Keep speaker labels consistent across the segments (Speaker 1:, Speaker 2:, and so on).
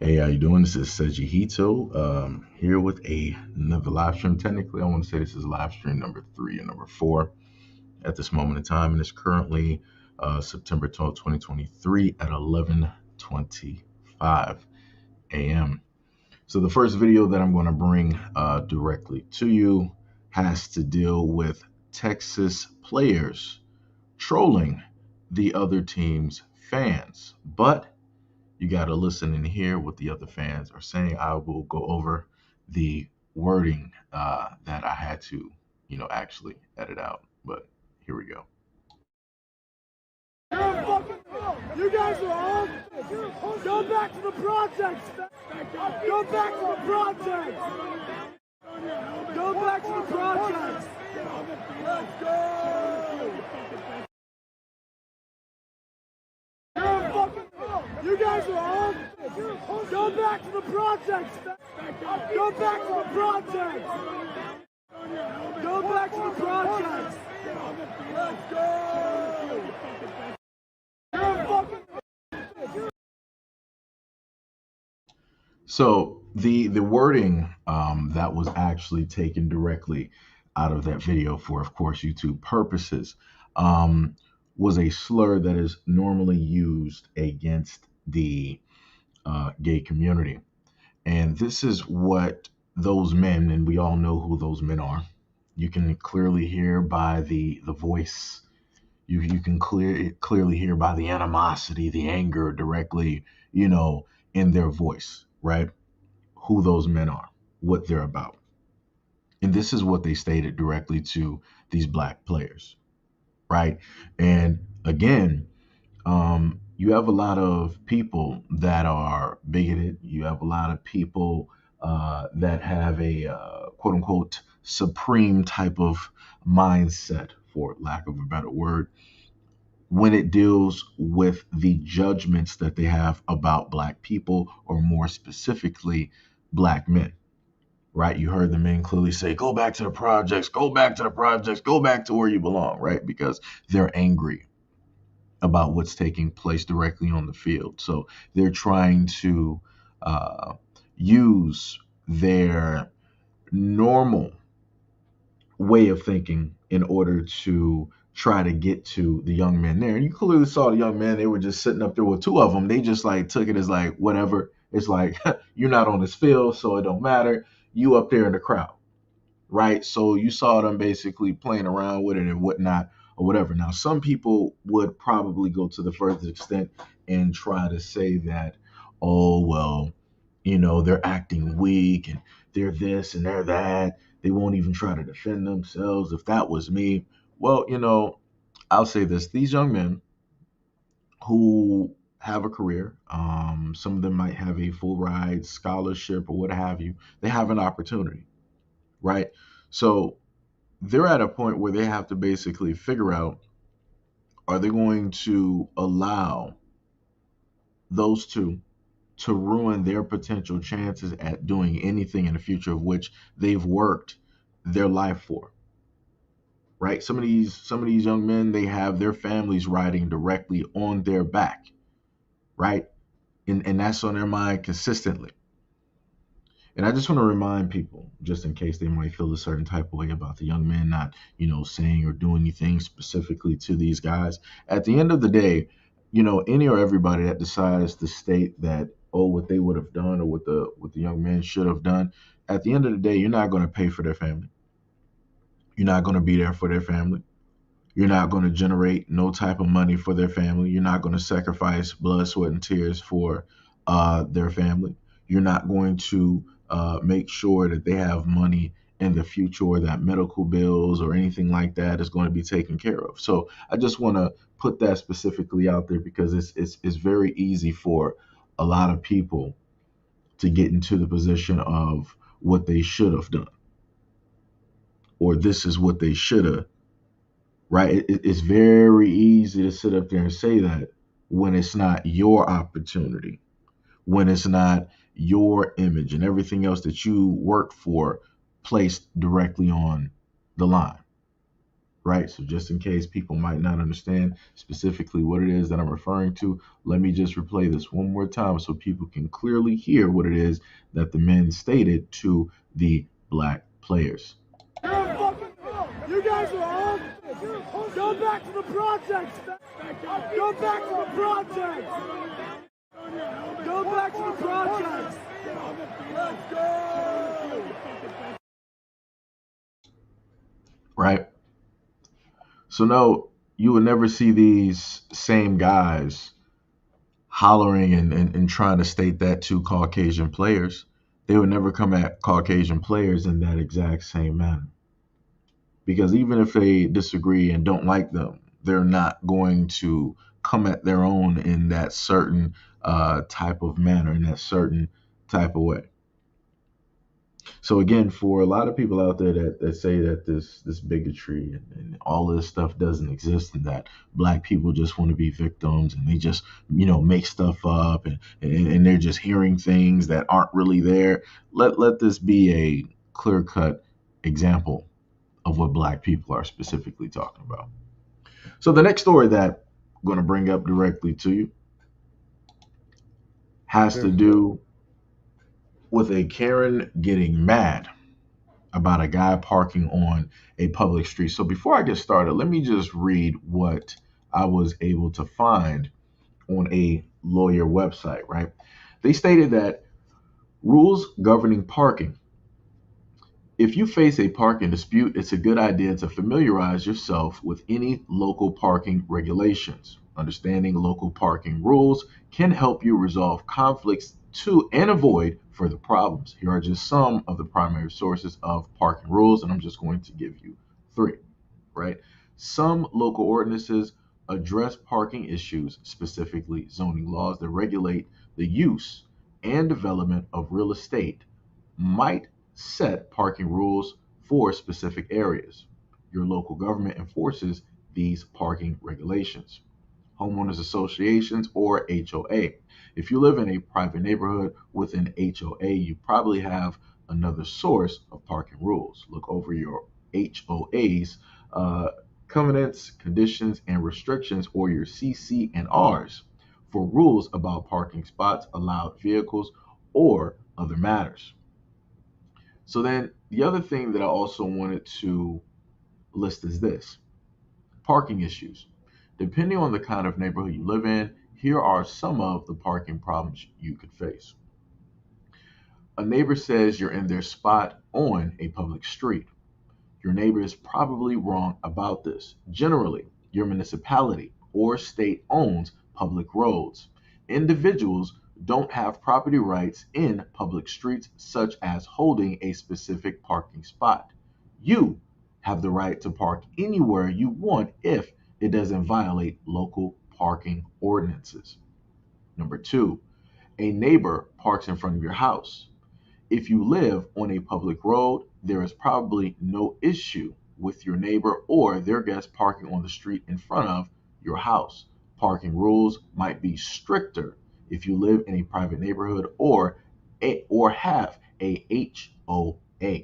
Speaker 1: Hey, how you doing? This is SEIJIHITO here with another live stream. Technically, I want to say this is live stream number 3 and number 4 at this moment in time, and it's currently September 12th, 2023 at 11:25 a.m. So the first video that I'm going to bring directly to you has to deal with Texas players trolling the other team's fans, but you got to listen and hear what the other fans are saying. I will go over the wording that I had to, actually edit out. But here we go.
Speaker 2: You guys are all. Go back to the projects. Go back to the projects. Go back to the projects. Let's go. You guys are all. Go back to the projects. Go back to the projects. Go back to the projects. Let's go.
Speaker 1: So the wording that was actually taken directly out of that video for, of course, YouTube purposes, um, was a slur that is normally used against the gay community. And this is what those men, and we all know who those men are. You can clearly hear by the voice. You can clearly hear by the animosity, the anger directly, in their voice, right? Who those men are, what they're about. And this is what they stated directly to these black players, right? And again, you have a lot of people that are bigoted. You have a lot of people that have a quote unquote supreme type of mindset, for lack of a better word, when it deals with the judgments that they have about black people, or more specifically, black men. Right? You heard the men clearly say, go back to the projects, go back to the projects, go back to where you belong, right? Because they're angry about what's taking place directly on the field. So they're trying to uh, use their normal way of thinking in order to try to get to the young men there. And you clearly saw the young men, they were just sitting up there with two of them. They just like took it as like, whatever. It's like, you're not on this field, so it don't matter. You up there in the crowd, right? So you saw them basically playing around with it and whatnot or whatever. Now, some people would probably go to the furthest extent and try to say that, oh, well, they're acting weak and they're this and they're that. They won't even try to defend themselves. If that was me, well, I'll say this: these young men who have a career, some of them might have a full ride scholarship or what have you. They have an opportunity, right? So they're at a point where they have to basically figure out, are they going to allow those two to ruin their potential chances at doing anything in the future of which they've worked their life for, right? Some of these young men, they have their families riding directly on their back, right? And that's on their mind consistently. And I just want to remind people, just in case they might feel a certain type of way about the young men not, saying or doing anything specifically to these guys. At the end of the day, any or everybody that decides to state that, oh, what they would have done or what the young men should have done, at the end of the day, you're not going to pay for their family. You're not going to be there for their family. You're not going to generate no type of money for their family. You're not going to sacrifice blood, sweat, and tears for their family. You're not going to make sure that they have money in the future, or that medical bills or anything like that is going to be taken care of. So I just want to put that specifically out there, because it's very easy for a lot of people to get into the position of what they should have done, or this is what they should have, right? It's very easy to sit up there and say that when it's not your opportunity, when it's not your image and everything else that you work for placed directly on the line, right? So just in case people might not understand specifically what it is that I'm referring to, let me just replay this one more time so people can clearly hear what it is that the men stated to the black players.
Speaker 2: You guys are all. Go back to the projects. Go back to the projects. Go back to the projects. Let's go.
Speaker 1: Right? So no, you would never see these same guys hollering and trying to state that to Caucasian players. They would never come at Caucasian players in that exact same manner. Because even if they disagree and don't like them, they're not going to come at their own in that certain type of manner, in that certain type of way. So again, for a lot of people out there that say that this bigotry and all this stuff doesn't exist and that black people just want to be victims and they just make stuff up and they're just hearing things that aren't really there, let this be a clear cut example of what black people are specifically talking about. So the next story that I'm going to bring up directly to you has to do with a Karen getting mad about a guy parking on a public street. So before I get started, let me just read what I was able to find on a lawyer website, right? They stated that rules governing parking. If you face a parking dispute, it's a good idea to familiarize yourself with any local parking regulations. Understanding local parking rules can help you resolve conflicts to and avoid further problems. Here are just some of the primary sources of parking rules, and I'm just going to give you three, right? Some local ordinances address parking issues, specifically zoning laws that regulate the use and development of real estate might set parking rules for specific areas. Your local government enforces these parking regulations. Homeowners associations or HOA. If you live in a private neighborhood with an HOA, you probably have another source of parking rules. Look over your HOA's covenants, conditions, and restrictions, or your CC and Rs for rules about parking spots, allowed vehicles, or other matters. So then the other thing that I also wanted to list is this: parking issues. Depending on the kind of neighborhood you live in, here are some of the parking problems you could face. A neighbor says you're in their spot on a public street. Your neighbor is probably wrong about this. Generally, your municipality or state owns public roads. Individuals don't have property rights in public streets, such as holding a specific parking spot. You have the right to park anywhere you want if it doesn't violate local parking ordinances. Number two, a neighbor parks in front of your house. If you live on a public road, there is probably no issue with your neighbor or their guests parking on the street in front of your house. Parking rules might be stricter if you live in a private neighborhood or have a HOA.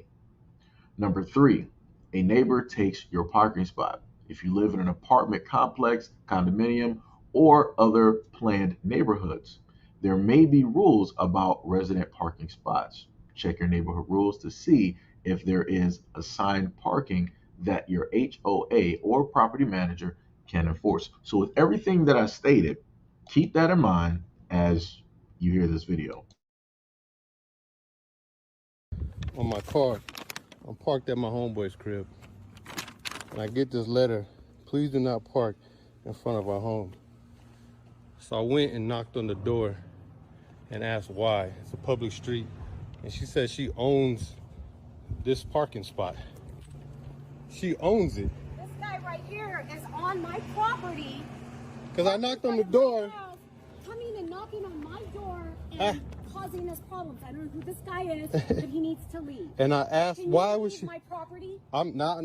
Speaker 1: Number three, a neighbor takes your parking spot. If you live in an apartment complex, condominium, or other planned neighborhoods, there may be rules about resident parking spots. Check your neighborhood rules to see if there is assigned parking that your HOA or property manager can enforce. So with everything that I stated, keep that in mind as you hear this video.
Speaker 3: On my car, I'm parked at my homeboy's crib, and I get this letter: please do not park in front of our home. So I went and knocked on the door and asked why. It's a public street, and she says she owns this parking spot. She owns it.
Speaker 4: This guy right here is on my property.
Speaker 3: Because I knocked on the door.
Speaker 4: Coming and knocking on my door and causing us problems. I don't know who this guy is, but he needs to leave.
Speaker 3: And I asked
Speaker 4: Can
Speaker 3: why
Speaker 4: you
Speaker 3: was
Speaker 4: leave
Speaker 3: she.
Speaker 4: my property?
Speaker 3: I'm not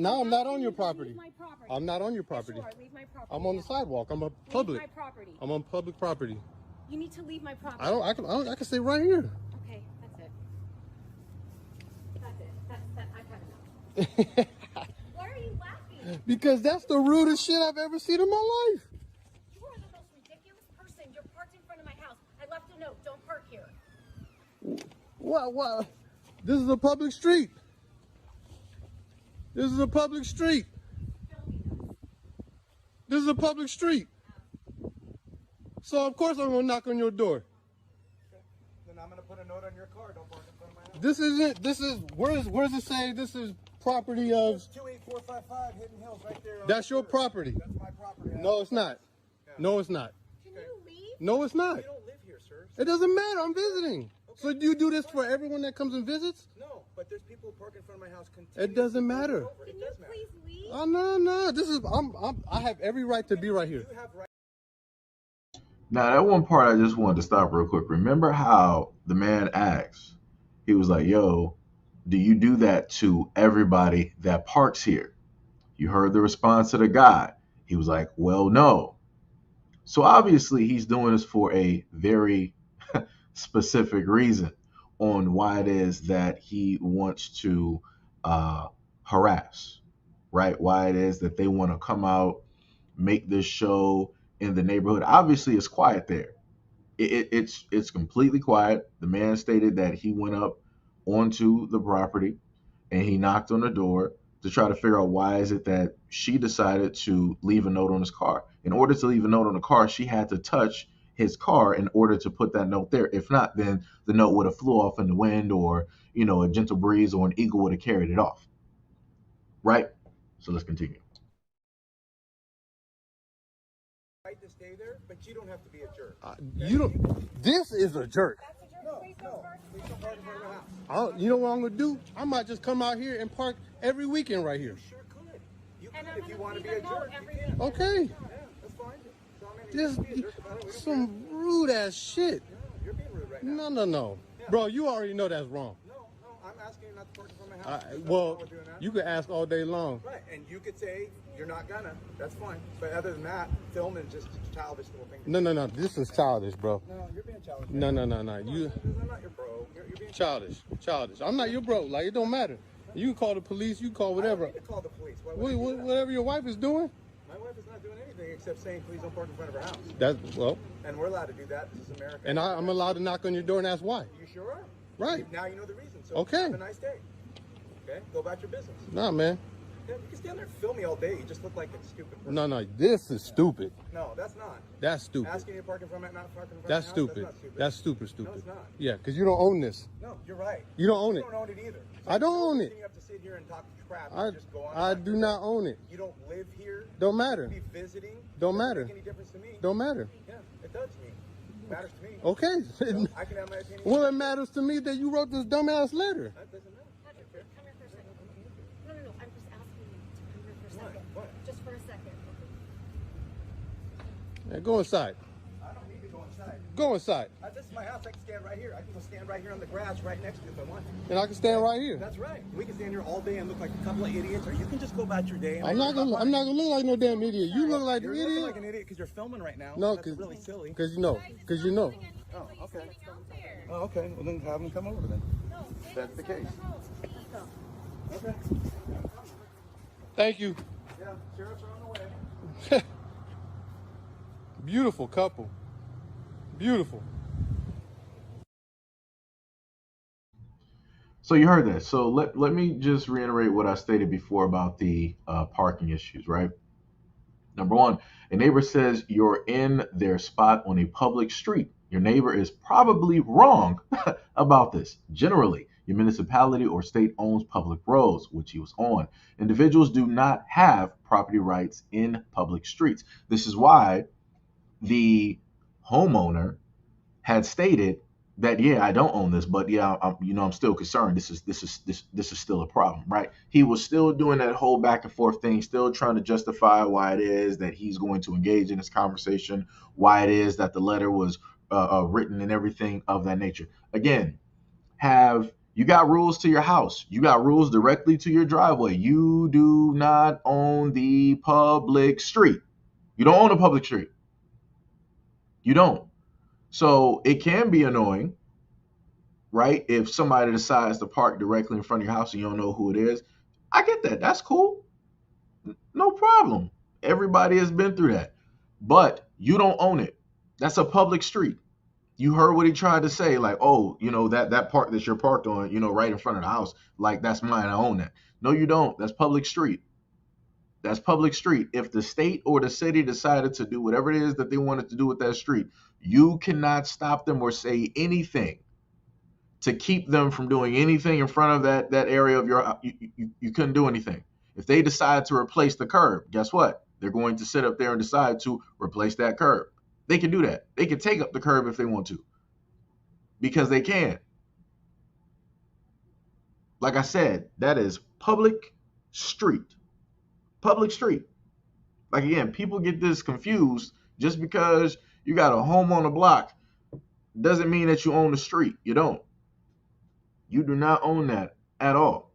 Speaker 3: on your property.
Speaker 4: Leave my property.
Speaker 3: I'm not on your property.
Speaker 4: Sure, leave my property.
Speaker 3: I'm on the sidewalk. I'm a public.
Speaker 4: Leave my property.
Speaker 3: I'm on public property.
Speaker 4: You need to leave my property.
Speaker 3: I can stay right here.
Speaker 4: Okay, that's it. That's it. I've had enough. Why are you laughing?
Speaker 3: Because that's the rudest shit I've ever seen in my life.
Speaker 4: You are the most ridiculous person. You're parked in front of my house. I left a note. Don't park here.
Speaker 3: What? This is a public street. This is a public street. This is a public street. So of course I'm gonna knock on your door.
Speaker 2: Then I'm gonna put a note on your car. Don't park in front of my house.
Speaker 3: This isn't. This is. Where does it say this is property of?
Speaker 2: 28455 Hidden Hills, right there.
Speaker 3: That's your property.
Speaker 2: That's my property.
Speaker 3: No, it's not. No, it's not.
Speaker 4: Can you leave?
Speaker 3: No, it's not.
Speaker 2: You don't live here, sir.
Speaker 3: It doesn't matter. I'm visiting. So do you do this for everyone that comes and visits?
Speaker 2: No, but there's people who park in front of my house.
Speaker 3: It doesn't matter.
Speaker 4: Can you please leave?
Speaker 3: Oh no. This is. I have every right to be right here.
Speaker 2: You have right.
Speaker 1: Now, that one part I just wanted to stop real quick. Remember how the man asked, he was like, yo, do you do that to everybody that parks here? You heard the response to the guy. He was like, well, no. So obviously he's doing this for a very specific reason on why it is that he wants to harass, right? Why it is that they want to come out, make this show in the neighborhood. Obviously it's quiet there. It's completely quiet. The man stated that he went up onto the property and he knocked on the door to try to figure out why is it that she decided to leave a note on his car. In order to leave a note on the car, she had to touch his car in order to put that note there. If not, then the note would have flew off in the wind, or a gentle breeze or an eagle would have carried it off. Right? So let's continue.
Speaker 2: Right to stay there, but you don't have to be a jerk.
Speaker 3: You don't. This is a jerk.
Speaker 2: Please don't park in front of my house.
Speaker 3: You know what I'm gonna do? I might just come out here and park every weekend right here.
Speaker 2: You sure could. You
Speaker 4: And
Speaker 2: could
Speaker 4: I'm
Speaker 2: if you
Speaker 4: gonna
Speaker 2: want to
Speaker 4: leave
Speaker 2: be a
Speaker 4: a note
Speaker 2: jerk.
Speaker 4: every
Speaker 2: You can.
Speaker 4: weekend.
Speaker 3: Okay.
Speaker 2: Yeah, that's fine. So, I mean,
Speaker 3: This
Speaker 2: you can be a jerk about it. We don't
Speaker 3: some
Speaker 2: care.
Speaker 3: rude ass shit.
Speaker 2: No, you're being rude right now.
Speaker 3: No. Bro, you already know that's wrong.
Speaker 2: No, I'm asking you not to park in front of my house. There's nothing
Speaker 3: Well,
Speaker 2: wrong with doing that.
Speaker 3: you can ask all day long.
Speaker 2: Right, and you could say you're not gonna. That's fine. But other than that, filming just a childish little thing.
Speaker 3: No. This is childish, bro.
Speaker 2: No, you're being childish.
Speaker 3: No. You
Speaker 2: I'm not your bro. You're being
Speaker 3: childish. I'm not your bro. Like, it don't matter. You can call the police. You can call
Speaker 2: I
Speaker 3: whatever.
Speaker 2: don't need to call the police. Why would I do that?
Speaker 3: Whatever your wife is doing.
Speaker 2: My wife is not doing anything except saying, please don't park in front of her house.
Speaker 3: Well,
Speaker 2: And we're allowed to do that. This is America.
Speaker 3: and I'm allowed to knock on your door and ask why.
Speaker 2: You sure are?
Speaker 3: Right.
Speaker 2: Now you know the reason. So
Speaker 3: Okay.
Speaker 2: have a nice day. Okay? Go about your business.
Speaker 3: Nah, man.
Speaker 2: Yeah, you can stand there and film me all day. You just look like a stupid person.
Speaker 3: No. This is stupid.
Speaker 2: No, that's not.
Speaker 3: That's stupid.
Speaker 2: Asking you to park in front of not parking in front
Speaker 3: That's
Speaker 2: of my house,
Speaker 3: stupid.
Speaker 2: That's not stupid.
Speaker 3: That's stupid.
Speaker 2: No, it's not.
Speaker 3: Yeah, because you don't own this.
Speaker 2: No, you're right.
Speaker 3: You don't own
Speaker 2: You
Speaker 3: it.
Speaker 2: don't own it either.
Speaker 3: I don't own it.
Speaker 2: You have to sit here and talk crap
Speaker 3: I
Speaker 2: and just go on.
Speaker 3: I
Speaker 2: about
Speaker 3: do
Speaker 2: yourself.
Speaker 3: not own it.
Speaker 2: You don't live here.
Speaker 3: Don't matter.
Speaker 2: You be visiting.
Speaker 3: Don't
Speaker 2: Doesn't
Speaker 3: matter.
Speaker 2: Make any difference to me.
Speaker 3: Don't matter.
Speaker 2: Yeah, it does to me. It matters to me.
Speaker 3: Okay.
Speaker 2: So I can have my opinion.
Speaker 3: Well, it matters to me that you wrote this dumbass letter.
Speaker 2: That doesn't matter.
Speaker 4: Patrick, come here for a second. No. I'm just asking you to come here for a second.
Speaker 2: What?
Speaker 4: Just for a second.
Speaker 3: Yeah, go inside.
Speaker 2: I don't need to go inside.
Speaker 3: Go inside.
Speaker 2: This is my house. I can stand right here. I can go stand right here on the grass right next to you if I want to.
Speaker 3: And I can stand right here.
Speaker 2: That's right. We can stand here all day and look like a couple of idiots, or you can just go about your day. And
Speaker 3: I'm not gonna look like no damn idiot. You look like
Speaker 2: You're
Speaker 3: an
Speaker 2: looking
Speaker 3: idiot.
Speaker 2: like an idiot because you're filming right now.
Speaker 3: No,
Speaker 2: That's really silly.
Speaker 3: Because you know.
Speaker 2: Oh, okay. Oh, okay. Well, then have them come over then. If that's the case. Okay.
Speaker 3: Thank you.
Speaker 2: Yeah, sheriff's are on the way.
Speaker 3: Beautiful couple. Beautiful.
Speaker 1: So you heard that. So let me just reiterate what I stated before about the parking issues, right? Number one, a neighbor says you're in their spot on a public street. Your neighbor is probably wrong about this. Generally, your municipality or state owns public roads, which he was on. Individuals do not have property rights in public streets. This is why the homeowner had stated that, yeah, I don't own this, but yeah, I'm still concerned. This is still a problem, right? He was still doing that whole back and forth thing, still trying to justify why it is that he's going to engage in this conversation, why it is that the letter was written and everything of that nature. Again, you got rules to your house. You got rules directly to your driveway. You do not own the public street. You don't own a public street. You don't. So it can be annoying, right? If somebody decides to park directly in front of your house and you don't know who it is. I get that. That's cool. No problem. Everybody has been through that. But you don't own it. That's a public street. You heard what he tried to say, like, oh, that part that you're parked on, right in front of the house, like that's mine. I own that. No, you don't. That's public street. That's public street. If the state or the city decided to do whatever it is that they wanted to do with that street, you cannot stop them or say anything to keep them from doing anything in front of that area of your. You couldn't do anything. If they decide to replace the curb, guess what? They're going to sit up there and decide to replace that curb. They can do that. They can take up the curb if they want to, because they can. Like I said, that is public street. Public street. Like, again, people get this confused. Just because you got a home on the block doesn't mean that you own the street. You don't. You do not own that at all.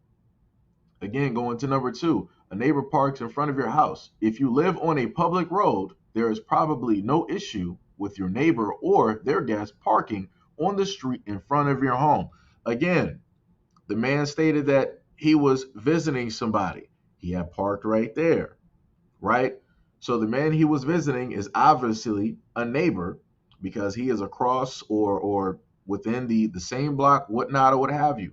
Speaker 1: Again, going to number 2, a neighbor parks in front of your house. If you live on a public road, there is probably no issue with your neighbor or their guest parking on the street in front of your home. Again, the man stated that he was visiting somebody. He had parked right there, right? So the man he was visiting is obviously a neighbor, because he is across or within the same block, whatnot, or what have you.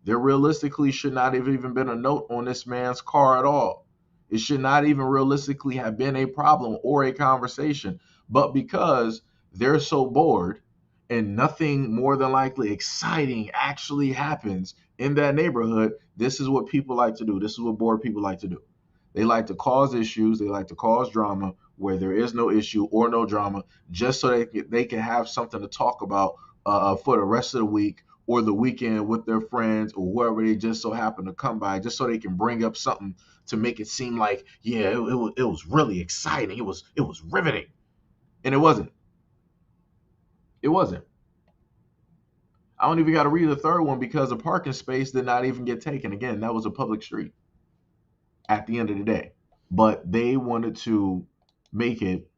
Speaker 1: There realistically should not have even been a note on this man's car at all. It should not even realistically have been a problem or a conversation. But because they're so bored and nothing more than likely exciting actually happens in that neighborhood, this is what people like to do. This is what bored people like to do. They like to cause issues. They like to cause drama where there is no issue or no drama, just so they can have something to talk about for the rest of the week or the weekend with their friends or whoever they just so happen to come by, just so they can bring up something to make it seem like, yeah, it was really exciting. It was riveting. And it wasn't. It wasn't. I don't even got to read the third one because the parking space did not even get taken. Again, that was a public street at the end of the day. But they wanted to make it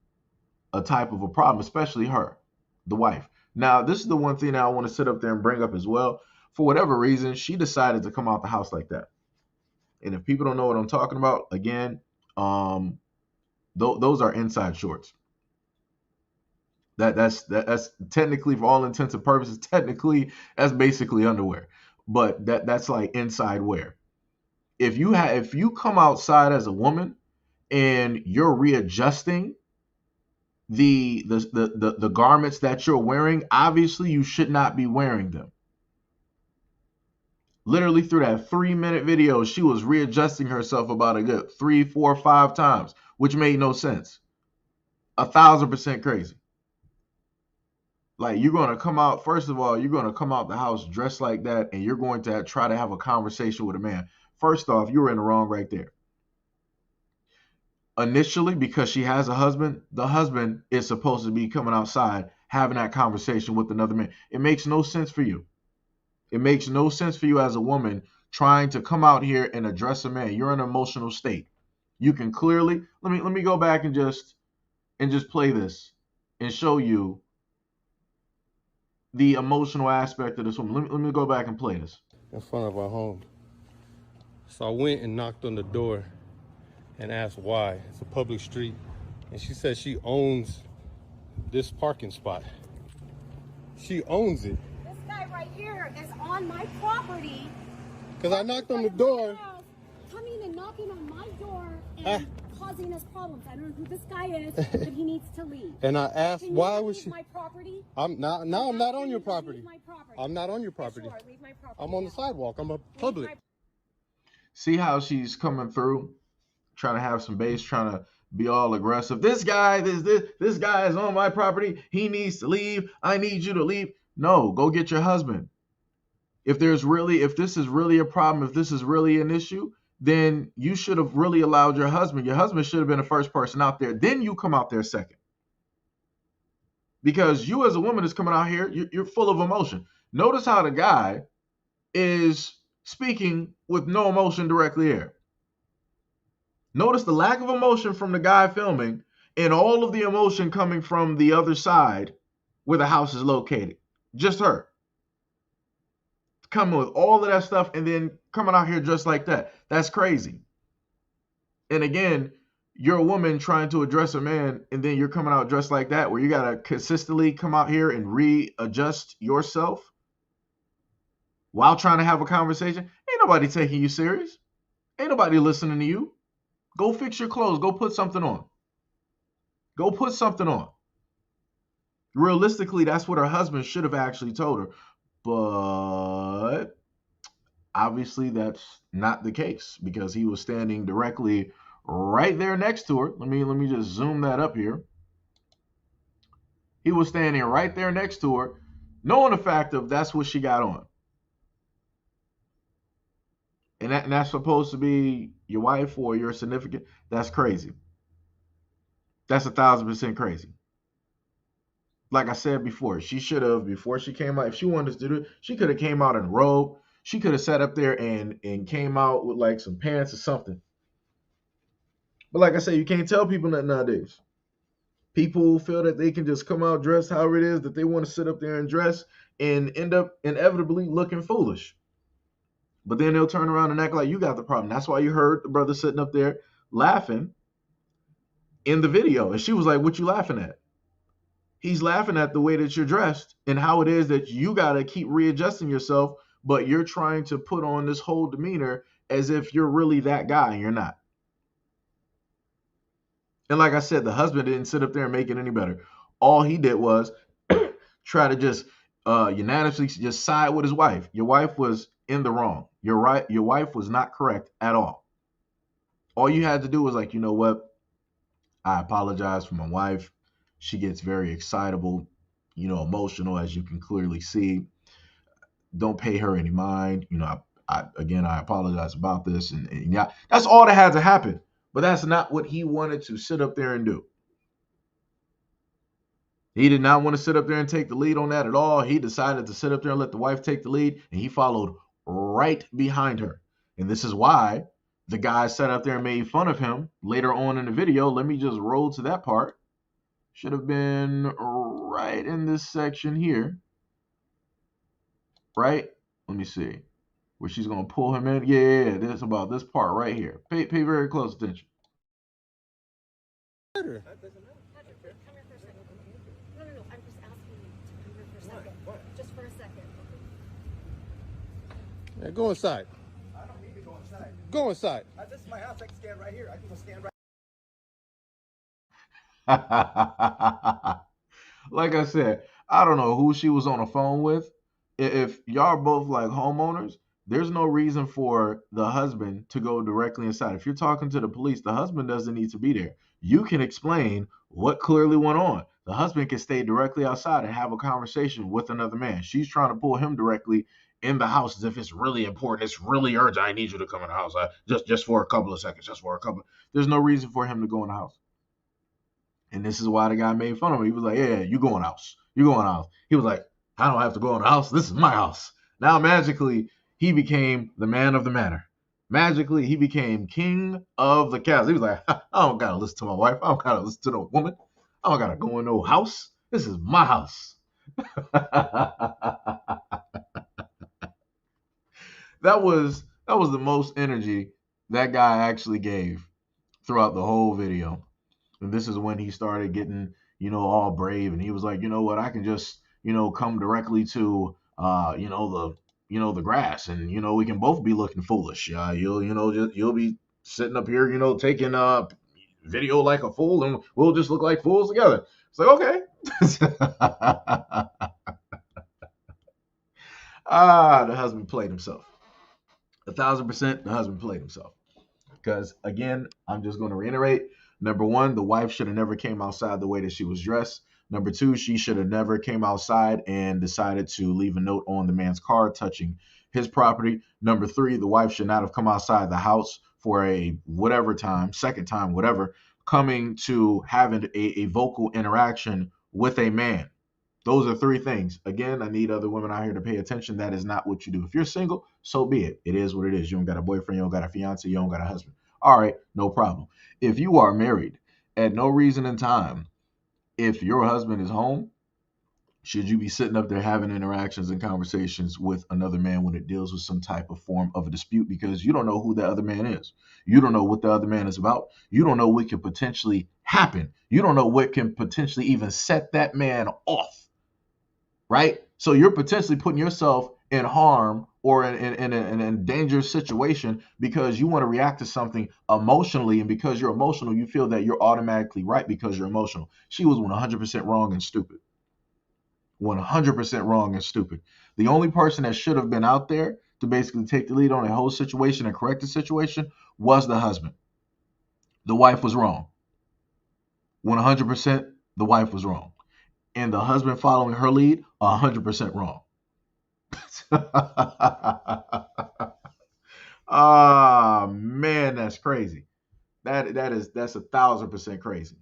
Speaker 1: a type of a problem, especially her, the wife. Now, this is the one thing that I want to sit up there and bring up as well. For whatever reason, she decided to come out the house like that. And if people don't know what I'm talking about, again, those are inside shorts. That's technically, for all intents and purposes, technically that's basically underwear. But that's like inside wear. If you come outside as a woman and you're readjusting the garments that you're wearing, obviously you should not be wearing them. Literally through that 3-minute video, she was readjusting herself about a good 3, 4, 5 times, which made no sense. 1,000% crazy. Like, you're going to come out, first of all, you're going to come out the house dressed like that, and you're going to try to have a conversation with a man. First off, you were in the wrong right there. Initially, because she has a husband, the husband is supposed to be coming outside having that conversation with another man. It makes no sense for you. It makes no sense for you as a woman trying to come out here and address a man. You're in an emotional state. You can clearly, let me go back and just play this and show you the emotional aspect of this woman. Let me go back and play this.
Speaker 3: In front of our home. So I went and knocked on the door and asked why. It's a public street. And she said she owns this parking spot. She owns it.
Speaker 4: This guy right here is on my property.
Speaker 3: Because I knocked on the door.
Speaker 4: Coming and knocking on my door and causing us problems. I don't know who this guy is, but he needs to leave.
Speaker 3: And I asked, why was she?
Speaker 4: My property?
Speaker 3: I'm not on your property.
Speaker 4: Leave my property.
Speaker 3: I'm not on your property.
Speaker 4: Sure, leave my property.
Speaker 3: I'm on the sidewalk. I'm a public.
Speaker 1: See how she's coming through, trying to have some base, trying to be all aggressive. This guy is on my property. He needs to leave. I need you to leave. No, go get your husband. If this is really a problem, if this is really an issue, then you should have really allowed your husband. Your husband should have been the first person out there. Then you come out there second. Because you as a woman is coming out here, you're full of emotion. Notice how the guy is speaking with no emotion directly here. Notice the lack of emotion from the guy filming and all of the emotion coming from the other side where the house is located. Just her. Coming with all of that stuff and then coming out here just like that. That's crazy. And again, you're a woman trying to address a man, and then you're coming out dressed like that, where you gotta consistently come out here and readjust yourself while trying to have a conversation. Ain't nobody taking you serious. Ain't nobody listening to you. Go fix your clothes. Go put something on. Go put something on. Realistically, that's what her husband should have actually told her. But obviously that's not the case, because he was standing directly right there next to her. Let me just zoom that up here. He was standing right there next to her, knowing the fact of that's what she got on. And that's supposed to be your wife or your significant. That's crazy. That's 1,000% crazy. Like I said before, she should have, before she came out, if she wanted to do it, she could have came out in a robe. She could have sat up there and came out with like some pants or something. But like I said, you can't tell people that nowadays. People feel that they can just come out dressed however it is that they want to sit up there and dress, and end up inevitably looking foolish. But then they'll turn around and act like you got the problem. That's why you heard the brother sitting up there laughing in the video. And she was like, what you laughing at? He's laughing at the way that you're dressed and how it is that you got to keep readjusting yourself, but you're trying to put on this whole demeanor as if you're really that guy, and you're not. And like I said, the husband didn't sit up there and make it any better. All he did was try to just unanimously just side with his wife. Your wife was in the wrong. You're right. Your wife was not correct at all. All you had to do was like, you know what? I apologize for my wife. She gets very excitable, emotional, as you can clearly see. Don't pay her any mind. I apologize about this. And yeah, that's all that had to happen. But that's not what he wanted to sit up there and do. He did not want to sit up there and take the lead on that at all. He decided to sit up there and let the wife take the lead, and he followed right behind her. And this is why the guy sat up there and made fun of him later on in the video. Let me just roll to that part. Should have been right in this section here. Right? Let me see. Where she's going to pull him in. Yeah, this about this part right here. Pay very close attention.
Speaker 4: That doesn't matter. Patrick, come here for a second. No, I'm just asking you to come here for a second. What? Just for a second.
Speaker 3: Yeah, go inside.
Speaker 5: I don't need to go inside.
Speaker 3: Go inside.
Speaker 5: This is my house. I can stand right here. I can go stand right.
Speaker 1: Like I said, I don't know who she was on the phone with. If y'all are both like homeowners, there's no reason for the husband to go directly inside. If you're talking to the police, the husband doesn't need to be there. You can explain what clearly went on. The husband can stay directly outside and have a conversation with another man. She's trying to pull him directly in the house as if it's really important. It's really urgent. I need you to come in the house. Just for a couple of seconds. Just for a couple. There's no reason for him to go in the house. And this is why the guy made fun of him. He was like, yeah, you go in the house. You go in the house. He was like, I don't have to go in the house. This is my house. Now, magically, he became the man of the manor. Magically, he became king of the castle. He was like, I don't got to listen to my wife. I don't got to listen to no woman. I don't got to go in no house. This is my house. That was the most energy that guy actually gave throughout the whole video. And this is when he started getting, all brave. And he was like, you know what? I can just, come directly to, the grass, and we can both be looking foolish. You'll be sitting up here, taking video like a fool, and we'll just look like fools together. It's like, okay. The husband played himself. 1,000%, the husband played himself. Because again, I'm just going to reiterate. Number one, the wife should have never came outside the way that she was dressed. Number two, she should have never came outside and decided to leave a note on the man's car touching his property. Number three, the wife should not have come outside the house for a whatever time, second time, whatever, coming to having a vocal interaction with a man. Those are three things. Again, I need other women out here to pay attention. That is not what you do. If you're single, so be it. It is what it is. You don't got a boyfriend, you don't got a fiance, you don't got a husband. All right, no problem. If you are married, at no reason in time, if your husband is home, Should you be sitting up there having interactions and conversations with another man when it deals with some type of form of a dispute? Because you don't know who the other man is. You don't know what the other man is about. You don't know what can potentially happen. You don't know what can potentially even set that man off, right? So you're potentially putting yourself in harm or in a dangerous situation because you want to react to something emotionally. And because you're emotional, you feel that you're automatically right because you're emotional. She was 100% wrong and stupid. 100% wrong and stupid. The only person that should have been out there to basically take the lead on a whole situation and correct the situation was the husband. The wife was wrong. 100% the wife was wrong. And the husband following her lead, 100% wrong. Ah, man, that's crazy. That's 1,000% crazy.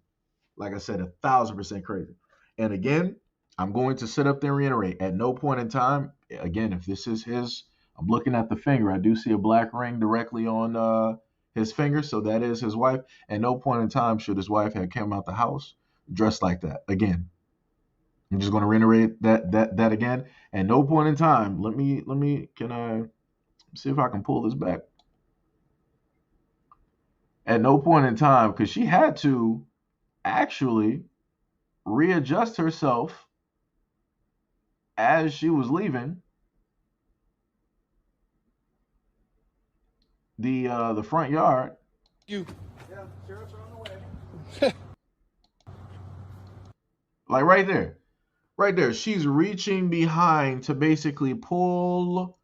Speaker 1: Like I said, 1,000% crazy. And again, I'm going to sit up there and reiterate. At no point in time, again, if this is his, I'm looking at the finger. I do see a black ring directly on his finger, so that is his wife. At no point in time should his wife have come out the house dressed like that. Again, I'm just going to reiterate that again. At no point in time, can I see if I can pull this back? At no point in time, because she had to actually readjust herself as she was leaving the front yard.
Speaker 3: You.
Speaker 5: Yeah, sheriff's are on the way.
Speaker 1: Like right there. She's reaching behind to basically pull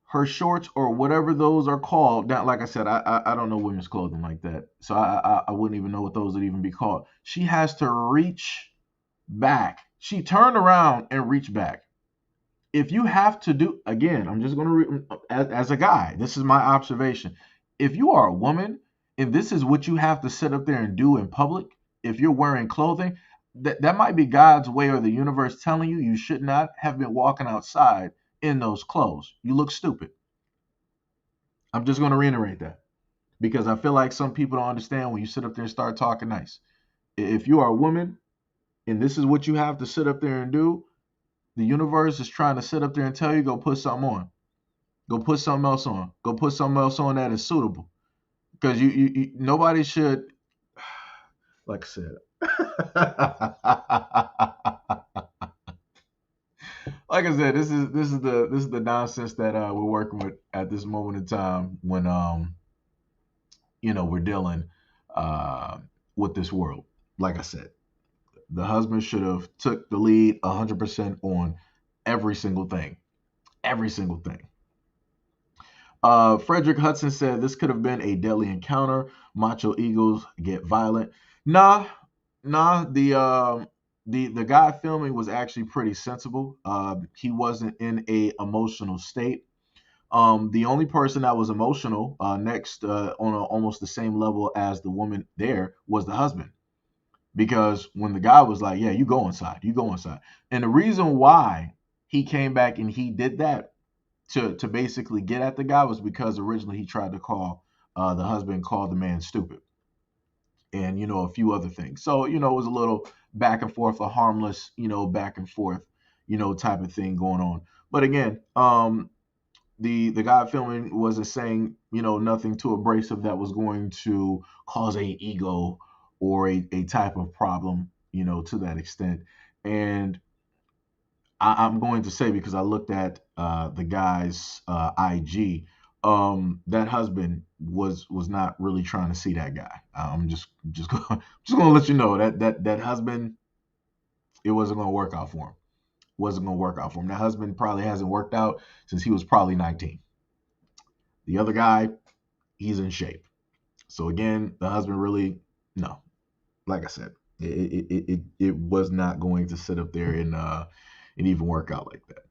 Speaker 1: her shorts or whatever those are called. Now, like I said, I don't know women's clothing like that, so I wouldn't even know what those would even be called. She has to reach back. She turned around and reached back. If you have to do, again, I'm just going to as a guy, this is my observation. If you are a woman and this is what you have to sit up there and do in public, if you're wearing clothing, that might be God's way or the universe telling you should not have been walking outside in those clothes. You look stupid. I'm just going to reiterate that because I feel like some people don't understand when you sit up there and start talking nice. If you are a woman and this is what you have to sit up there and do, the universe is trying to sit up there and tell you, go put something on. Go put something else on. Go put something else on that is suitable. Because nobody should, like I said, like I said, this is the nonsense that we're working with at this moment in time when we're dealing uh, with this world. Like I said, the husband should have took the lead 100% on every single thing. Every single thing. Frederick Hudson said this could have been a deadly encounter. Macho egos get violent. Nah, nah. The guy filming was actually pretty sensible. He wasn't in a emotional state. The only person that was emotional next on almost the same level as the woman there was the husband. Because when the guy was like, "Yeah, you go inside," and the reason why he came back and he did that to basically get at the guy was because originally he tried to call the husband called the man stupid and a few other things. So it was a little back and forth, a harmless back and forth type of thing going on. But again, the guy filming wasn't saying nothing too abrasive that was going to cause a ego or a type of problem to that extent. And I'm going to say, because I looked at the guy's IG, that husband was not really trying to see that guy. I'm just gonna, just gonna let you know that husband, it wasn't gonna work out for him. Wasn't gonna work out for him. That husband probably hasn't worked out since he was probably 19. The other guy, he's in shape. So again, the husband really, no. Like I said, it was not going to sit up there and even work out like that.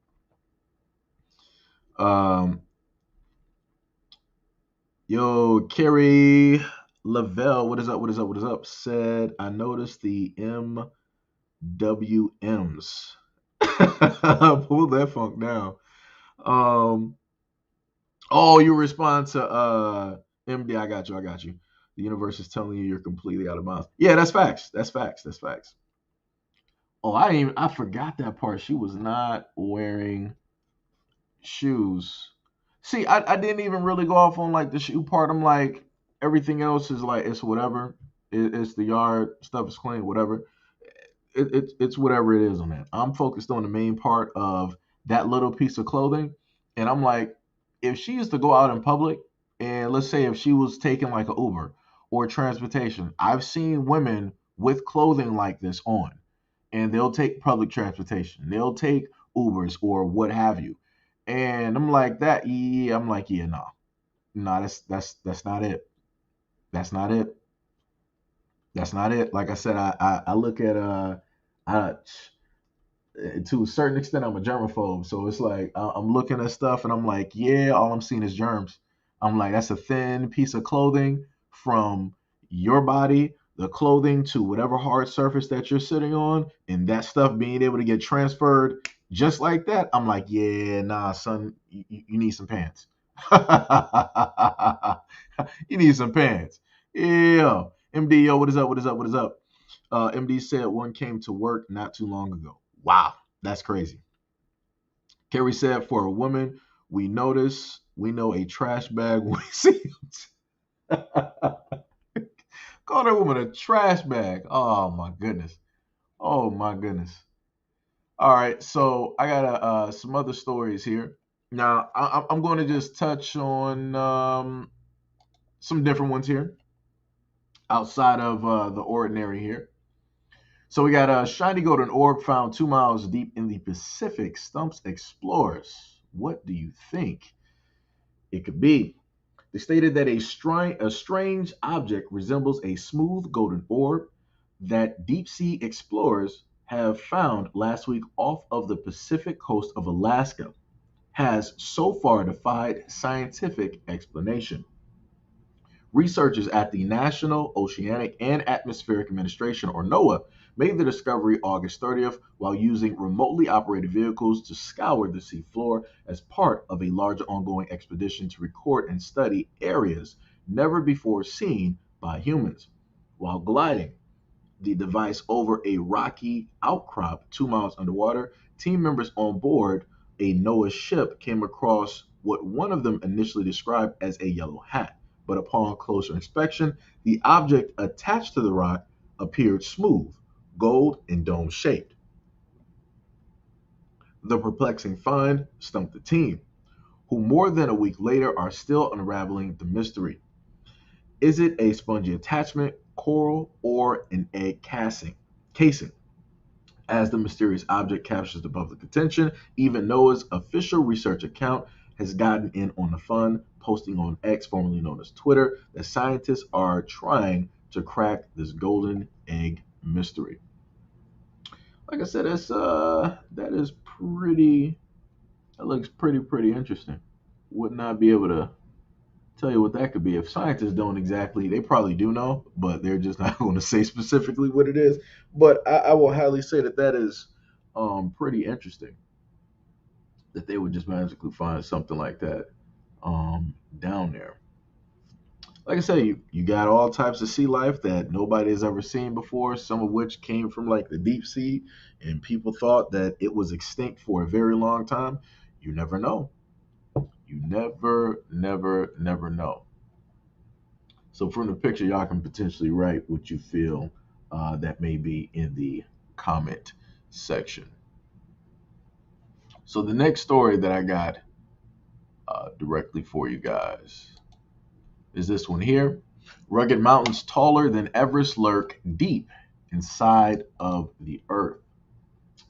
Speaker 1: Yo, Carrie Lavelle, what is up? What is up? What is up? Said, I noticed the MWMs. Pull that funk down. Oh, you respond to MD. I got you. The universe is telling you you're completely out of bounds. Yeah, that's facts. That's facts. Oh, I forgot that part. She was not wearing shoes. See, I didn't even really go off on like the shoe part. I'm like, everything else is like it's whatever. It's the yard stuff is clean, whatever. It's whatever it is on that. I'm focused on the main part of that little piece of clothing, and I'm like, if she used to go out in public, and let's say if she was taking like an Uber or transportation, I've seen women with clothing like this on, and they'll take public transportation, they'll take Ubers or what have you, and I'm like that. Yeah, I'm like, yeah, no, no, that's not it. That's not it. That's not it. Like I said, I look at I to a certain extent, I'm a germaphobe. So it's like I'm looking at stuff and I'm like, yeah, all I'm seeing is germs. I'm like, that's a thin piece of clothing from your body, the clothing to whatever hard surface that you're sitting on, and that stuff being able to get transferred just like that. I'm like, yeah, nah, son, you need some pants. You need some pants. Yeah. MD, yo, what is up? What is up? What is up? MD said one came to work not too long ago. Wow, that's crazy. Kerry said, for a woman, we know a trash bag when we see call that woman a trash bag. Oh my goodness. Oh my goodness. All right, so I got some other stories here. Now I'm going to just touch on some different ones here outside of the ordinary here. So we got a shiny golden orb found 2 miles deep in the Pacific. Stumps explorers. What do you think it could be? They stated that a strange object resembles a smooth golden orb that deep sea explorers have found last week off of the Pacific coast of Alaska has so far defied scientific explanation. Researchers at the National Oceanic and Atmospheric Administration, or NOAA, made the discovery August 30th while using remotely operated vehicles to scour the seafloor as part of a larger ongoing expedition to record and study areas never before seen by humans. While gliding the device over a rocky outcrop 2 miles underwater, team members on board a NOAA ship came across what one of them initially described as a yellow hat. But upon closer inspection, the object attached to the rock appeared smooth, gold, and dome shaped. The perplexing find stumped the team, who more than a week later are still unraveling the mystery. Is it a spongy attachment, coral, or an egg casing? As the mysterious object captures the public attention, even NOAA's official research account has gotten in on the fun, posting on X, formerly known as Twitter, that scientists are trying to crack this golden egg mystery. Like I said, that is pretty. That looks pretty interesting. Would not be able to tell you what that could be. If scientists don't exactly, they probably do know, but they're just not going to say specifically what it is. But I will highly say that that is pretty interesting that they would just magically find something like that down there. Like I said, you got all types of sea life that nobody has ever seen before, some of which came from like the deep sea, and people thought that it was extinct for a very long time. You never know. You never know. So from the picture, y'all can potentially write what you feel that may be in the comment section. So the next story that I got directly for you guys is this one here. Rugged mountains taller than Everest lurk deep inside of the earth.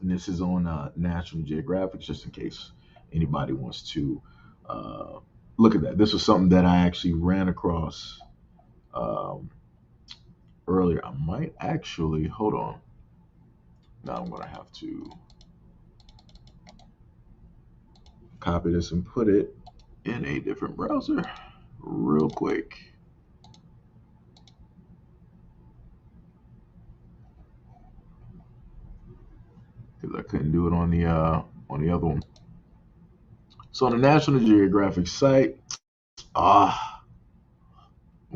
Speaker 1: And this is on National Geographic, just in case anybody wants to look at that. This was something that I actually ran across um, earlier. I might actually, hold on. Now I'm going to have to copy this and put it in a different browser real quick. Because I couldn't do it on the other one. So on the National Geographic site, I'm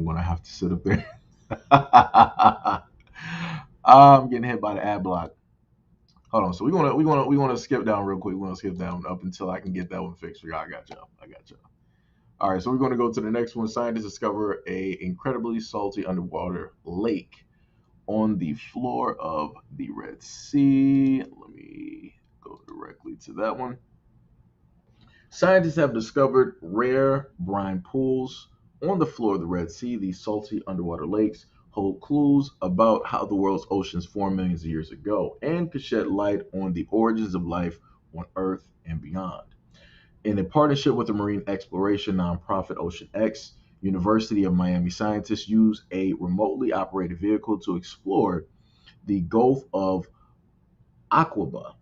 Speaker 1: gonna have to sit up there. I'm getting hit by the ad block. Hold on. So we're gonna skip down real quick. We're gonna skip down up until I can get that one fixed for y'all. I got y'all. I got y'all. All right. So we're gonna go to the next one. Scientists discover a incredibly salty underwater lake on the floor of the Red Sea. Let me go directly to that one. Scientists have discovered rare brine pools on the floor of the Red Sea. These salty underwater lakes hold clues about how the world's oceans formed millions of years ago and could shed light on the origins of life on Earth and beyond. In a partnership with the marine exploration nonprofit OceanX, University of Miami scientists use a remotely operated vehicle to explore the Gulf of Aqaba,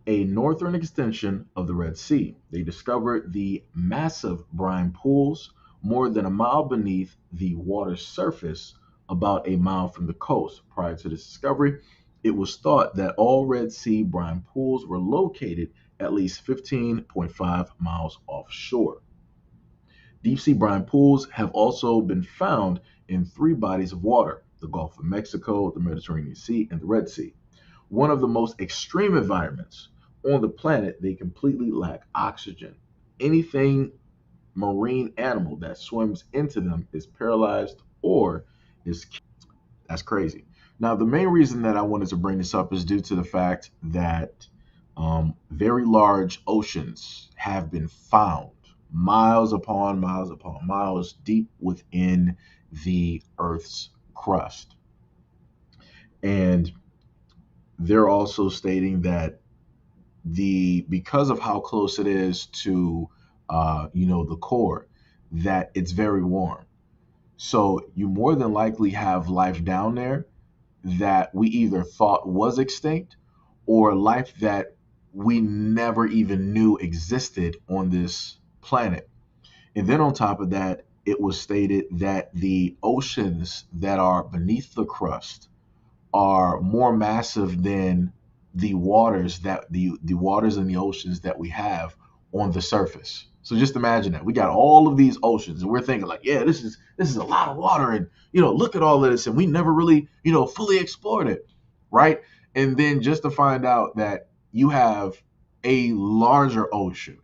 Speaker 1: a northern extension of the Red Sea. They discovered the massive brine pools more than a mile beneath the water's surface, about a mile from the coast. Prior to this discovery, it was thought that all Red Sea brine pools were located at least 15.5 miles offshore. Deep sea brine pools have also been found in three bodies of water: the Gulf of Mexico, the Mediterranean Sea, and the Red Sea. One of the most extreme environments on the planet, they completely lack oxygen. Anything marine animal that swims into them is paralyzed or is killed. That's crazy. Now, the main reason that I wanted to bring this up is due to the fact that very large oceans have been found miles upon miles deep within the Earth's crust. And they're also stating that because of how close it is to the core, that it's very warm. So you more than likely have life down there that we either thought was extinct or life that we never even knew existed on this planet. And then on top of that, it was stated that the oceans that are beneath the crust are more massive than the waters in the oceans that we have on the surface. So just imagine that we got all of these oceans, and we're thinking like, yeah, this is a lot of water, and look at all of this, and we never really fully explored it, right? And then just to find out that you have a larger ocean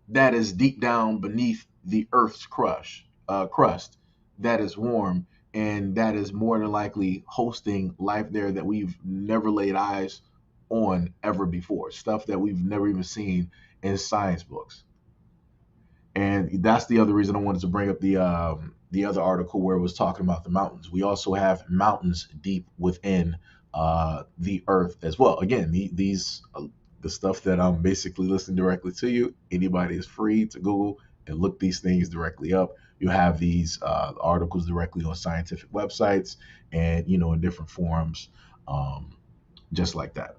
Speaker 1: that is deep down beneath the Earth's crust that is warm and that is more than likely hosting life there that we've never laid eyes on ever before, stuff that we've never even seen in science books. And that's the other reason I wanted to bring up the other article where it was talking about the mountains. We also have mountains deep within the Earth as well. Again, these the stuff that I'm basically listening directly to you. Anybody is free to Google and look these things directly up. You have these articles directly on scientific websites and in different forums, just like that,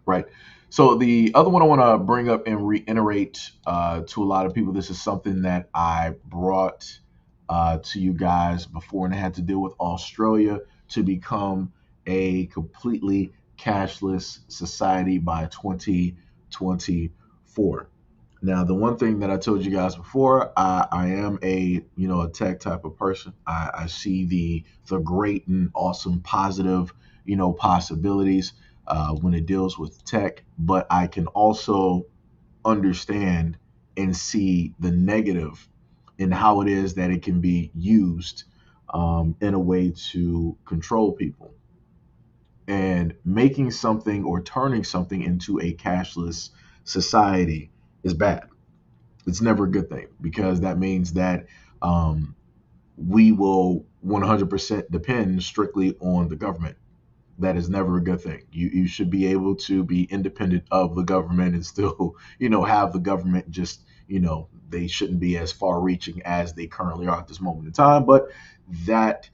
Speaker 1: right? So the other one I want to bring up and reiterate to a lot of people, this is something that I brought to you guys before, and I had to deal with Australia to become a completely cashless society by 2024. Now, the one thing that I told you guys before, I am a tech type of person. I see the great and awesome positive possibilities when it deals with tech, but I can also understand and see the negative in how it is that it can be used in a way to control people. And making something or turning something into a cashless society is bad. It's never a good thing because that means that we will 100% depend strictly on the government. That is never a good thing. You should be able to be independent of the government and still, have the government just, they shouldn't be as far reaching as they currently are at this moment in time. But that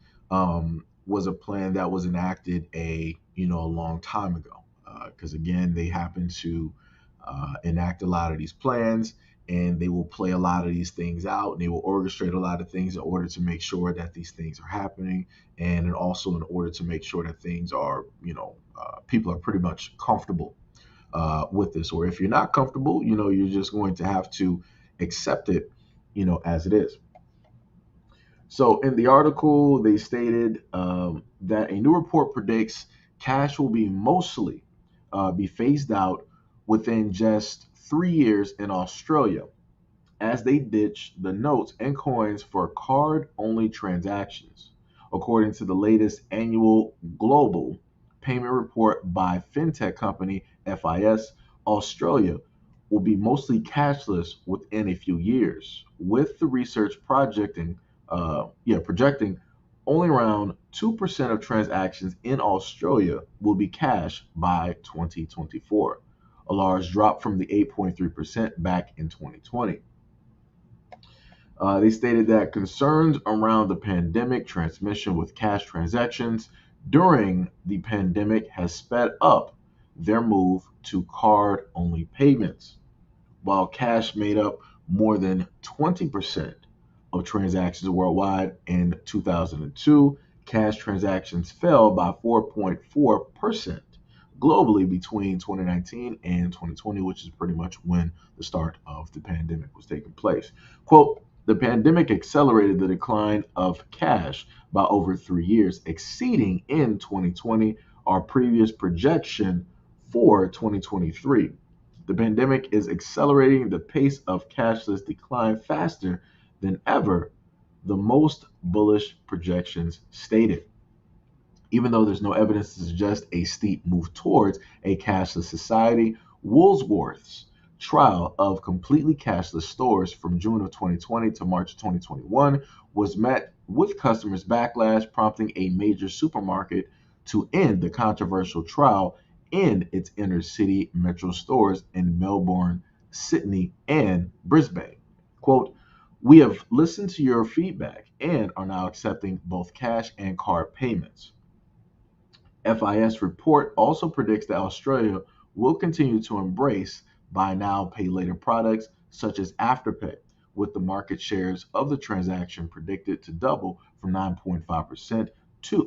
Speaker 1: was a plan that was enacted a long time ago. Because again, they happen to enact a lot of these plans and they will play a lot of these things out and they will orchestrate a lot of things in order to make sure that these things are happening, and also in order to make sure that things are people are pretty much comfortable with this. Or if you're not comfortable, you're just going to have to accept it as it is. So in the article they stated that a new report predicts cash will be mostly be phased out within just 3 years in Australia, as they ditch the notes and coins for card-only transactions. According to the latest annual global payment report by fintech company FIS, Australia will be mostly cashless within a few years, with the research projecting only around 2% of transactions in Australia will be cash by 2024, a large drop from the 8.3% back in 2020. They stated that concerns around the pandemic transmission with cash transactions during the pandemic has sped up their move to card only payments. While cash made up more than 20% of transactions worldwide in 2002, cash transactions fell by 4.4% globally between 2019 and 2020, which is pretty much when the start of the pandemic was taking place. Quote, the pandemic accelerated the decline of cash by over 3 years, exceeding in 2020 our previous projection for 2023. The pandemic is accelerating the pace of cashless decline faster than ever, the most bullish projections stated. Even though there's no evidence to suggest a steep move towards a cashless society, Woolworth's trial of completely cashless stores from June of 2020 to March of 2021 was met with customers' backlash, prompting a major supermarket to end the controversial trial in its inner city metro stores in Melbourne, Sydney, and Brisbane. Quote, we have listened to your feedback and are now accepting both cash and card payments. FIS report also predicts that Australia will continue to embrace buy now, pay later products such as Afterpay, with the market shares of the transaction predicted to double from 9.5%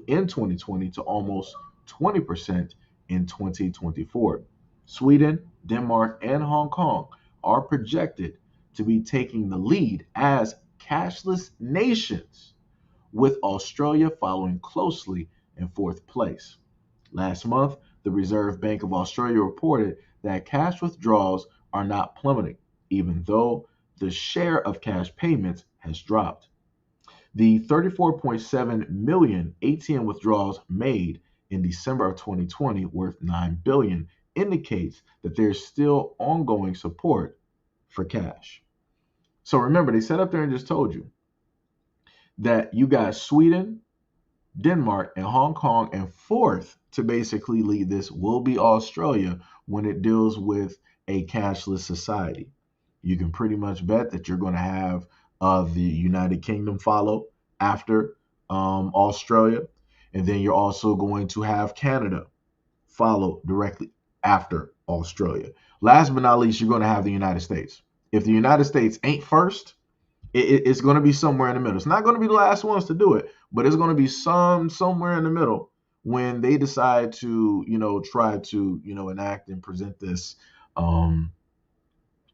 Speaker 1: in 2020 to almost 20% in 2024. Sweden, Denmark, and Hong Kong are projected to be taking the lead as cashless nations, with Australia following closely in fourth place. Last month, the Reserve Bank of Australia reported that cash withdrawals are not plummeting, even though the share of cash payments has dropped. The 34.7 million ATM withdrawals made in December of 2020, worth $9 billion, indicates that there's still ongoing support for cash. So remember, they sat up there and just told you that you got Sweden, Denmark, and Hong Kong, and fourth to basically lead this will be Australia when it deals with a cashless society. You can pretty much bet that you're going to have the United Kingdom follow after Australia, and then you're also going to have Canada follow directly after Australia. Last but not least, you're going to have the United States. If the United States ain't first, it's going to be somewhere in the middle. It's not going to be the last ones to do it, but it's going to be somewhere in the middle when they decide to, try to, enact and present this, here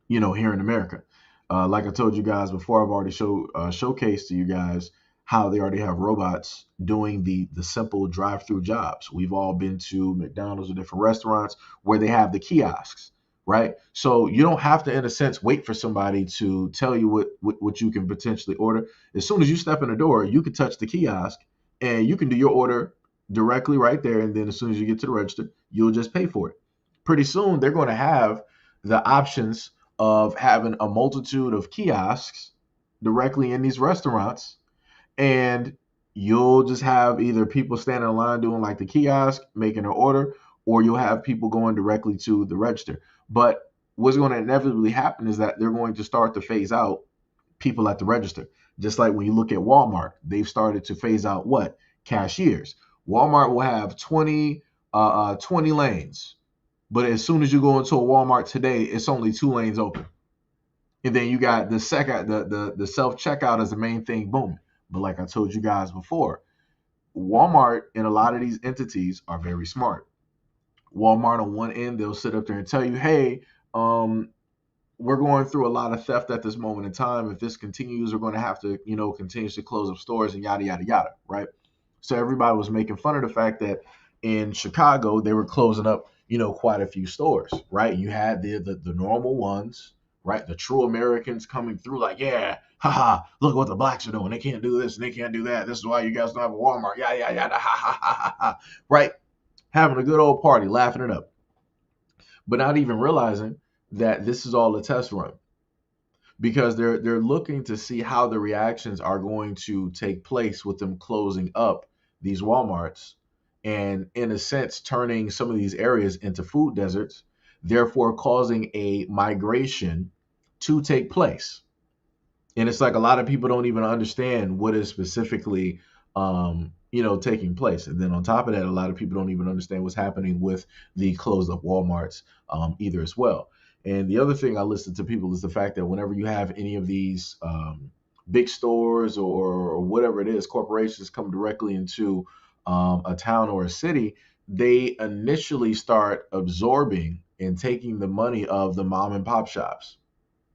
Speaker 1: in America. Like I told you guys before, I've already showcased to you guys how they already have robots doing the simple drive-through jobs. We've all been to McDonald's or different restaurants where they have the kiosks, right? So you don't have to, in a sense, wait for somebody to tell you what you can potentially order. As soon as you step in the door, you can touch the kiosk and you can do your order directly right there. And then as soon as you get to the register, you'll just pay for it. Pretty soon, they're going to have the options of having a multitude of kiosks directly in these restaurants. And you'll just have either people standing in line doing like the kiosk, making an order, or you'll have people going directly to the register. But what's going to inevitably happen is that they're going to start to phase out people at the register. Just like when you look at Walmart, they've started to phase out what? Cashiers. Walmart will have 20 lanes. But as soon as you go into a Walmart today, it's only 2 lanes open. And then you got the self-checkout as the main thing booming. But like I told you guys before, Walmart and a lot of these entities are very smart. Walmart on one end, they'll sit up there and tell you, hey, we're going through a lot of theft at this moment in time. If this continues, we're going to have to, continuously close up stores and yada, yada, yada, right? So everybody was making fun of the fact that in Chicago, they were closing up, quite a few stores, right? You had the normal ones, right? The true Americans coming through, like, yeah, haha, look what the blacks are doing. They can't do this and they can't do that. This is why you guys don't have a Walmart. Yeah, yeah, yeah, ha ha ha ha ha. Right? Having a good old party, laughing it up, but not even realizing that this is all a test run because they're looking to see how the reactions are going to take place with them closing up these Walmarts and in a sense turning some of these areas into food deserts, therefore causing a migration to take place. And it's like a lot of people don't even understand what is specifically taking place. And then on top of that, a lot of people don't even understand what's happening with the closed up Walmarts either as well. And the other thing I listen to people is the fact that whenever you have any of these big stores or whatever it is, corporations come directly into a town or a city, they initially start absorbing and taking the money of the mom and pop shops,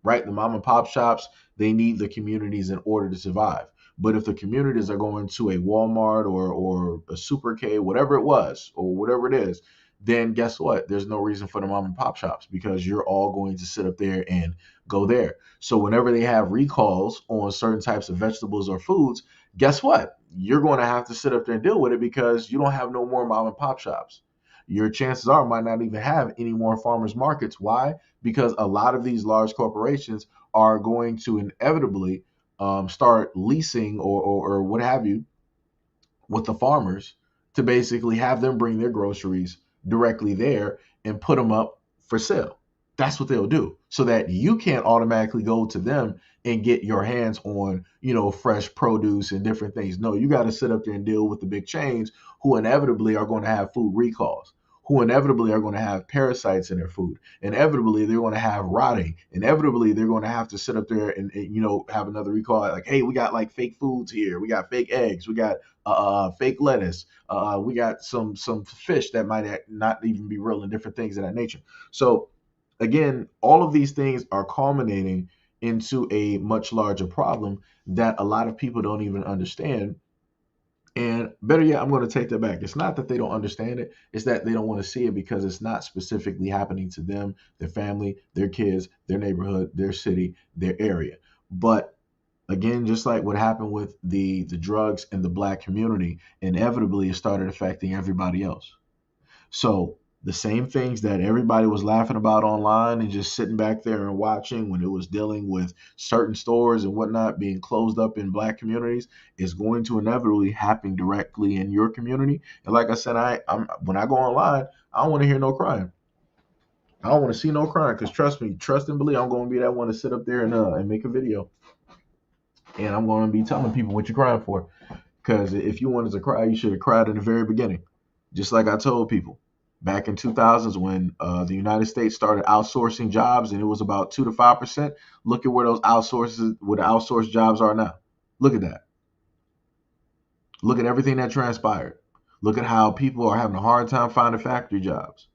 Speaker 1: right? The mom and pop shops, they need the communities in order to survive. But if the communities are going to a Walmart or a Super K, whatever it was, or whatever it is, then guess what? There's no reason for the mom and pop shops because you're all going to sit up there and go there. So whenever they have recalls on certain types of vegetables or foods, guess what? You're going to have to sit up there and deal with it because you don't have no more mom and pop shops. Your chances are might not even have any more farmers markets. Why? Because a lot of these large corporations are going to inevitably start leasing or what have you with the farmers to basically have them bring their groceries directly there and put them up for sale. That's what they'll do so that you can't automatically go to them and get your hands on, fresh produce and different things. No, you got to sit up there and deal with the big chains who inevitably are going to have food recalls, who inevitably are going to have parasites in their food. Inevitably, they're going to have rotting. Inevitably, they're going to have to sit up there and have another recall like, hey, we got like fake foods here. We got fake eggs. We got fake lettuce. We got some fish that might not even be real and different things of that nature. So again, all of these things are culminating into a much larger problem that a lot of people don't even understand. And better yet, I'm going to take that back. It's not that they don't understand it, it's that they don't want to see it because it's not specifically happening to them, their family, their kids, their neighborhood, their city, their area. But again, just like what happened with the drugs in the black community, inevitably it started affecting everybody else. So the same things that everybody was laughing about online and just sitting back there and watching when it was dealing with certain stores and whatnot being closed up in black communities is going to inevitably happen directly in your community. And like I said, I'm when I go online, I don't want to hear no crying. I don't want to see no crying because trust me, trust and believe, I'm going to be that one to sit up there and make a video, and I'm going to be telling people what you're crying for. Because if you wanted to cry, you should have cried in the very beginning. Just like I told people back in 2000s when the United States started outsourcing jobs and it was about 2 to 5%. Look at where those where the outsourced jobs are now. Look at that. Look at everything that transpired. Look at how people are having a hard time finding factory jobs.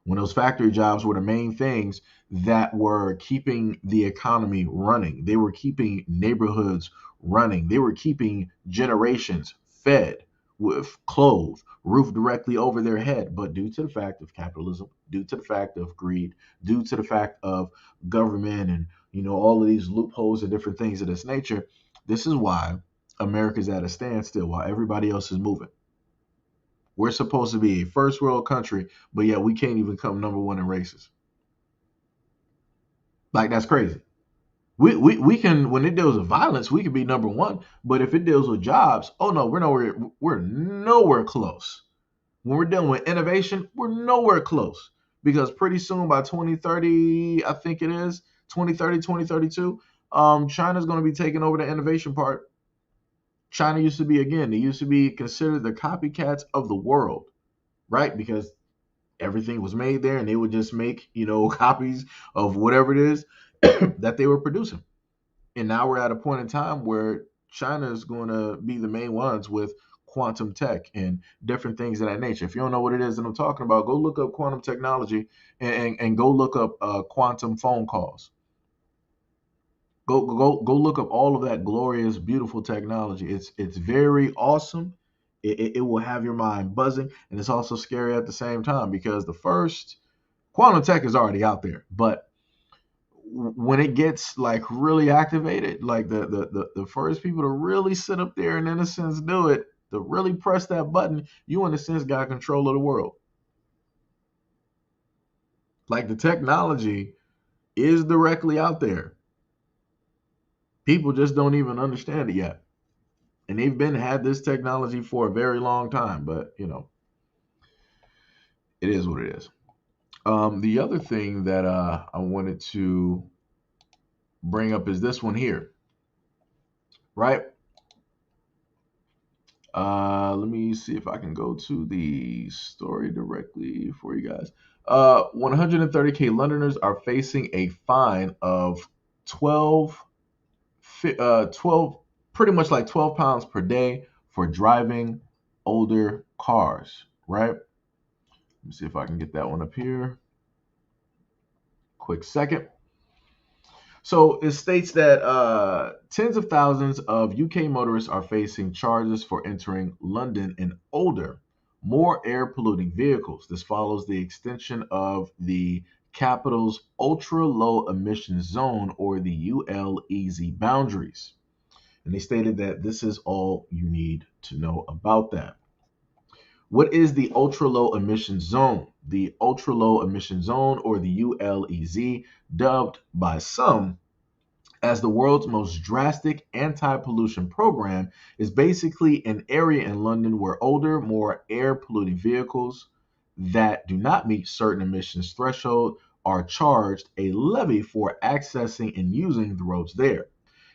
Speaker 1: When those factory jobs were the main things that were keeping the economy running. They were keeping neighborhoods running. They were keeping generations fed with clothes, roof directly over their head. But due to the fact of capitalism, due to the fact of greed, due to the fact of government and all of these loopholes and different things of this nature, this is why America's at a standstill while everybody else is moving. We're supposed to be a first world country, but yet we can't even come number one in races. Like that's crazy. We can when it deals with violence, we can be number one. But if it deals with jobs, oh no, we're nowhere close. When we're dealing with innovation, we're nowhere close. Because pretty soon by 2030, I think it is 2030, 2032, China's going to be taking over the innovation part. China they used to be considered the copycats of the world, right? Because everything was made there and they would just make, copies of whatever it is that they were producing. And now we're at a point in time where China is going to be the main ones with quantum tech and different things of that nature. If you don't know what it is that I'm talking about, go look up quantum technology and go look up quantum phone calls. Go look up all of that glorious, beautiful technology. It's very awesome It will have your mind buzzing, and it's also scary at the same time because the first quantum tech is already out there, but when it gets like really activated, like the first people to really sit up there and in a sense do it, to really press that button, you in a sense got control of the world. Like the technology is directly out there. People just don't even understand it yet. And they've been had this technology for a very long time, but it is what it is. The other thing that I wanted to bring up is this one here, right? Let me see if I can go to the story directly for you guys. 130K Londoners are facing a fine of 12, 12, pretty much like 12 pounds per day for driving older cars, right? Let me see if I can get that one up here. Quick second. So it states that tens of thousands of UK motorists are facing charges for entering London in older, more air polluting vehicles. This follows the extension of the capital's ultra low emission zone, or the ULEZ boundaries. And they stated that this is all you need to know about that. What is the ultra low emission zone? The ultra low emission zone, or the ULEZ, dubbed by some as the world's most drastic anti-pollution program, is basically an area in London where older, more air-polluting vehicles that do not meet certain emissions threshold are charged a levy for accessing and using the roads there.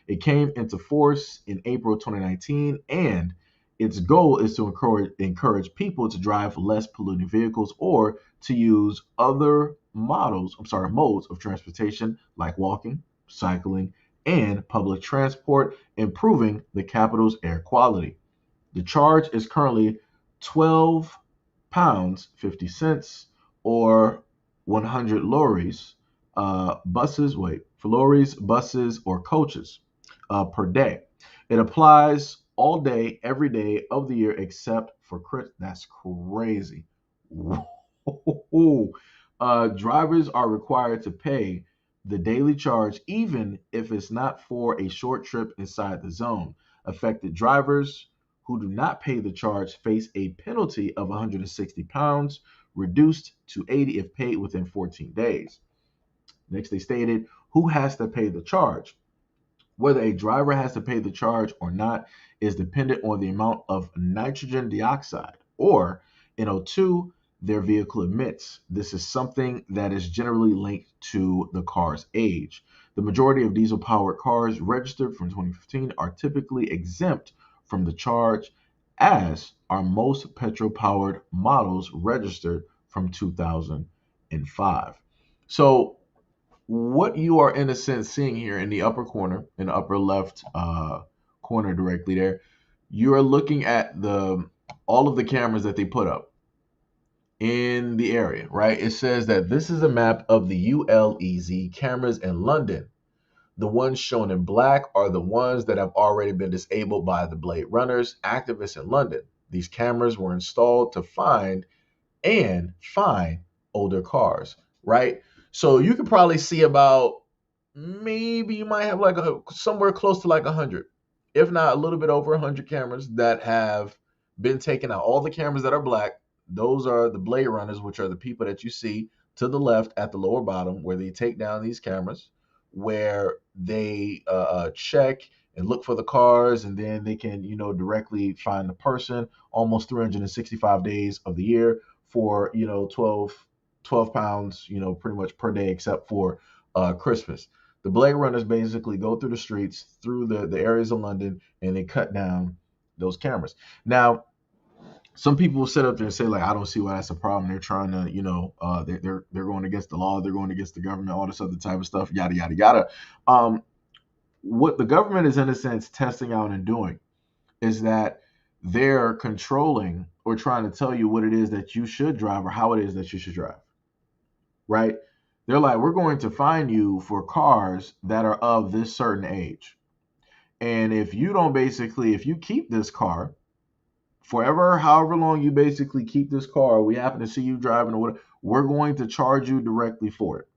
Speaker 1: It came into force in April 2019, and its goal is to encourage people to drive less polluting vehicles or to use other modes of transportation like walking, cycling, and public transport, improving the capital's air quality. The charge is currently £12 50 cents, or 100 lorries, buses, or coaches per day. It applies all day, every day of the year except for Christmas. That's crazy. Drivers are required to pay the daily charge even if it's not for a short trip inside the zone. Affected drivers who do not pay the charge face a penalty of £160, reduced to 80 if paid within 14 days. Next, they stated who has to pay the charge. Whether a driver has to pay the charge or not is dependent on the amount of nitrogen dioxide, or NO2, their vehicle emits. This is something that is generally linked to the car's age. The majority of diesel-powered cars registered from 2015 are typically exempt from the charge, as are most petrol-powered models registered from 2005. So what you are in a sense seeing here in the upper corner, in the upper left corner directly there, you are looking at all of the cameras that they put up in the area, right? It says that this is a map of the ULEZ cameras in London. The ones shown in black are the ones that have already been disabled by the Blade Runners activists in London. These cameras were installed to find and fine older cars, right? So you could probably see about, maybe you might have like somewhere close to like 100, if not a little bit over 100 cameras that have been taken out. All the cameras that are black, those are the Blade Runners, which are the people that you see to the left at the lower bottom, where they take down these cameras, where they check and look for the cars, and then they can, directly find the person almost 365 days of the year for, 12 pounds, pretty much per day, except for Christmas. The Blade Runners basically go through the streets, through the areas of London, and they cut down those cameras. Now, some people will sit up there and say, like, I don't see why that's a problem. They're trying to, they're going against the law, they're going against the government, all this other type of stuff, yada yada yada. What the government is in a sense testing out and doing is that they're controlling or trying to tell you what it is that you should drive or how it is that you should drive, right? They're like, we're going to fine you for cars that are of this certain age. And if you keep this car forever, however long you basically keep this car, we happen to see you driving or whatever, we're going to charge you directly for it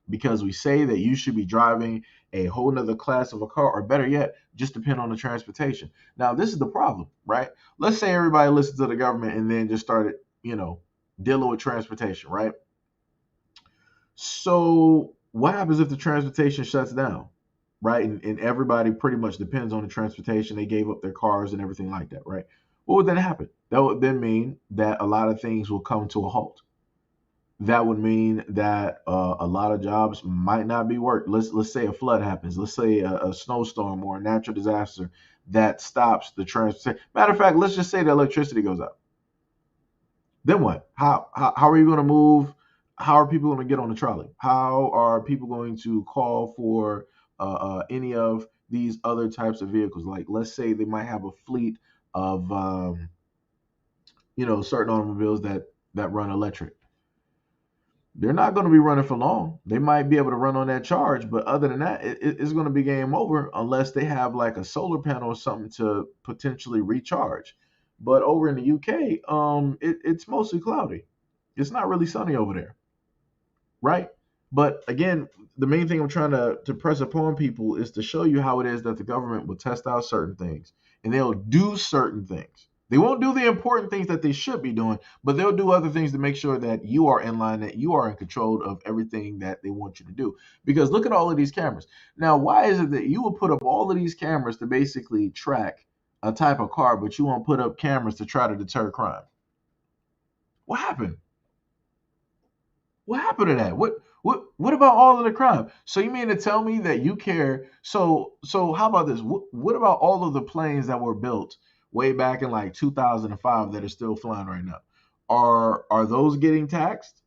Speaker 1: because we say that you should be driving a whole nother class of a car, or better yet, just depend on the transportation. Now, this is the problem, right? Let's say everybody listened to the government and then just started, dealing with transportation, right? So what happens if the transportation shuts down, right? And everybody pretty much depends on the transportation. They gave up their cars and everything like that, right? What would then happen? That would then mean that a lot of things will come to a halt. That would mean that a lot of jobs might not be worked. Let's say a flood happens. Let's say a snowstorm or a natural disaster that stops the transportation. Matter of fact, let's just say the electricity goes out. Then what? How are you going to move? How are people going to get on the trolley? How are people going to call for any of these other types of vehicles? Like, let's say they might have a fleet of certain automobiles that run electric. They're not going to be running for long. They might be able to run on that charge, but other than that, it's going to be game over unless they have like a solar panel or something to potentially recharge. But over in the UK, it's mostly cloudy. It's not really sunny over there, right? But again, the main thing I'm trying to press upon people is to show you how it is that the government will test out certain things and they'll do certain things. They won't do the important things that they should be doing, but they'll do other things to make sure that you are in line, that you are in control of everything that they want you to do. Because look at all of these cameras. Now, why is it that you will put up all of these cameras to basically track a type of car, but you won't put up cameras to try to deter crime? What happened? What happened to that? What about all of the crime? So you mean to tell me that you care? So how about this? What about all of the planes that were built way back in like 2005 that are still flying right now? Are those getting taxed?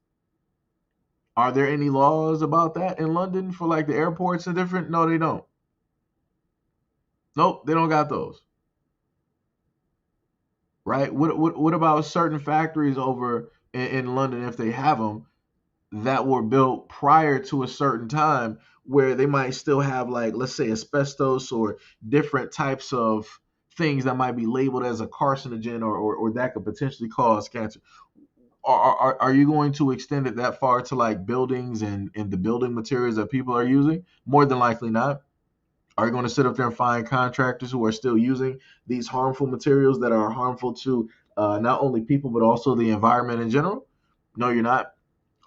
Speaker 1: Are there any laws about that in London for like the airports and different? No, they don't. Nope, they don't got those. Right? What about certain factories over in London if they have them that were built prior to a certain time where they might still have like, let's say, asbestos or different types of things that might be labeled as a carcinogen or that could potentially cause cancer? Are you going to extend it that far to like buildings and the building materials that people are using? More than likely not. Are you going to sit up there and find contractors who are still using these harmful materials that are harmful to not only people but also the environment in general? No, you're not.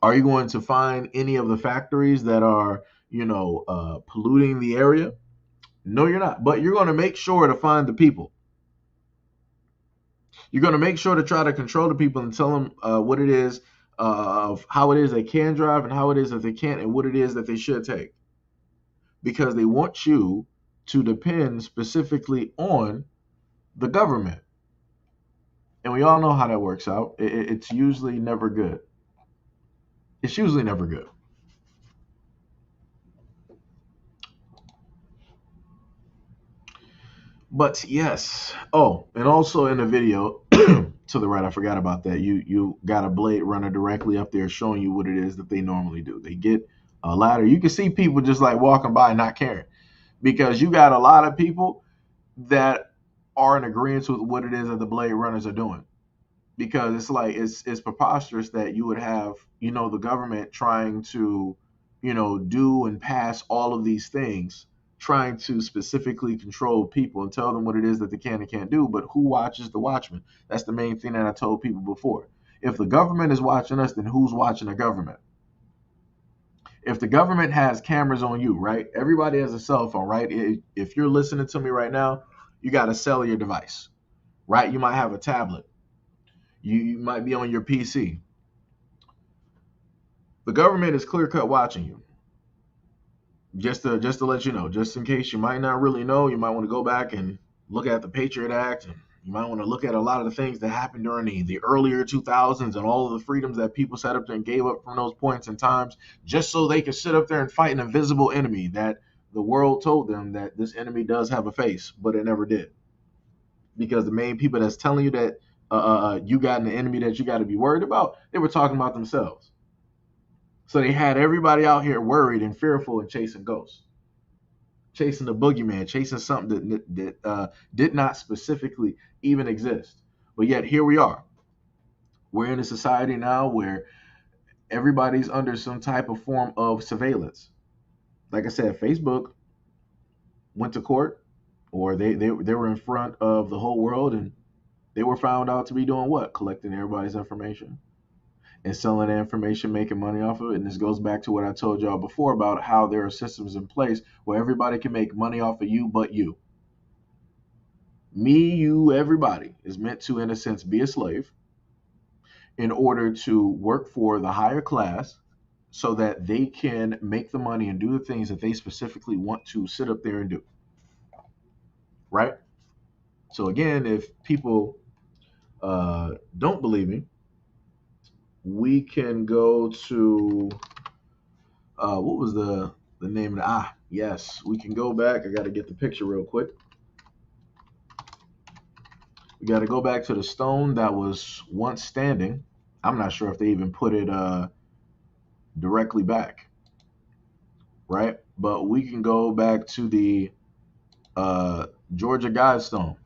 Speaker 1: Are you going to find any of the factories that are, polluting the area? No, you're not. But you're going to make sure to find the people. You're going to make sure to try to control the people and tell them what it is, of how it is they can drive and how it is that they can't and what it is that they should take. Because they want you to depend specifically on the government. And we all know how that works out. It's usually never good. It's usually never good. But yes. Oh, and also in the video to the right, I forgot about that. You got a Blade Runner directly up there showing you what it is that they normally do. They get a ladder. You can see people just like walking by not caring because you got a lot of people that are in agreement with what it is that the Blade Runners are doing. Because it's like it's preposterous that you would have the government trying to do and pass all of these things, trying to specifically control people and tell them what it is that they can and can't do. But who watches the watchman? That's the main thing that I told people before. If the government is watching us, then who's watching the government? If the government has cameras on you, right? Everybody has a cell phone, right? If you're listening to me right now, you got a cellular device, right? You might have a tablet. You might be on your PC. The government is clear cut watching you. Just to let you know, just in case you might not really know, you might want to go back and look at the Patriot Act, and you might want to look at a lot of the things that happened during the earlier 2000s and all of the freedoms that people set up there and gave up from those points in times, just so they could sit up there and fight an invisible enemy that the world told them that this enemy does have a face, but it never did. Because the main people that's telling you that you got an enemy that you got to be worried about, they were talking about themselves. So they had everybody out here worried and fearful and chasing ghosts, chasing the boogeyman, chasing something that did not specifically even exist. But yet here we are. We're in a society now where everybody's under some type of form of surveillance. Like I said, Facebook went to court, or they were in front of the whole world, and they were found out to be doing what? Collecting everybody's information and selling the information, making money off of it. And this goes back to what I told y'all before about how there are systems in place where everybody can make money off of you but you. Me, you, everybody is meant to, in a sense, be a slave in order to work for the higher class so that they can make the money and do the things that they specifically want to sit up there and do. Right? So again, if people don't believe me, we can go to what was the name of the yes, we can go back. I got to get the picture real quick. We got to go back to the stone that was once standing. I'm not sure if they even put it directly back, right? But we can go back to the Georgia Guidestone.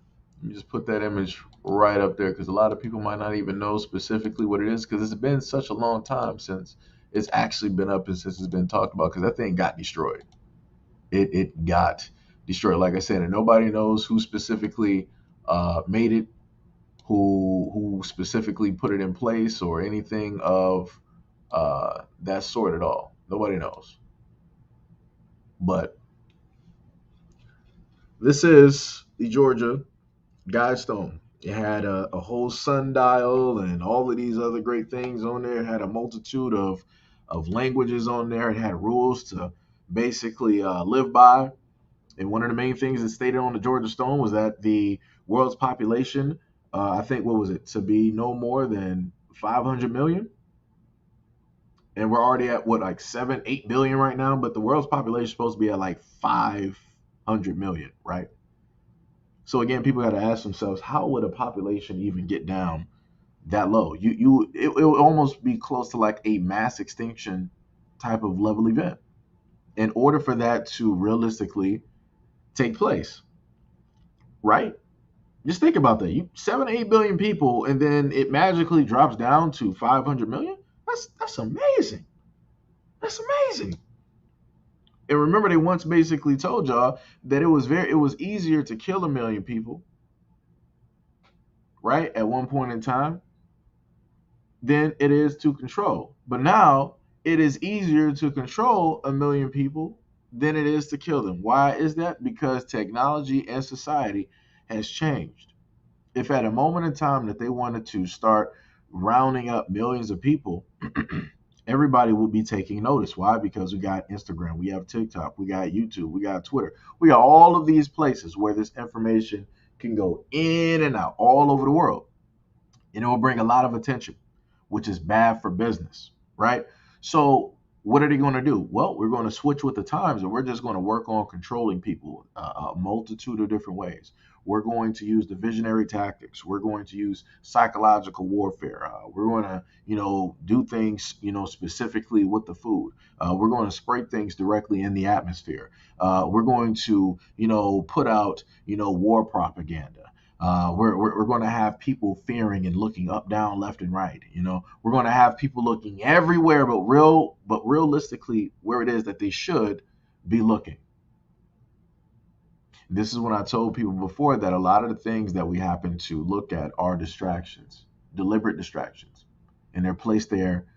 Speaker 1: Let me just put that image right up there because a lot of people might not even know specifically what it is because it's been such a long time since it's actually been up and since it's been talked about because that thing got destroyed. It got destroyed, like I said, and nobody knows who specifically made it, who specifically put it in place or anything of that sort at all. Nobody knows. But this is the Georgia Guidestone. It had a whole sundial and all of these other great things on there. It had a multitude of languages on there. It had rules to basically live by. And one of the main things that stated on the Georgia Stone was that the world's population, I think, what was it, to be no more than 500 million? And we're already at what, like 7, 8 billion right now, but the world's population is supposed to be at like 500 million, right? So again, people got to ask themselves, how would a population even get down that low? It would almost be close to like a mass extinction type of level event in order for that to realistically take place, right? Just think about that. 7, 8 billion people, and then it magically drops down to 500 million. That's amazing. That's amazing. And remember, they once basically told y'all that it was easier to kill 1 million people, right, at one point in time, than it is to control. But now it is easier to control 1 million people than it is to kill them. Why is that? Because technology and society has changed. If at a moment in time that they wanted to start rounding up millions of people, everybody would be taking notice. Why? Because we got Instagram, we have TikTok, we got YouTube, we got Twitter. We got all of these places where this information can go in and out all over the world. And it will bring a lot of attention, which is bad for business, right? So what are they going to do? Well, we're going to switch with the times and we're just going to work on controlling people a multitude of different ways. We're going to use divisionary tactics. We're going to use psychological warfare. We're going to, do things, specifically with the food. We're going to spray things directly in the atmosphere. We're going to, put out, war propaganda. We're going to have people fearing and looking up, down, left, and right. We're going to have people looking everywhere, but realistically, where it is that they should be looking. This is when I told people before that a lot of the things that we happen to look at are distractions, deliberate distractions, and they're placed there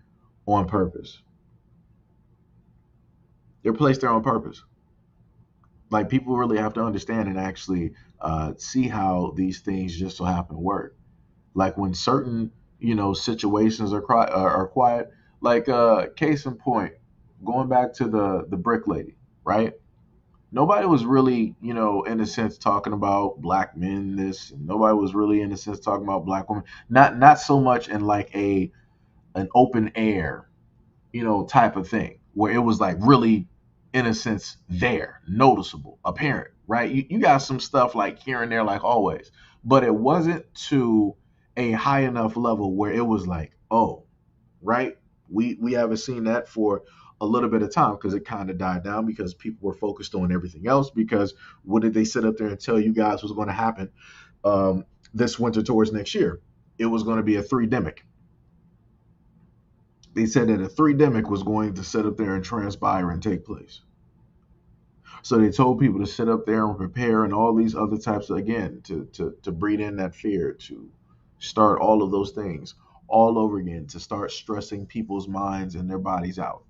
Speaker 1: on purpose. They're placed there on purpose. Like, people really have to understand and actually see how these things just so happen to work. Like when certain, situations are quiet, like case in point, going back to the brick lady, right? Nobody was really, in a sense talking about black men, this, and nobody was really in a sense talking about black women. Not so much in like an open air, type of thing where it was like really, in a sense, there, noticeable, apparent, right? You got some stuff like here and there, like always, but it wasn't to a high enough level where it was like, oh, right? We haven't seen that for a little bit of time because it kind of died down because people were focused on everything else. Because what did they sit up there and tell you guys was going to happen this winter towards next year? it was going to be a three-demic. They said that a three-demic was going to sit up there and transpire and take place. So they told people to sit up there and prepare and all these other types of, again, to breed in that fear, to start all of those things all over again, to start stressing people's minds and their bodies out,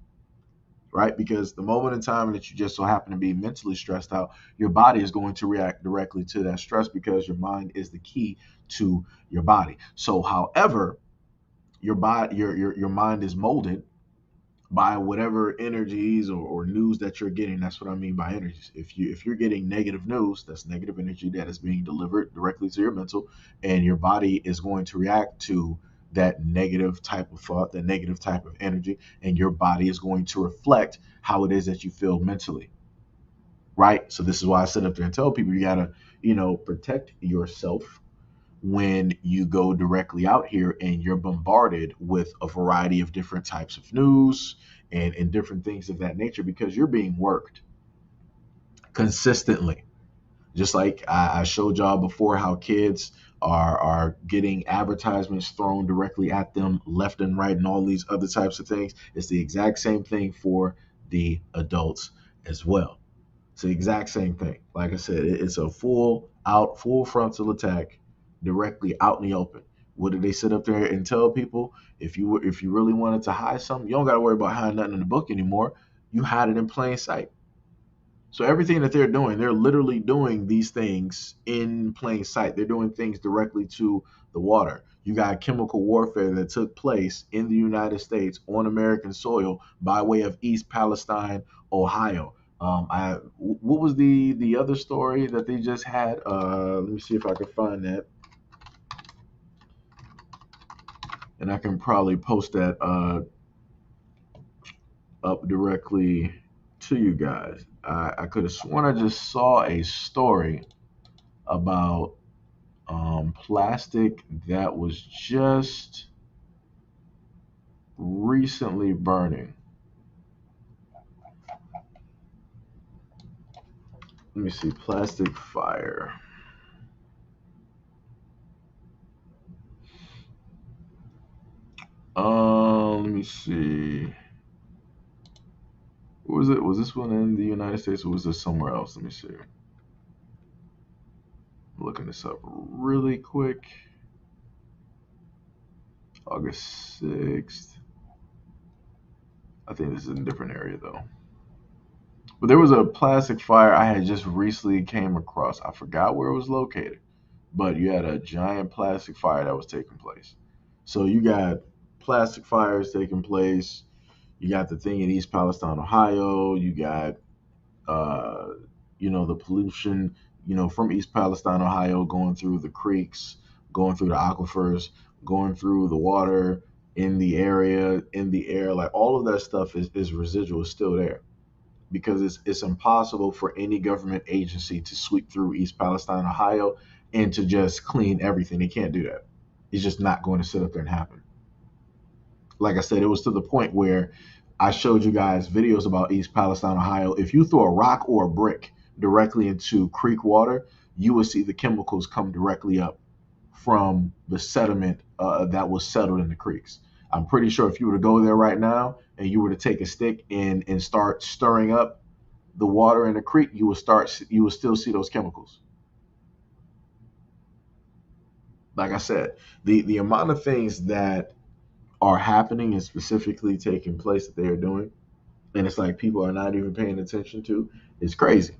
Speaker 1: right? Because the moment in time that you just so happen to be mentally stressed out, your body is going to react directly to that stress because your mind is the key to your body. So, however, your body, your mind is molded by whatever energies or news that you're getting. That's what I mean by energies. If you're getting negative news, that's negative energy that is being delivered directly to your mental, and your body is going to react to that negative type of thought, that negative type of energy, and your body is going to reflect how it is that you feel mentally. Right? So this is why I sit up there and tell people you gotta, protect yourself when you go directly out here and you're bombarded with a variety of different types of news and different things of that nature, because you're being worked consistently. Just like I showed y'all before, how kids are getting advertisements thrown directly at them left and right and all these other types of things. It's the exact same thing for the adults as well. It's the exact same thing. Like I said, it's a full frontal attack directly out in the open. What did they sit up there and tell people? If you really wanted to hide something, you don't got to worry about hiding nothing in the book anymore. You hide it in plain sight. So everything that they're doing, they're literally doing these things in plain sight. They're doing things directly to the water. You got chemical warfare that took place in the United States on American soil by way of East Palestine, Ohio. What was the other story that they just had? Let me see if I can find that, and I can probably post that up directly to you guys. I could have sworn I just saw a story about plastic that was just recently burning. Let me see, plastic fire. Let me see. What was it? Was this one in the United States or was this somewhere else? Let me see. I'm looking this up really quick. August 6th. I think this is in a different area though. But there was a plastic fire I had just recently came across. I forgot where it was located, but you had a giant plastic fire that was taking place. So you got plastic fires taking place. You got the thing in East Palestine, Ohio. You got, uh, the pollution, from East Palestine, Ohio, going through the creeks, going through the aquifers, going through the water in the area, in the air. Like all of that stuff is residual, is still there, because it's impossible for any government agency to sweep through East Palestine, Ohio, and to just clean everything. They can't do that. It's just not going to sit up there and happen. Like I said, it was to the point where I showed you guys videos about East Palestine, Ohio. If you throw a rock or a brick directly into creek water, you will see the chemicals come directly up from the sediment that was settled in the creeks. I'm pretty sure if you were to go there right now and you were to take a stick and start stirring up the water in the creek, you will still see those chemicals. Like I said, the amount of things that are happening and specifically taking place that they are doing, and it's like people are not even paying attention to, is crazy.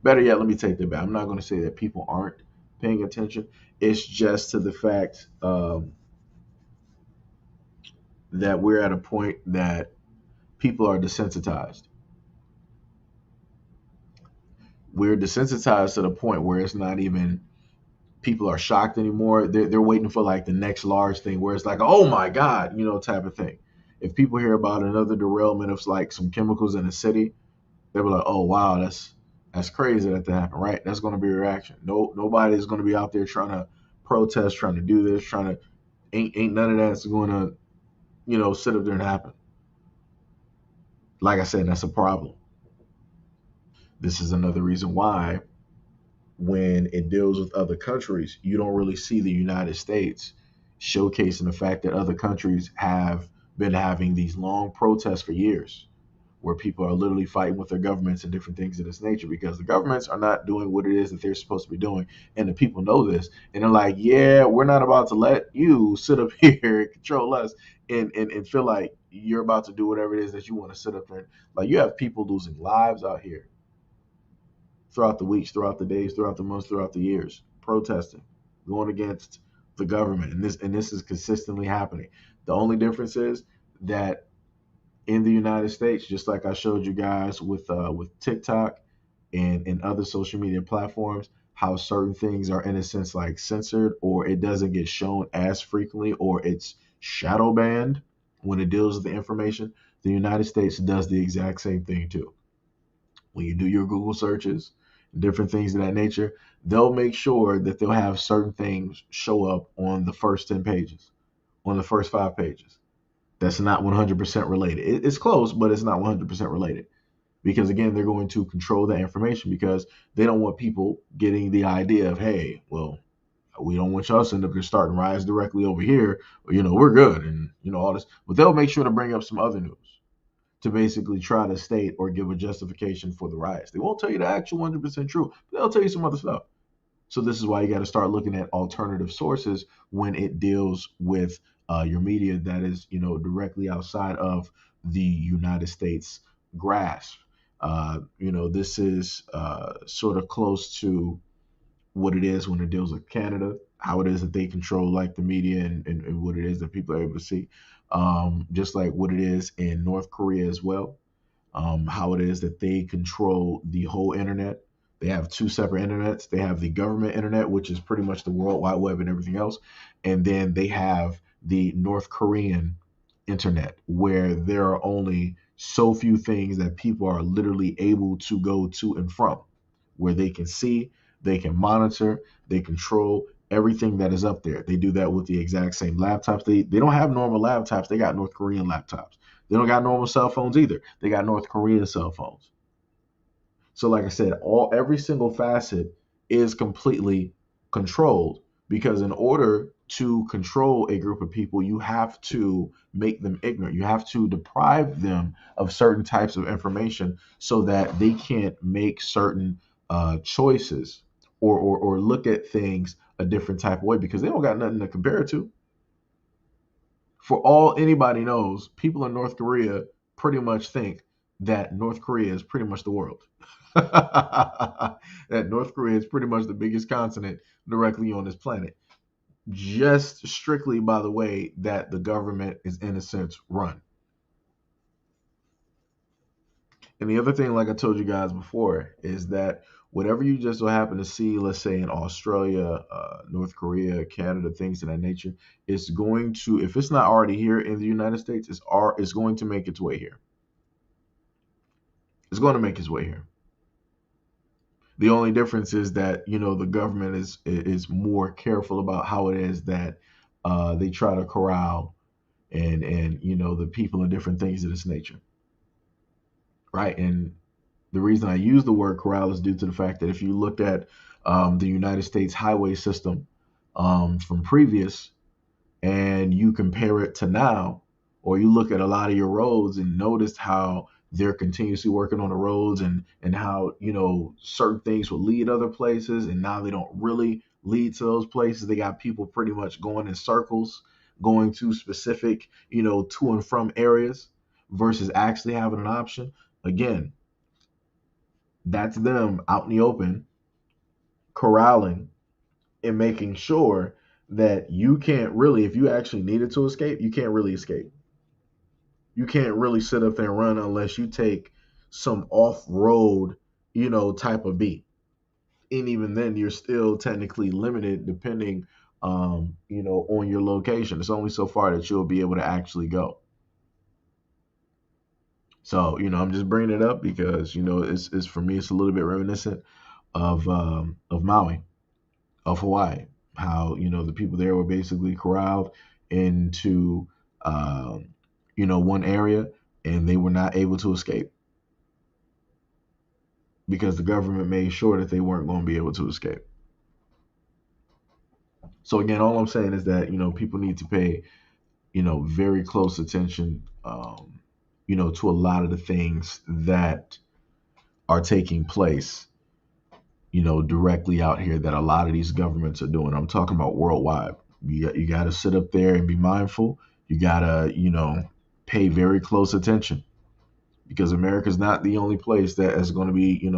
Speaker 1: Better yet, let me take that back. I'm not going to say that people aren't paying attention. It's just to the fact that we're at a point that people are desensitized. We're desensitized to the point where it's not even people are shocked anymore. They're waiting for like the next large thing where it's like, oh my God, type of thing. If people hear about another derailment of like some chemicals in a city, they were like, oh wow, that's crazy that happened, right? That's going to be a reaction. No, nobody's going to be out there trying to protest, trying to do this, trying to ain't none of that's going to sit up there and happen. Like I said, that's a problem. This is another reason why when it deals with other countries, you don't really see the United States showcasing the fact that other countries have been having these long protests for years, where people are literally fighting with their governments and different things of this nature because the governments are not doing what it is that they're supposed to be doing. And the people know this. And they're like, yeah, we're not about to let you sit up here and control us and feel like you're about to do whatever it is that you want to sit up there. Like, you have people losing lives out here throughout the weeks, throughout the days, throughout the months, throughout the years, protesting, going against the government. And this is consistently happening. The only difference is that in the United States, just like I showed you guys with TikTok and other social media platforms, how certain things are in a sense like censored, or it doesn't get shown as frequently, or it's shadow banned when it deals with the information. The United States does the exact same thing too. When you do your Google searches, different things of that nature, they'll make sure that they'll have certain things show up on the first 10 pages, on the first 5 pages. That's not 100% related. It's close, but it's not 100% related. Because again, they're going to control that information because they don't want people getting the idea of, hey, well, we don't want y'all to end up starting riots directly over here. We're good and all this. But they'll make sure to bring up some other news to basically try to state or give a justification for the riots. They won't tell you the actual 100% true, but they'll tell you some other stuff. So this is why you got to start looking at alternative sources when it deals with your media that is, directly outside of the United States grasp. This is sort of close to what it is when it deals with Canada, how it is that they control like the media and what it is that people are able to see, just like what it is in North Korea as well, how it is that they control the whole internet. They have two separate internets. They have the government internet, which is pretty much the World Wide Web and everything else. And then they have the North Korean internet, where there are only so few things that people are literally able to go to and from, where they can see, they can monitor, they control everything that is up there. They do that with the exact same laptops. They don't have normal laptops. They got North Korean laptops. They don't got normal cell phones either. They got North Korean cell phones. So like I said, every single facet is completely controlled because in order to control a group of people, you have to make them ignorant. You have to deprive them of certain types of information so that they can't make certain choices or look at things a different type of way because they don't got nothing to compare it to. For all anybody knows, people in North Korea pretty much think that North Korea is pretty much the world. That North Korea is pretty much the biggest continent directly on this planet, just strictly by the way that the government is in a sense run. And the other thing, like I told you guys before, is that whatever you just so happen to see, let's say in Australia, North Korea, Canada, things of that nature, it's going to, if it's not already here in the United States, it's going to make its way here. It's going to make its way here. The only difference is that the government is more careful about how it is that they try to corral and the people and different things of this nature, right? And the reason I use the word corral is due to the fact that if you look at the United States highway system from previous and you compare it to now, or you look at a lot of your roads and notice how they're continuously working on the roads and how certain things will lead other places and now they don't really lead to those places. They got people pretty much going in circles, going to specific to and from areas versus actually having an option. Again, that's them out in the open corralling and making sure that you can't really, if you actually needed to escape, you can't really escape. You can't really sit up there and run unless you take some off-road, type of beat. And even then, you're still technically limited depending, on your location. It's only so far that you'll be able to actually go. So, I'm just bringing it up because, it's for me, it's a little bit reminiscent of Maui, of Hawaii, how the people there were basically corralled into one area and they were not able to escape because the government made sure that they weren't going to be able to escape. So again, all I'm saying is that, people need to pay, very close attention, to a lot of the things that are taking place, directly out here that a lot of these governments are doing. I'm talking about worldwide. You got to sit up there and be mindful. You got to, pay very close attention, because America's not the only place that is going to be,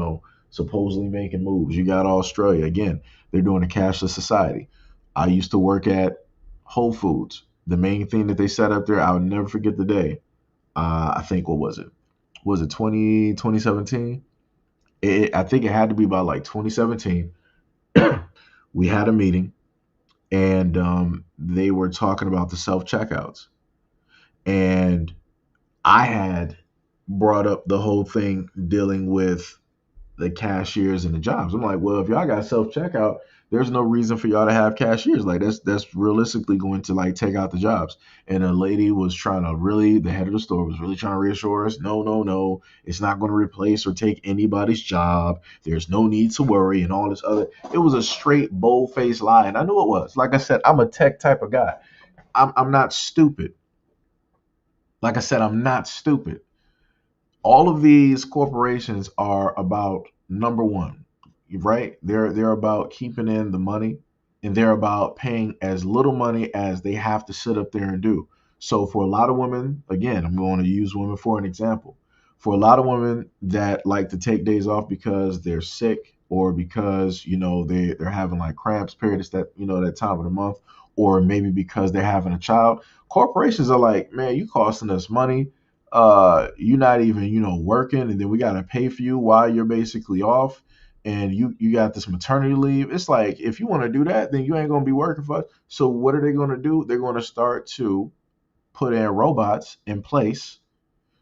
Speaker 1: supposedly making moves. You got Australia. Again, they're doing a cashless society. I used to work at Whole Foods. The main thing that they set up there, I would never forget the day. I think, what was it? Was it 2017? I think it had to be about like 2017. We had a meeting, and they were talking about the self checkouts. And I had brought up the whole thing dealing with the cashiers and the jobs. I'm like, well, if y'all got self checkout, there's no reason for y'all to have cashiers. Like, that's realistically going to like take out the jobs. And a lady was trying to really, the head of the store was really trying to reassure us, no, no, no, it's not going to replace or take anybody's job. There's no need to worry and all this other. It was a straight bold faced lie, and I knew it was. Like I said, I'm a tech type of guy. I'm not stupid. Like I said, I'm not stupid. All of these corporations are about, number one, right? They're about keeping in the money, and they're about paying as little money as they have to sit up there and do. So for a lot of women, again, I'm going to use women for an example. For a lot of women that like to take days off because they're sick, or because they're having like cramps, periods, that that time of the month, or maybe because they're having a child, corporations are like, man, you costing us money, you're not even working, and then we got to pay for you while you're basically off, and you got this maternity leave. It's like, if you want to do that, then you ain't going to be working for us. So what are they going to do? They're going to start to put in robots in place,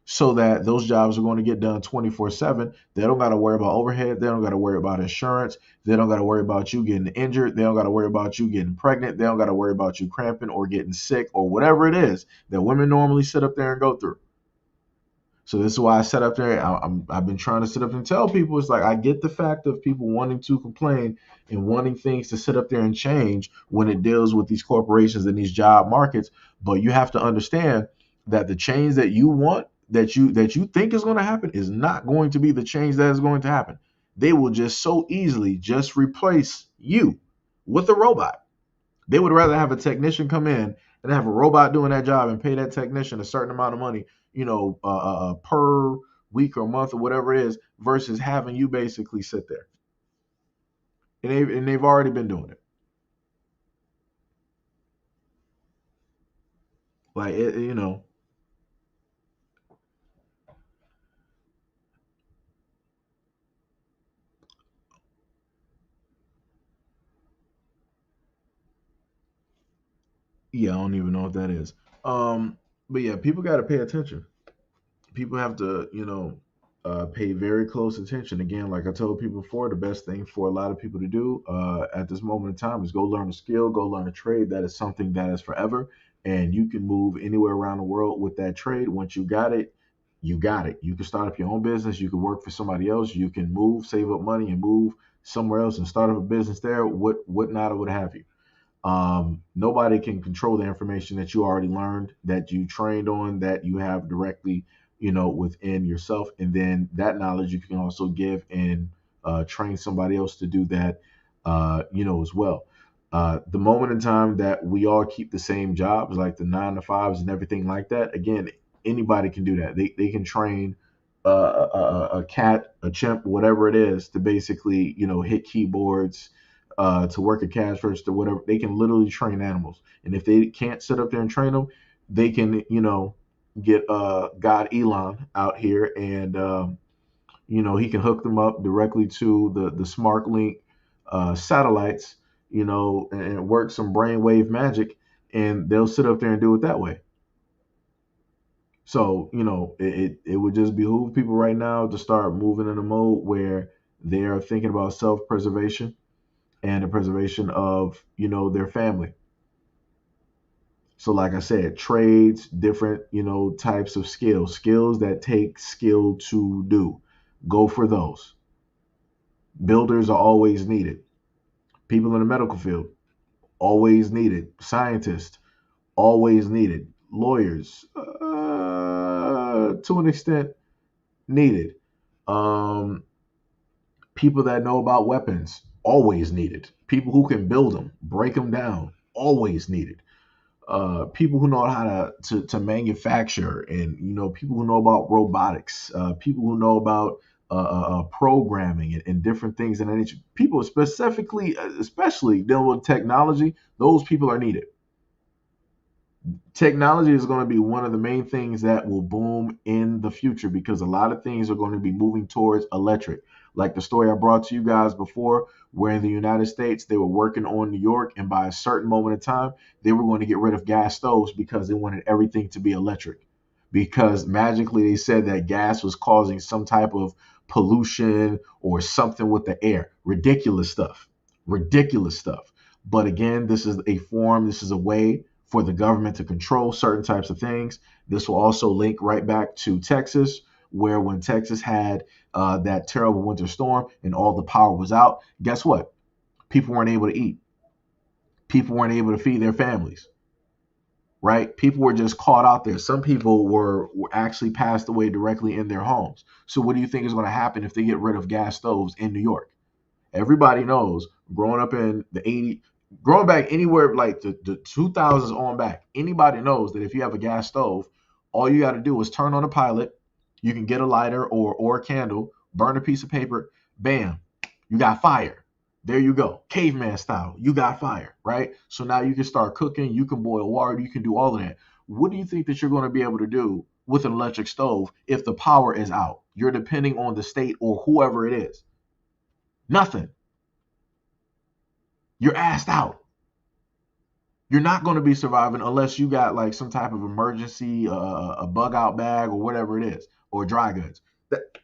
Speaker 1: so that those jobs are going to get done 24/7. They don't got to worry about overhead. They don't got to worry about insurance. They don't got to worry about you getting injured. They don't got to worry about you getting pregnant. They don't got to worry about you cramping or getting sick or whatever it is that women normally sit up there and go through. So this is why I sat up there. I've been trying to sit up and tell people, it's like, I get the fact of people wanting to complain and wanting things to sit up there and change when it deals with these corporations and these job markets. But you have to understand that the change that you want, that you think is going to happen, is not going to be the change that is going to happen. They will just so easily just replace you with a robot. They would rather have a technician come in and have a robot doing that job and pay that technician a certain amount of money, per week or month or whatever it is, versus having you basically sit there. And they've already been doing it. Like, yeah, I don't even know what that is. But yeah, people got to pay attention. People have to, pay very close attention. Again, like I told people before, the best thing for a lot of people to do at this moment in time is go learn a skill, go learn a trade. That is something that is forever, and you can move anywhere around the world with that trade. Once you got it, you got it. You can start up your own business. You can work for somebody else. You can move, save up money, and move somewhere else and start up a business there. What not, or what have you. Nobody can control the information that you already learned, that you trained on, that you have directly, within yourself. And then that knowledge you can also give and train somebody else to do that, as well. The moment in time that we all keep the same jobs, like the 9 to 5s and everything like that, again, anybody can do that. They can train a cat, a chimp, whatever it is, to basically, hit keyboards, to work a cash register, whatever. They can literally train animals. And if they can't sit up there and train them, they can, get God Elon out here, and he can hook them up directly to the Smart Link satellites, and work some brainwave magic, and they'll sit up there and do it that way. So, it would just behoove people right now to start moving in a mode where they are thinking about self-preservation and the preservation of, their family. So like I said, trades, different, types of skills that take skill to do. Go for those. Builders are always needed. People in the medical field, always needed. Scientists, always needed. Lawyers, to an extent, needed. Um, People that know about weapons, always needed. People who can build them, break them down, always needed. People who know how to manufacture, and people who know about robotics, people who know about programming and different things, and people specifically, especially dealing with technology, those people are needed. Technology is going to be one of the main things that will boom in the future because a lot of things are going to be moving towards electric. Like the story I brought to you guys before, where in the United States they were working on New York, and by a certain moment of time, they were going to get rid of gas stoves because they wanted everything to be electric. Because magically they said that gas was causing some type of pollution or something with the air. Ridiculous stuff. Ridiculous stuff. But again, this is a way for the government to control certain types of things. This will also link right back to Texas, where when Texas had that terrible winter storm and all the power was out, guess what? People weren't able to eat. People weren't able to feed their families, right? People were just caught out there. Some people were actually passed away directly in their homes. So what do you think is going to happen if they get rid of gas stoves in New York? Everybody knows, growing up in the 80s, growing back anywhere like the 2000s on back, anybody knows that if you have a gas stove, all you got to do is turn on a pilot. You can get a lighter or a candle, burn a piece of paper, bam, you got fire. There you go. Caveman style. You got fire, right? So now you can start cooking, you can boil water, you can do all of that. What do you think that you're going to be able to do with an electric stove if the power is out? You're depending on the state or whoever it is. Nothing. You're asked out. You're not going to be surviving unless you got like some type of emergency, a bug out bag or whatever it is, or dry goods.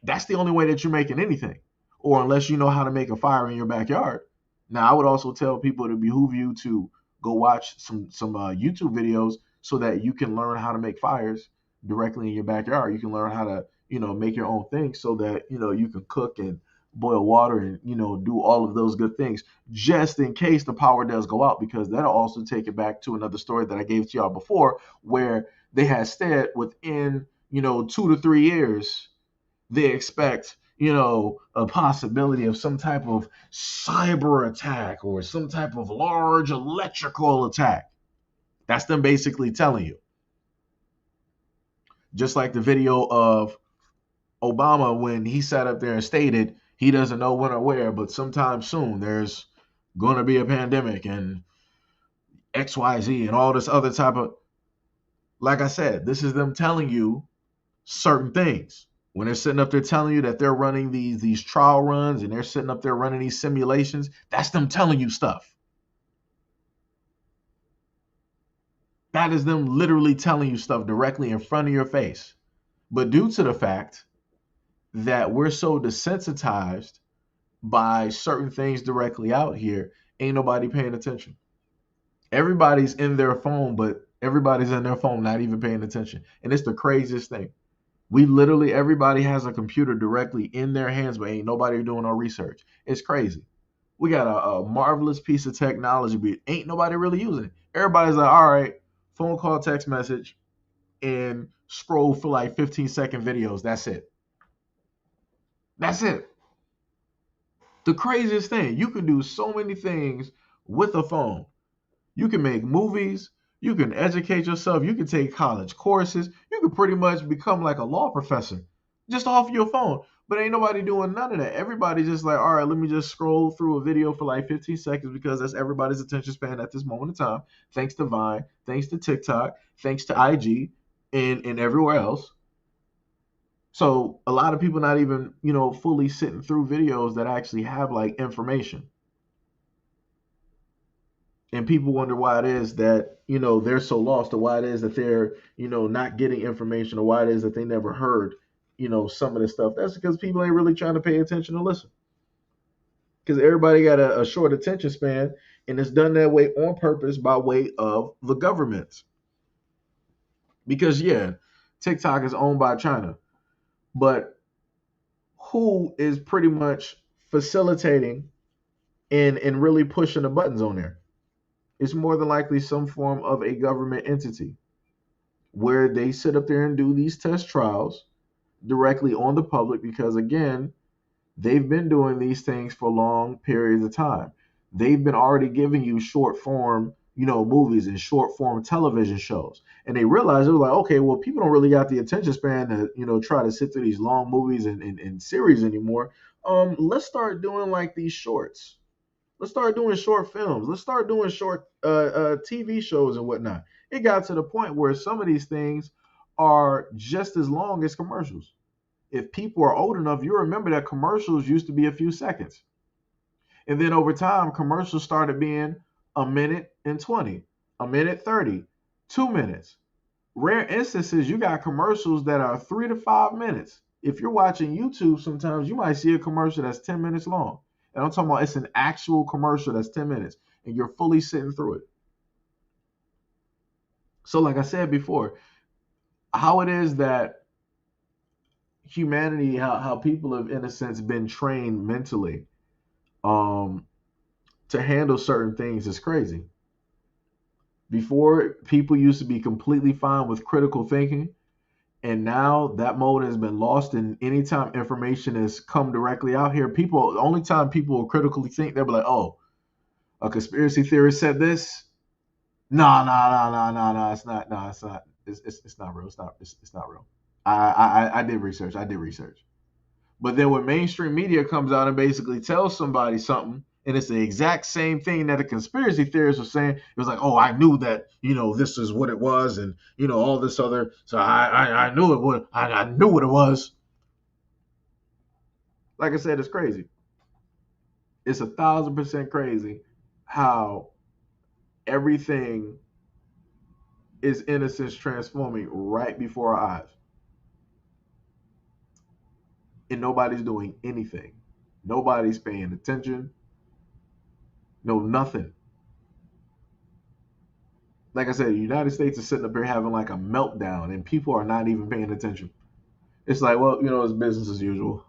Speaker 1: That's the only way that you're making anything, or unless you know how to make a fire in your backyard. Now, I would also tell people to behoove you to go watch some YouTube videos so that you can learn how to make fires directly in your backyard. You can learn how to make your own things so that you can cook and boil water and do all of those good things just in case the power does go out, because that'll also take it back to another story that I gave to y'all before, where they had said within 2 to 3 years they expect a possibility of some type of cyber attack or some type of large electrical attack. That's them basically telling you, just like the video of Obama when he sat up there and stated he doesn't know when or where, but sometime soon there's going to be a pandemic and XYZ and all this other type of. Like I said, this is them telling you certain things. When they're sitting up there telling you that they're running these trial runs and they're sitting up there running these simulations, that's them telling you stuff. That is them literally telling you stuff directly in front of your face. But due to the fact that we're so desensitized by certain things directly out here, ain't nobody paying attention. Everybody's in their phone, but everybody's in their phone not even paying attention. And it's the craziest thing. We literally, everybody has a computer directly in their hands, but ain't nobody doing no research. It's crazy. We got a marvelous piece of technology, but ain't nobody really using it. Everybody's like, all right, phone call, text message, and scroll for like 15-second videos. That's it. That's it. The craziest thing, you can do so many things with a phone. You can make movies, you can educate yourself, you can take college courses, you can pretty much become like a law professor just off your phone. But ain't nobody doing none of that. Everybody's just like, all right, let me just scroll through a video for like 15 seconds because that's everybody's attention span at this moment in time. Thanks to Vine, thanks to TikTok, thanks to IG, and everywhere else. So a lot of people not even, fully sitting through videos that actually have like information. And people wonder why it is that, they're so lost, or why it is that they're, not getting information, or why it is that they never heard, some of this stuff. That's because people ain't really trying to pay attention or listen. Because everybody got a short attention span, and it's done that way on purpose by way of the government. Because, yeah, TikTok is owned by China. But who is pretty much facilitating and really pushing the buttons on there? It's more than likely some form of a government entity where they sit up there and do these test trials directly on the public because, again, they've been doing these things for long periods of time. They've been already giving you short form, movies and short form television shows. And they realized it was like, okay, well, people don't really got the attention span to, try to sit through these long movies and series anymore. Let's start doing like these shorts. Let's start doing short films. Let's start doing short TV shows and whatnot. It got to the point where some of these things are just as long as commercials. If people are old enough, you remember that commercials used to be a few seconds. And then over time, commercials started being a minute and 20, a minute 30, 2 minutes. Rare instances, you got commercials that are 3 to 5 minutes. If you're watching YouTube, sometimes you might see a commercial that's 10 minutes long. And I'm talking about it's an actual commercial that's 10 minutes and you're fully sitting through it. So, like I said before, how it is that humanity, how people have, in a sense, been trained mentally to handle certain things is crazy. Before, people used to be completely fine with critical thinking. And now that mode has been lost. And anytime information has come directly out here, the only time people will critically think, they'll be like, oh, a conspiracy theorist said this. No, it's not. No, it's not. It's not real. It's not real. I did research. But then when mainstream media comes out and basically tells somebody something, and it's the exact same thing that a conspiracy theorist was saying, it was like, oh, I knew that, this is what it was, and all this other. So I knew it. I knew what it was. Like I said, it's crazy. It's 1,000% crazy how everything is, in a sense, transforming right before our eyes. And nobody's doing anything. Nobody's paying attention. No, nothing. Like I said, the United States is sitting up here having like a meltdown, and people are not even paying attention. It's like, well, it's business as usual.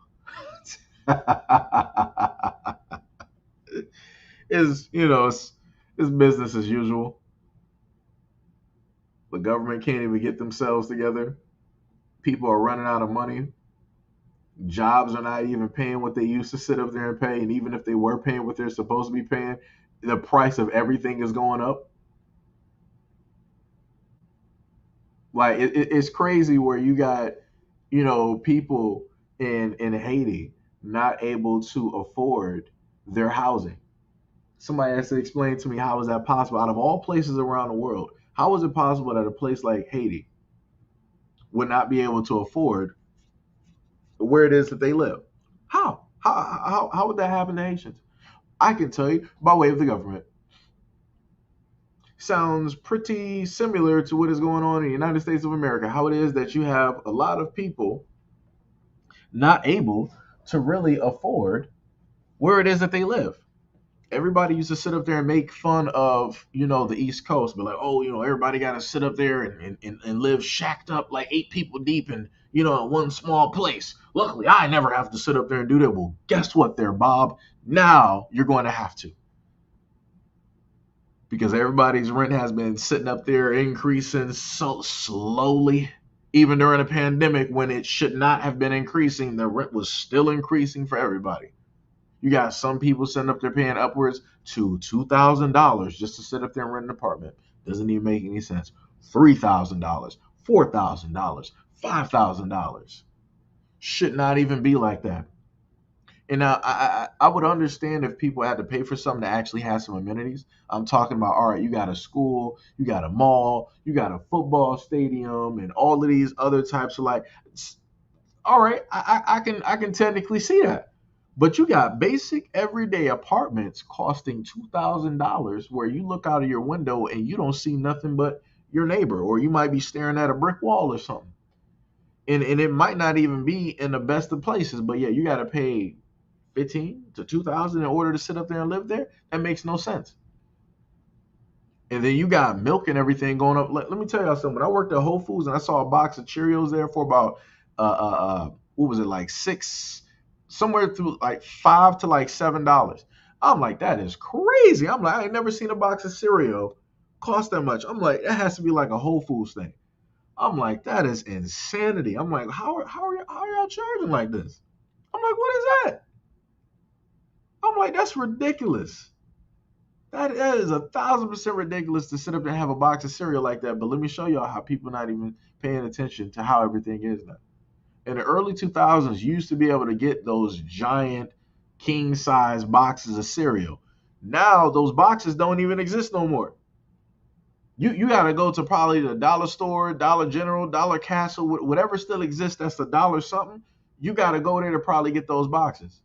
Speaker 1: It's business as usual. The government can't even get themselves together. People are running out of money. Jobs are not even paying what they used to sit up there and pay. And even if they were paying what they're supposed to be paying, the price of everything is going up. Like it's crazy where you got, people in Haiti not able to afford their housing. Somebody has to explain to me, how is that possible? Out of all places around the world, how is it possible that a place like Haiti would not be able to afford where it is that they live? How would that happen to Haitians? I can tell you by way of the government. Sounds pretty similar to what is going on in the United States of America. How it is that you have a lot of people not able to really afford where it is that they live. Everybody used to sit up there and make fun of, the East Coast, but like, oh, everybody got to sit up there and live shacked up like 8 people deep and, in one small place. Luckily, I never have to sit up there and do that. Well, guess what there, Bob? Now you're going to have to. Because everybody's rent has been sitting up there increasing so slowly. Even during a pandemic when it should not have been increasing, the rent was still increasing for everybody. You got some people sitting up there paying upwards to $2,000 just to sit up there and rent an apartment. Doesn't even make any sense. $3,000, $4,000, $5,000. Should not even be like that. And now I would understand if people had to pay for something that actually has some amenities. I'm talking about, all right, you got a school, you got a mall, you got a football stadium, and all of these other types of like, all right, I can technically see that. But you got basic everyday apartments costing $2,000 where you look out of your window and you don't see nothing but your neighbor, or you might be staring at a brick wall or something. And it might not even be in the best of places, but yeah, you got to pay 15 to 2,000 in order to sit up there and live there. That makes no sense. And then you got milk and everything going up. Let me tell y'all something. When I worked at Whole Foods and I saw a box of Cheerios there for about what was it, like $6, somewhere through like $5 to like $7. I'm like, that is crazy. I'm like, I ain't never seen a box of cereal cost that much. I'm like, it has to be like a Whole Foods thing. I'm like, that is insanity. I'm like, how are y'all charging like this? I'm like, what is that? I'm like, that's ridiculous. That is 1,000% ridiculous to sit up there and have a box of cereal like that. But let me show y'all how people not even paying attention to how everything is now. In the early 2000s, you used to be able to get those giant king size boxes of cereal. Now those boxes don't even exist no more. You got to go to probably the dollar store, Dollar General, Dollar Castle, whatever still exists that's a dollar something. You got to go there to probably get those boxes.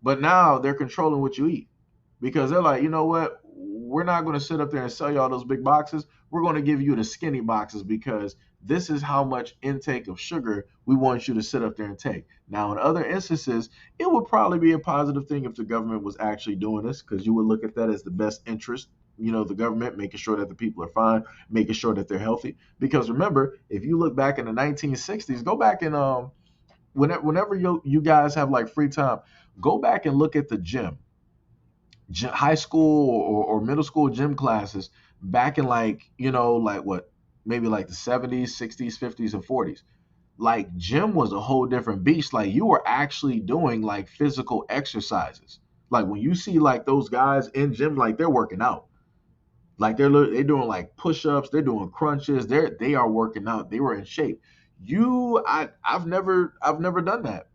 Speaker 1: But now they're controlling what you eat because they're like, you know what? We're not going to sit up there and sell you all those big boxes. We're going to give you the skinny boxes because this is how much intake of sugar we want you to sit up there and take. Now, in other instances, it would probably be a positive thing if the government was actually doing this because you would look at that as the best interest. The government making sure that the people are fine, making sure that they're healthy. Because remember, if you look back in the 1960s, go back and whenever you guys have like free time, go back and look at the high school or middle school gym classes back in like what, maybe like the 70s, 60s, 50s, and 40s. Like gym was a whole different beast. Like you were actually doing like physical exercises. Like when you see like those guys in gym, like they're working out. Like they're doing like push-ups, they're doing crunches, they are working out. They were in shape. I've never done that.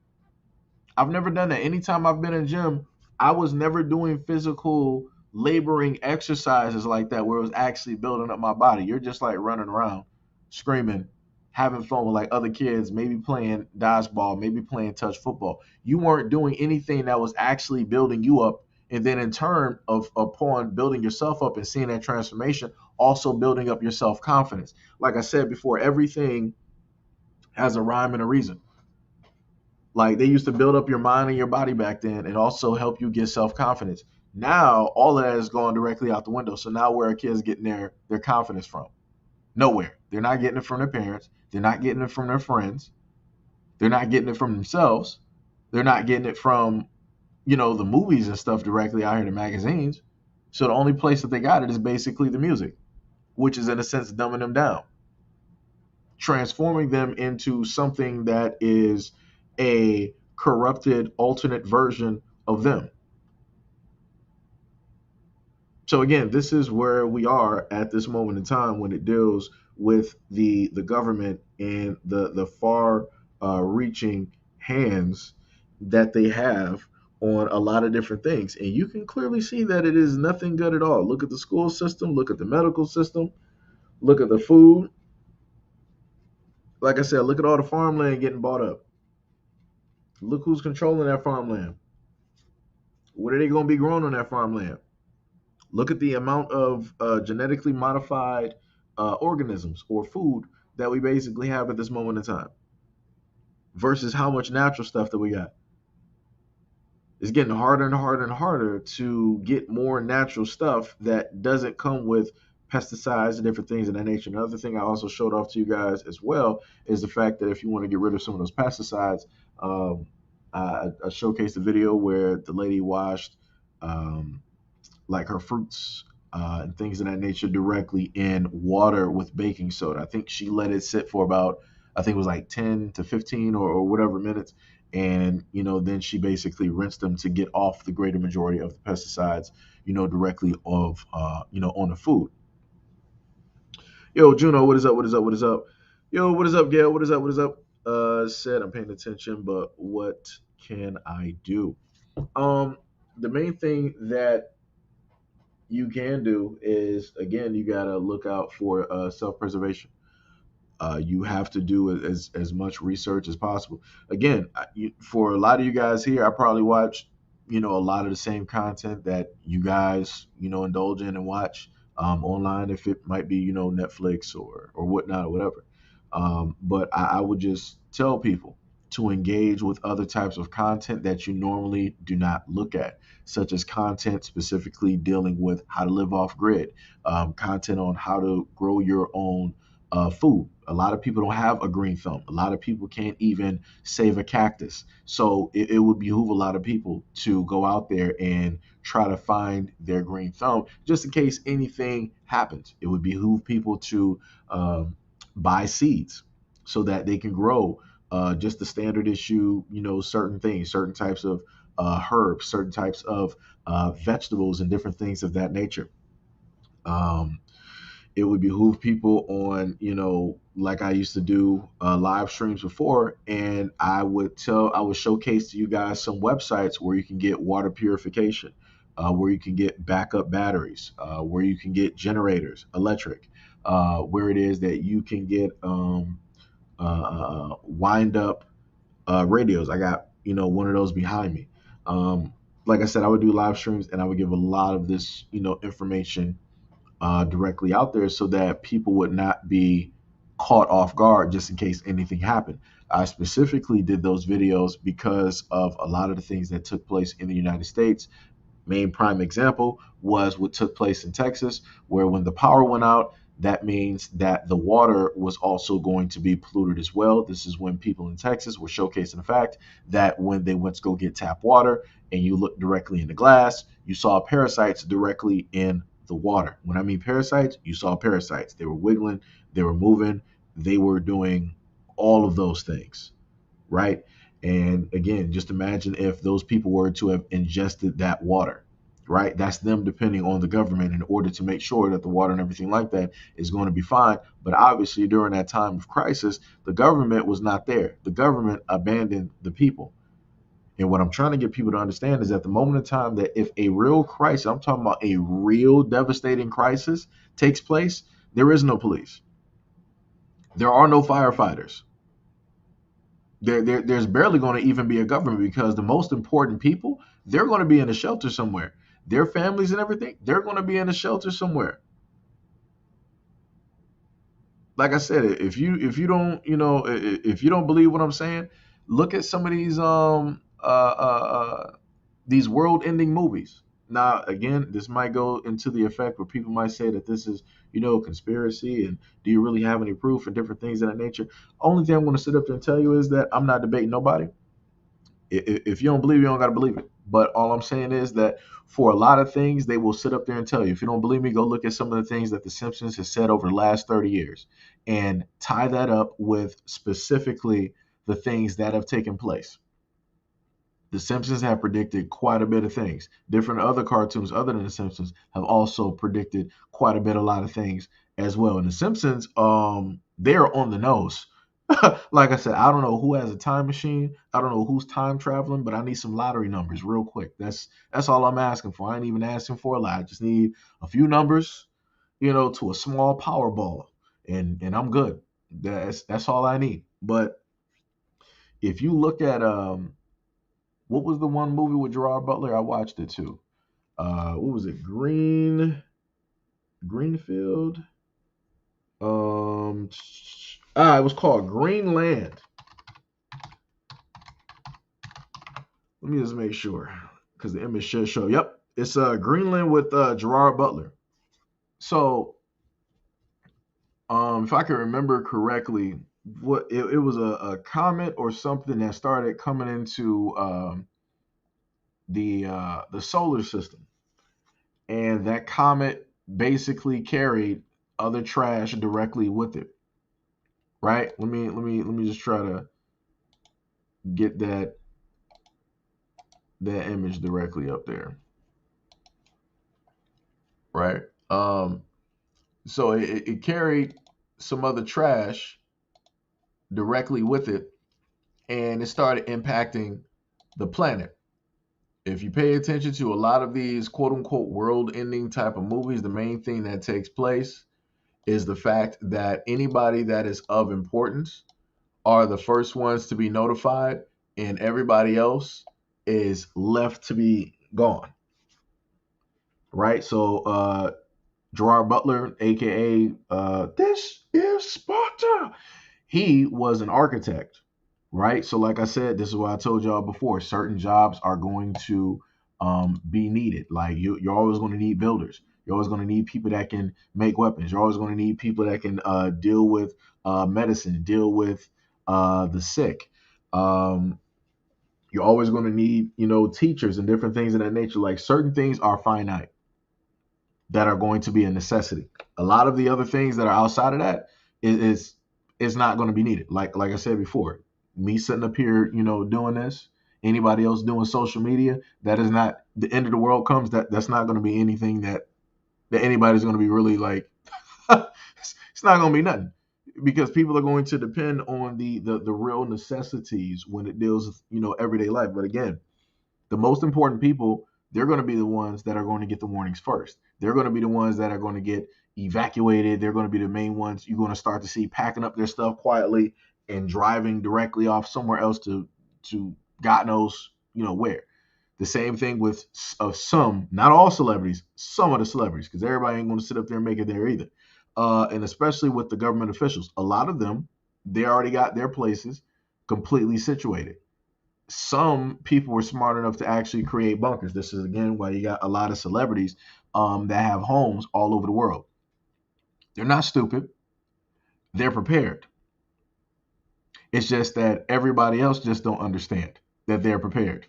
Speaker 1: I've never done that. Anytime I've been in gym, I was never doing physical laboring exercises like that where it was actually building up my body. You're just like running around, screaming, having fun with like other kids, maybe playing dodgeball, maybe playing touch football. You weren't doing anything that was actually building you up. And then in turn of upon building yourself up and seeing that transformation, also building up your self-confidence. Like I said before, everything has a rhyme and a reason. Like they used to build up your mind and your body back then and also help you get self-confidence. Now all of that is going directly out the window. So now where are kids getting their confidence from? Nowhere. They're not getting it from their parents. They're not getting it from their friends. They're not getting it from themselves. They're not getting it from, the movies and stuff directly out here, the magazines. So the only place that they got it is basically the music, which is in a sense dumbing them down, transforming them into something that is a corrupted alternate version of them. So again, this is where we are at this moment in time when it deals with the government and the far reaching hands that they have on a lot of different things. And you can clearly see that it is nothing good at all. Look at the school system, look at the medical system, look at the food. Like I said, look at all the farmland getting bought up. Look who's controlling that farmland. What are they going to be growing on that farmland? Look at the amount of genetically modified organisms or food that we basically have at this moment in time versus how much natural stuff that we got. It's getting harder and harder and harder to get more natural stuff that doesn't come with pesticides and different things of that nature. Another thing I also showed off to you guys as well is the fact that if you want to get rid of some of those pesticides, I showcased a video where the lady washed like her fruits and things of that nature directly in water with baking soda. I think she let it sit for about, I think it was like 10 to 15 or whatever minutes. And, then she basically rinsed them to get off the greater majority of the pesticides, directly on the food. Yo, Juno, what is up? What is up? What is up? Yo, what is up, Gail? What is up? What is up? Said I'm paying attention, but what can I do? The main thing that you can do is, again, you got to look out for self-preservation. You have to do as much research as possible. Again, for a lot of you guys here, I probably watch, a lot of the same content that you guys, indulge in and watch online, if it might be, Netflix or whatnot or whatever. But I would just tell people to engage with other types of content that you normally do not look at, such as content specifically dealing with how to live off grid, content on how to grow your own food, A lot of people don't have a green thumb. A lot of people can't even save a cactus. So it would behoove a lot of people to go out there and try to find their green thumb just in case anything happens. It would behoove people to buy seeds so that they can grow just the standard issue, certain things, certain types of herbs, certain types of vegetables, and different things of that nature. Um, it would behoove people on, like I used to do live streams before, and I would showcase to you guys some websites where you can get water purification, where you can get backup batteries, where you can get generators, electric, where it is that you can get wind up radios. I got, one of those behind me. Like I said, I would do live streams and I would give a lot of this, information directly out there so that people would not be caught off guard just in case anything happened. I specifically did those videos because of a lot of the things that took place in the United States. Main prime example was what took place in Texas, where when the power went out, that means that the water was also going to be polluted as well. This is when people in Texas were showcasing the fact that when they went to go get tap water and you looked directly in the glass, you saw parasites directly in the water. When I mean parasites, you saw parasites. They were wiggling, they were moving, they were doing all of those things, right? And again, just imagine if those people were to have ingested that water, right? That's them depending on the government in order to make sure that the water and everything like that is going to be fine. But obviously, during that time of crisis, the government was not there. The government abandoned the people. And what I'm trying to get people to understand is at the moment in time that if a real crisis, I'm talking about a real devastating crisis takes place, there is no police. There are no firefighters. There's barely going to even be a government because the most important people, they're going to be in a shelter somewhere. Their families and everything, they're going to be in a shelter somewhere. Like I said, if you don't if you don't believe what I'm saying, look at some of these world-ending movies. Now, again, this might go into the effect where people might say that this is, conspiracy, and do you really have any proof and different things of that nature. Only thing I'm going to sit up there and tell you is that I'm not debating nobody. If you don't believe, you don't got to believe it. But all I'm saying is that for a lot of things, they will sit up there and tell you. If you don't believe me, go look at some of the things that The Simpsons has said over the last 30 years and tie that up with specifically the things that have taken place. The Simpsons have predicted quite a bit of things. Different other cartoons other than The Simpsons have also predicted quite a lot of things as well. And The Simpsons, they're on the nose. Like I said, I don't know who has a time machine. I don't know who's time traveling, but I need some lottery numbers real quick. That's all I'm asking for. I ain't even asking for a lot. I just need a few numbers, to a small Powerball, and I'm good. That's all I need. But if you look at what was the one movie with Gerard Butler? I watched it too. What was it? Greenfield. It was called Greenland. Let me just make sure because the image should show. Yep, it's Greenland with Gerard Butler. So, if I can remember correctly, what it was a comet or something that started coming into the solar system, and that comet basically carried other trash directly with it. Right? Let me just try to get that image directly up there. Right? So it carried some other trash directly with it, and it started impacting the planet. If you pay attention to a lot of these quote unquote world ending type of movies, the main thing that takes place is the fact that anybody that is of importance are the first ones to be notified, and everybody else is left to be gone. Right? So Gerard Butler, aka This is Sparta, he was an architect, right? So like I said, this is what I told y'all before. Certain jobs are going to be needed. Like you're always going to need builders. You're always going to need people that can make weapons. You're always going to need people that can deal with medicine, deal with the sick. Um, you're always going to need, teachers and different things of that nature. Like certain things are finite that are going to be a necessity. A lot of the other things that are outside of that is not going to be needed. Like I said before, me sitting up here, doing this, anybody else doing social media, that is not the end of the world comes. That's not going to be anything that anybody's going to be really like. It's not going to be nothing because people are going to depend on the real necessities when it deals with everyday life. But again, the most important people, they're going to be the ones that are going to get the warnings first. They're going to be the ones that are going to get evacuated. They're going to be the main ones you're going to start to see packing up their stuff quietly and driving directly off somewhere else to God knows where. The same thing with some, not all celebrities, some of the celebrities, because everybody ain't going to sit up there and make it there either. And especially with the government officials, a lot of them, they already got their places completely situated. Some people were smart enough to actually create bunkers. This is again why you got a lot of celebrities that have homes all over the world. They're not stupid. They're prepared. It's just that everybody else just don't understand that they're prepared.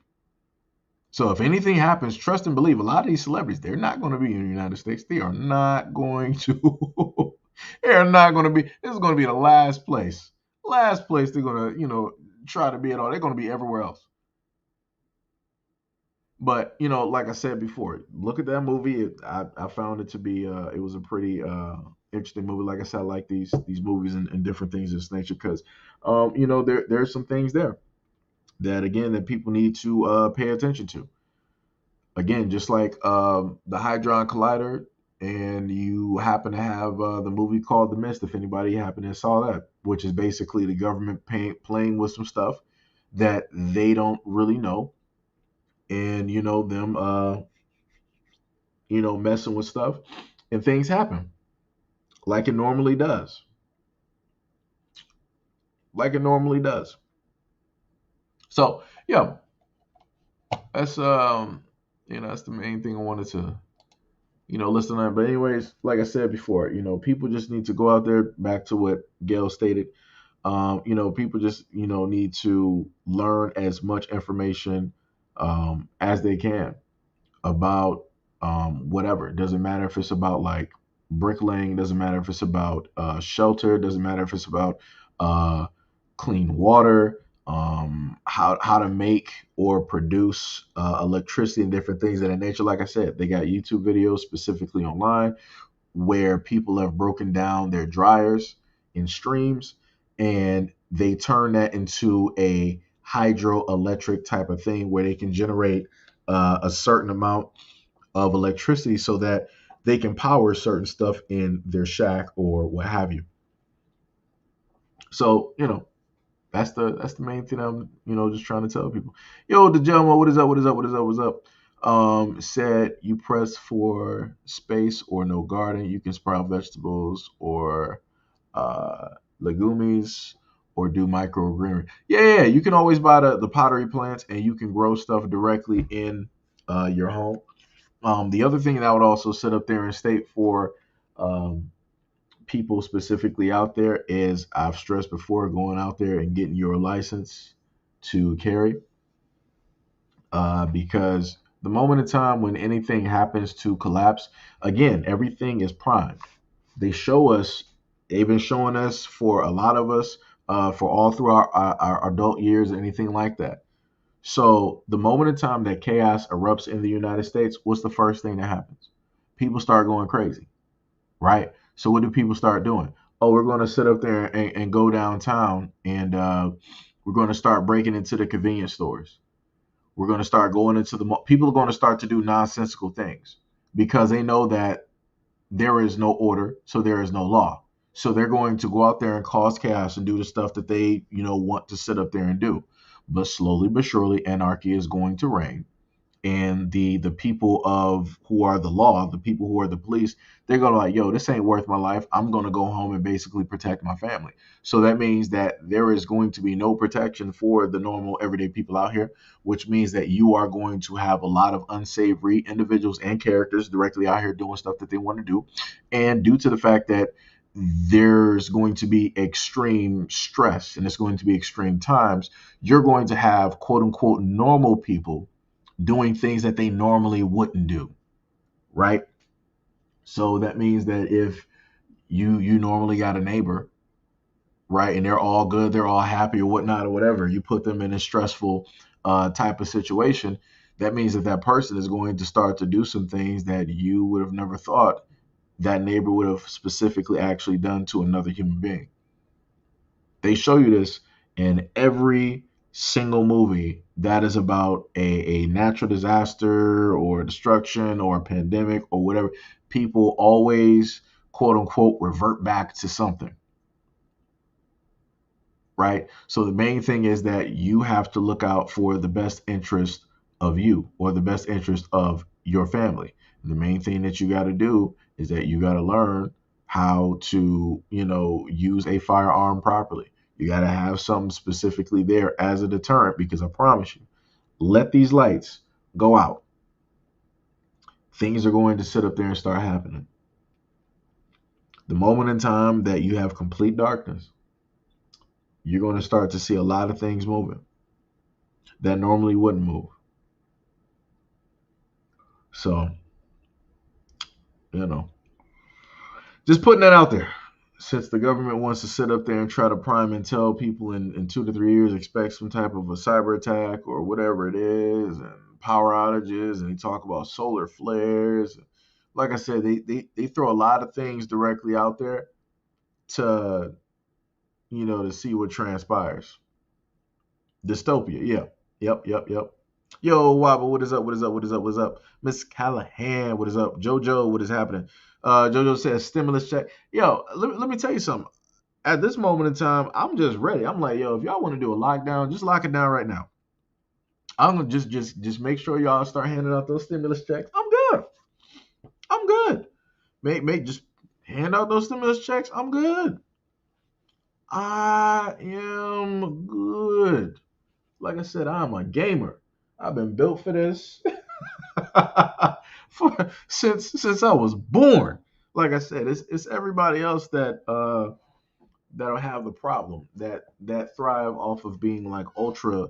Speaker 1: So if anything happens, trust and believe. A lot of these celebrities, they're not going to be in the United States. They are not going to. They're not going to be. This is going to be the last place. Last place they're going to, try to be at all. They're going to be everywhere else. But like I said before, look at that movie. I found it to be it was a pretty interesting movie. Like I said, I like these movies and different things of this nature because there's some things there that again that people need to pay attention to. Again, just like the Hadron Collider, and you happen to have the movie called The Mist. If anybody happened to saw that, which is basically the government playing with some stuff that they don't really know, and them messing with stuff, and things happen like it normally does, like it normally does. So yeah, that's that's the main thing I wanted to listen on. But anyways, like I said before, people just need to go out there. Back to what Gail stated. People just need to learn as much information as they can about whatever. It doesn't matter if it's about like bricklaying. It doesn't matter if it's about shelter. It doesn't matter if it's about uh, clean water. How to make or produce electricity and different things of that nature. Like I said, they got YouTube videos specifically online where people have broken down their dryers in streams and they turn that into a hydroelectric type of thing where they can generate a certain amount of electricity so that they can power certain stuff in their shack or what have you. So, that's the main thing I'm, just trying to tell people. Yo, the gentleman, what is up? What is up? What is up? What's up? Said you press for space or no garden, you can sprout vegetables or legumes or do microgreenery. Yeah, you can always buy the pottery plants and you can grow stuff directly in your home. The other thing that I would also sit up there and state for people specifically out there is I've stressed before going out there and getting your license to carry because the moment in time when anything happens to collapse, again, everything is primed. They show us, they've been showing us for a lot of us for all through our adult years, anything like that. So the moment in time that chaos erupts in the United States, what's the first thing that happens? People start going crazy, right? So what do people start doing? Oh, we're going to sit up there and go downtown and we're going to start breaking into the convenience stores. We're going to start going into the people are going to start to do nonsensical things because they know that there is no order, so there is no law. So they're going to go out there and cause chaos and do the stuff that they, want to sit up there and do. But slowly but surely, anarchy is going to reign. and the people of who are the law, the people who are the police, they're gonna like, yo, this ain't worth my life. I'm gonna go home and basically protect my family. So that means that there is going to be no protection for the normal everyday people out here, which means that you are going to have a lot of unsavory individuals and characters directly out here doing stuff that they want to do. And due to the fact that there's going to be extreme stress and it's going to be extreme times, you're going to have quote unquote normal people doing things that they normally wouldn't do, right? So that means that if you normally got a neighbor, right, and they're all good, they're all happy or whatnot or whatever, you put them in a stressful type of situation, that means that that person is going to start to do some things that you would have never thought that neighbor would have specifically actually done to another human being. They show you this in every single movie that is about a natural disaster or destruction or a pandemic or whatever. People always, quote unquote, revert back to something, right? So the main thing is that you have to look out for the best interest of you or the best interest of your family. And the main thing that you got to do is that you got to learn how to, use a firearm properly. You got to have something specifically there as a deterrent, because I promise you, let these lights go out. Things are going to sit up there and start happening. The moment in time that you have complete darkness, you're going to start to see a lot of things moving that normally wouldn't move. So, just putting that out there. Since the government wants to sit up there and try to prime and tell people in 2 to 3 years, expect some type of a cyber attack or whatever it is, and power outages, and they talk about solar flares. Like I said, they throw a lot of things directly out there to, to see what transpires. Dystopia, yeah. Yep. Yo, Wobble, what is up? What is up? Miss Callahan, what is up? Jojo, what is happening? Jojo says stimulus check. Yo, let me tell you something. At this moment in time, I'm just ready. I'm like, yo, if y'all want to do a lockdown, just lock it down right now. I'm gonna just make sure y'all start handing out those stimulus checks. I'm good. I'm good. Make just hand out those stimulus checks. I'm good. I am good. Like I said, I'm a gamer. I've been built for this since I was born. Like I said, it's everybody else that'll have the problem that thrive off of being like ultra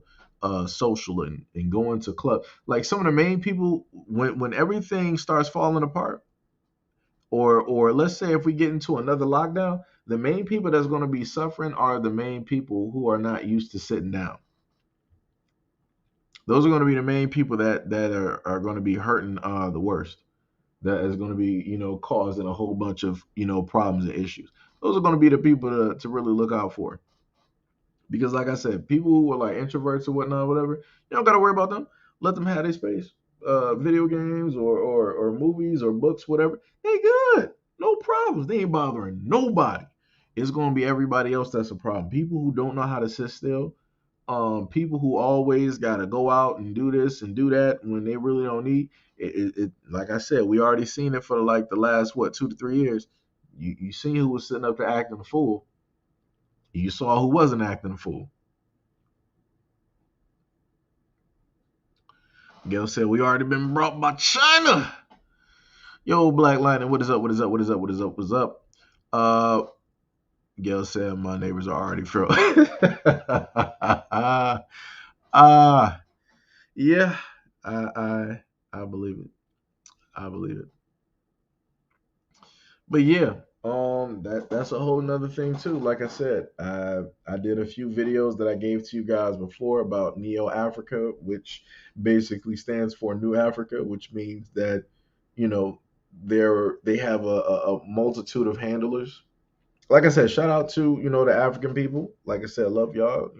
Speaker 1: social and going to club. Like some of the main people, when everything starts falling apart, or let's say if we get into another lockdown, the main people that's going to be suffering are the main people who are not used to sitting down. Those are going to be the main people that are going to be hurting the worst. That is going to be, causing a whole bunch of, problems and issues. Those are going to be the people to really look out for. Because like I said, people who are like introverts or whatnot, whatever, you don't got to worry about them. Let them have their space. Video games or movies or books, whatever, they good. No problems. They ain't bothering nobody. It's going to be everybody else that's a problem. People who don't know how to sit still, people who always got to go out and do this and do that when they really don't need it. Like I said, we already seen it for like the last 2 to 3 years. You seen who was sitting up there acting a fool. You saw who wasn't acting a fool. Gail said we already been brought by China. Yo, Black Lightning, what is up? What's up? Gail said my neighbors are already fro. Yeah, I believe it. I believe it. But yeah, that's a whole nother thing too. Like I said, I did a few videos that I gave to you guys before about Neo Africa, which basically stands for New Africa, which means that you know they have a multitude of handlers. Like I said, shout out to the African people. Like I said, love y'all.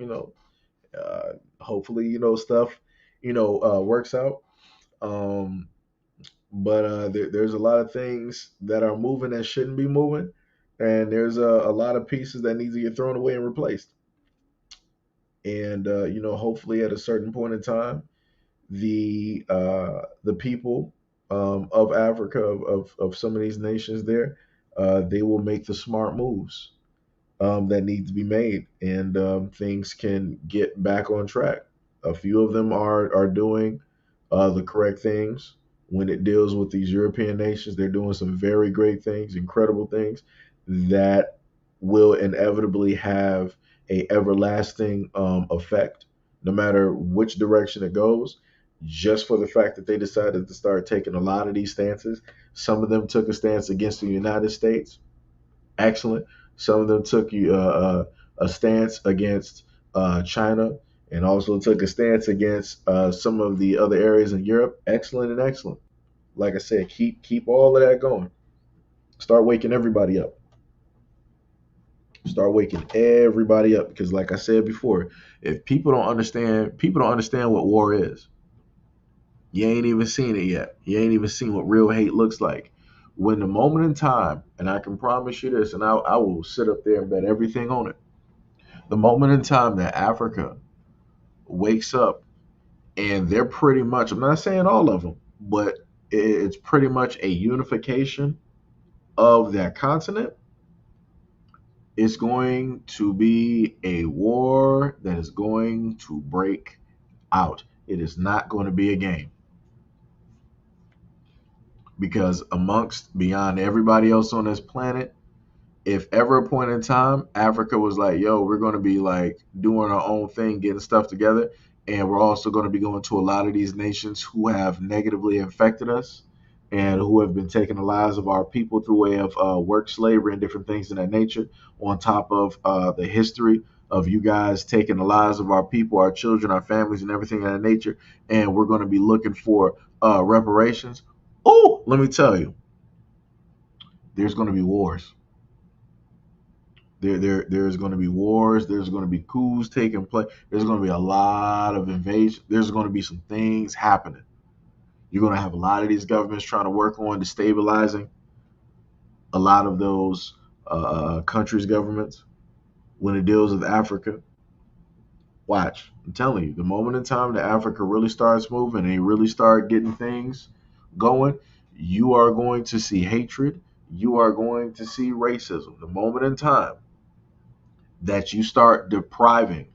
Speaker 1: Hopefully stuff works out. Um, but there's a lot of things that are moving that shouldn't be moving, and there's a lot of pieces that need to get thrown away and replaced. And hopefully at a certain point in time, the people of Africa, of some of these nations there, they will make the smart moves that need to be made, and things can get back on track. A few of them are doing the correct things when it deals with these European nations. They're doing some very great things, incredible things that will inevitably have a everlasting effect, no matter which direction it goes. Just for the fact that they decided to start taking a lot of these stances. Some of them took a stance against the United States. Excellent. Some of them took a stance against China, and also took a stance against some of the other areas in Europe. Excellent and excellent. Like I said, keep all of that going. Start waking everybody up. Start waking everybody up, because, like I said before, if people don't understand what war is. You ain't even seen it yet. You ain't even seen what real hate looks like. When the moment in time, and I can promise you this, and I will sit up there and bet everything on it. The moment in time that Africa wakes up, and they're pretty much, I'm not saying all of them, but it's pretty much a unification of that continent. It's going to be a war that is going to break out. It is not going to be a game, because amongst beyond everybody else on this planet, if ever a point in time Africa was like, yo, we're going to be like doing our own thing, getting stuff together, and we're also going to be going to a lot of these nations who have negatively infected us and who have been taking the lives of our people through way of work slavery and different things of that nature, on top of the history of you guys taking the lives of our people, our children, our families, and everything of that nature, and we're going to be looking for reparations. Oh, let me tell you, there's going to be wars. There's going to be wars. There's going to be coups taking place. There's going to be a lot of invasion. There's going to be some things happening. You're going to have a lot of these governments trying to work on destabilizing a lot of those countries' governments when it deals with Africa. Watch. I'm telling you, the moment in time that Africa really starts moving and they really start getting things going, you are going to see hatred. You are going to see racism. The moment in time that you start depriving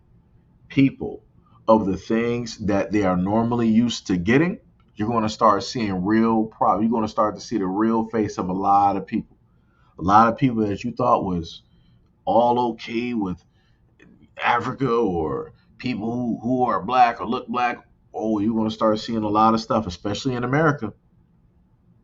Speaker 1: people of the things that they are normally used to getting, you're going to start seeing real problems. You're going to start to see the real face of a lot of people. A lot of people that you thought was all okay with Africa, or people who are black or look black. Oh, you're going to start seeing a lot of stuff, especially in America.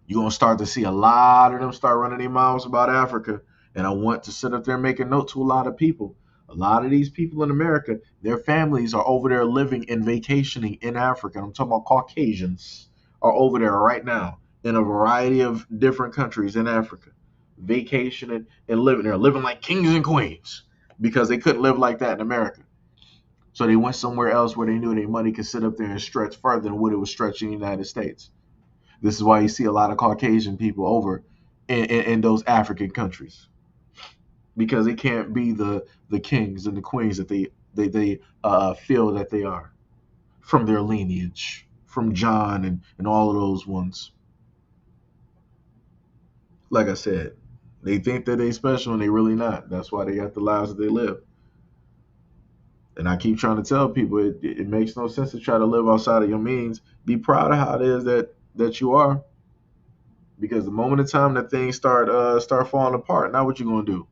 Speaker 1: You're going to start to see a lot of them start running their mouths about Africa. And I want to sit up there and make a note to a lot of people. A lot of these people in America, their families are over there living and vacationing in Africa. I'm talking about Caucasians are over there right now in a variety of different countries in Africa, vacationing and living there, living like kings and queens, because they couldn't live like that in America. So they went somewhere else where they knew their money could sit up there and stretch further than what it was stretching in the United States. This is why you see a lot of Caucasian people over in those African countries, because they can't be the kings and the queens that they feel that they are from their lineage, from John and all of those ones. Like I said, they think that they special and they really not. That's why they got the lives that they live. And I keep trying to tell people it makes no sense to try to live outside of your means. Be proud of how it is that you are, because the moment in time that things start falling apart, now what you gonna do?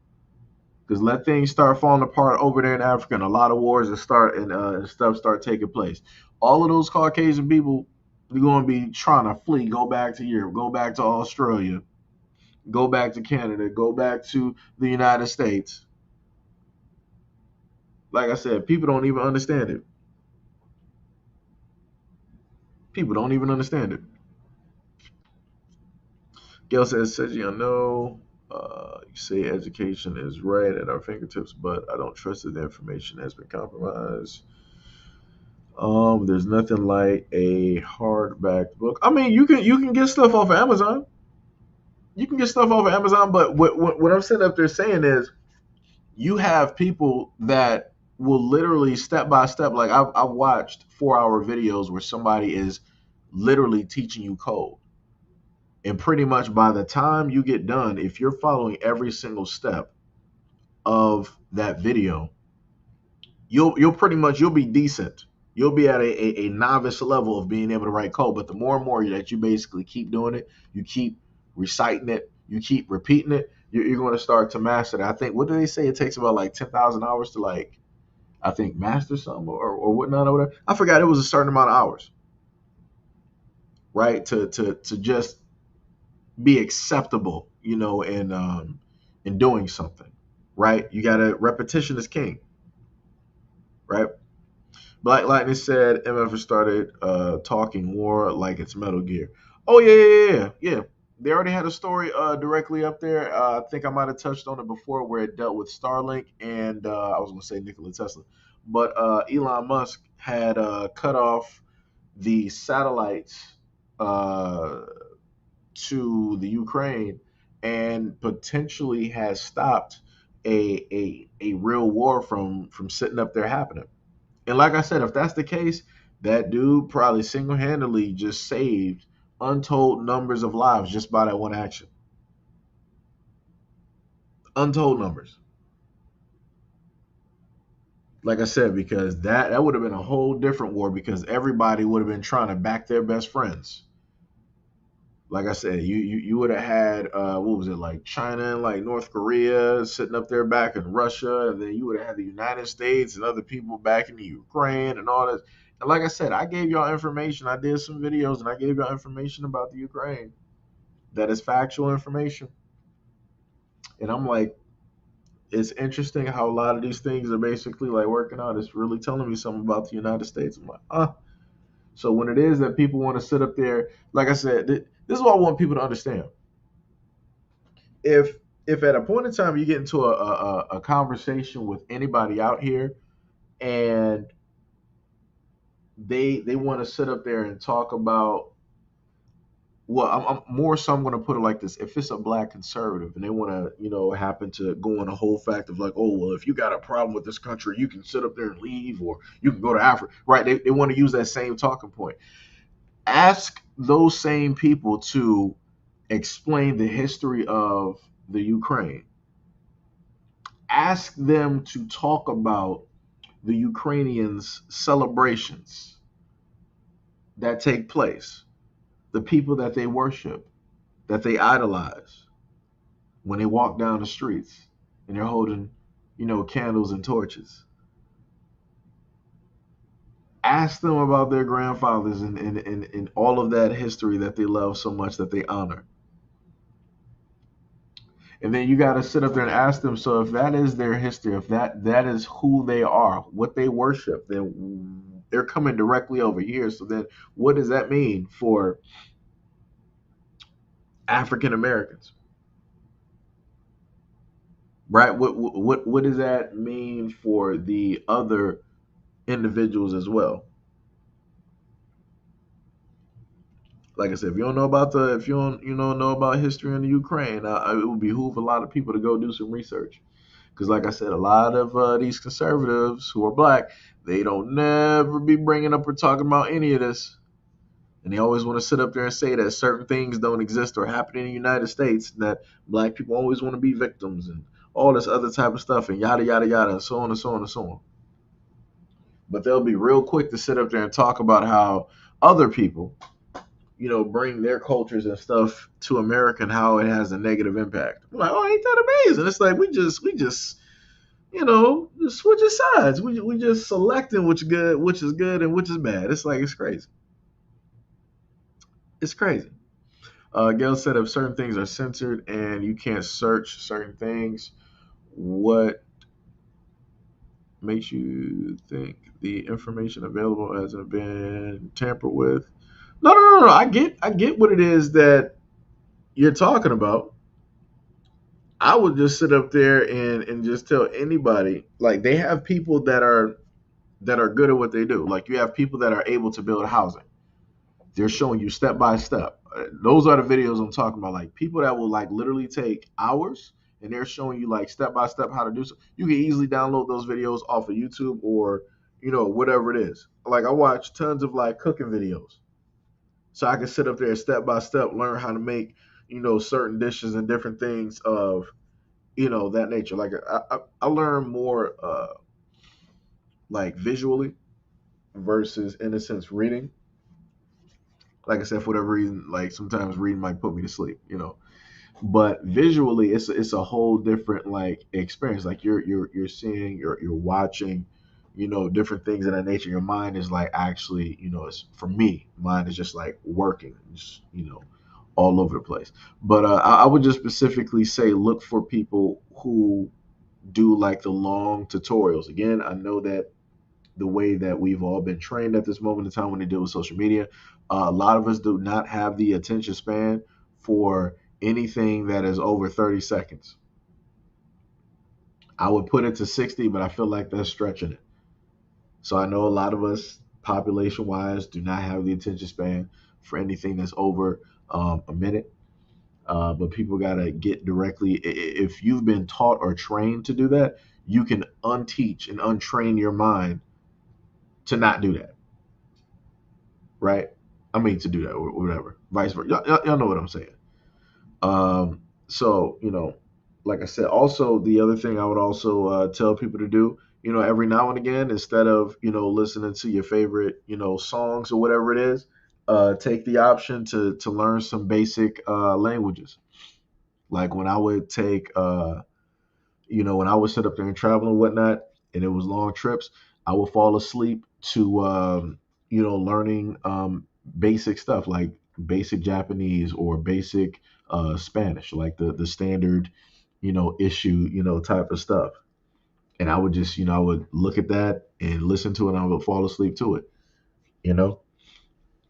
Speaker 1: Because let things start falling apart over there in Africa, and a lot of wars and stuff start taking place. All of those Caucasian people, they're going to be trying to flee, go back to Europe, go back to Australia, go back to Canada, go back to the United States. Like I said, people don't even understand it. People don't even understand it. Gail says, Sergi, I know you say education is right at our fingertips, but I don't trust that the information has been compromised. There's nothing like a hardback book. I mean, you can get stuff off of Amazon. You can get stuff off of Amazon, but what I'm sitting up there saying is, you have people that will literally step by step. Like I've watched 4-hour videos where somebody is literally teaching you code. And pretty much by the time you get done, if you're following every single step of that video, you'll be decent. You'll be at a novice level of being able to write code. But the more and more that you basically keep doing it, you keep reciting it, you keep repeating it, you're going to start to master it. I think, what do they say? It takes about like 10,000 hours to, like, I think, master something or whatnot or whatever. I forgot, it was a certain amount of hours, right? To just be acceptable, in doing something, right? You got to, repetition is king, right? Black Lightning said MF started talking war like it's Metal Gear. Oh yeah. They already had a story directly up there. I think I might have touched on it before, where it dealt with Starlink and I was going to say Nikola Tesla, but Elon Musk had cut off the satellites to the Ukraine, and potentially has stopped a real war from sitting up there happening. And like I said, if that's the case, that dude probably single-handedly just saved untold numbers of lives just by that one action. Untold numbers. Like I said, because that would have been a whole different war, because everybody would have been trying to back their best friends. Like I said, you would have had what was it, like China and like North Korea sitting up there backing Russia, and then you would have had the United States and other people backing the Ukraine and all this. And like I said, I gave y'all information. I did some videos and I gave y'all information about the Ukraine. That is factual information. And I'm like, it's interesting how a lot of these things are basically like working out. It's really telling me something about the United States. I'm like, So when it is that people want to sit up there, like I said, this is what I want people to understand. If at a point in time you get into a conversation with anybody out here, and they want to sit up there and talk about, well, I'm more so, I'm going to put it like this: if it's a black conservative and they want to, happen to go on a whole fact of like, oh well, if you got a problem with this country, you can sit up there and leave, or you can go to Africa, right? They want to use that same talking point. Ask those same people to explain the history of the Ukraine. Ask them to talk about the Ukrainians' celebrations that take place, the people that they worship, that they idolize, when they walk down the streets and they're holding, candles and torches. Ask them about their grandfathers and all of that history that they love so much, that they honor. And then you got to sit up there and ask them, so if that is their history, if that is who they are, what they worship, then they're coming directly over here. So then what does that mean for African Americans? Right? What does that mean for the other individuals as well? Like I said, if you don't know about history in the Ukraine, it would behoove a lot of people to go do some research. Because like I said, a lot of these conservatives who are black, they don't never be bringing up or talking about any of this. And they always want to sit up there and say that certain things don't exist or happen in the United States, that black people always want to be victims and all this other type of stuff, and yada, yada, yada, and so on and so on and so on. But they'll be real quick to sit up there and talk about how other people, bring their cultures and stuff to America and how it has a negative impact. I'm like, oh, ain't that amazing? It's like we just just switching sides. We just selecting which is good and which is bad. It's like, it's crazy. It's crazy. Gail said if certain things are censored and you can't search certain things, what makes you think the information available hasn't been tampered with? No. I get what it is that you're talking about. I would just sit up there and just tell anybody, like, they have people that are good at what they do. Like, you have people that are able to build housing. They're showing you step by step. Those are the videos I'm talking about. Like, people that will like literally take hours and they're showing you like step by step how to do so. You can easily download those videos off of YouTube or whatever it is. Like I watch tons of like cooking videos, so I can sit up there step by step, learn how to make certain dishes and different things of that nature. Like I learn more like visually versus in a sense reading. Like I said, for whatever reason, like sometimes reading might put me to sleep. But visually, it's a whole different like experience. Like you're seeing, you're watching, different things of that nature. Your mind is like actually, it's for me, mine is just like working, just, all over the place. But I would just specifically say look for people who do like the long tutorials. Again, I know that the way that we've all been trained at this moment in time when they deal with social media. A lot of us do not have the attention span for anything that is over 30 seconds. I would put it to 60, but I feel like that's stretching it. So I know a lot of us, population wise, do not have the attention span for anything that's over a minute. But people got to get directly. If you've been taught or trained to do that, you can unteach and untrain your mind to not do that. Right? I mean, to do that or whatever, vice versa. Y'all know what I'm saying. So, like I said, also the other thing I would also tell people to do, every now and again, instead of, listening to your favorite, songs or whatever it is, take the option to learn some basic languages. Like when I would take, when I would sit up there and travel and whatnot, and it was long trips, I would fall asleep to, learning basic stuff like basic Japanese or basic Spanish, like the standard, issue, type of stuff. And I would just, I would look at that and listen to it, and I would fall asleep to it, you know.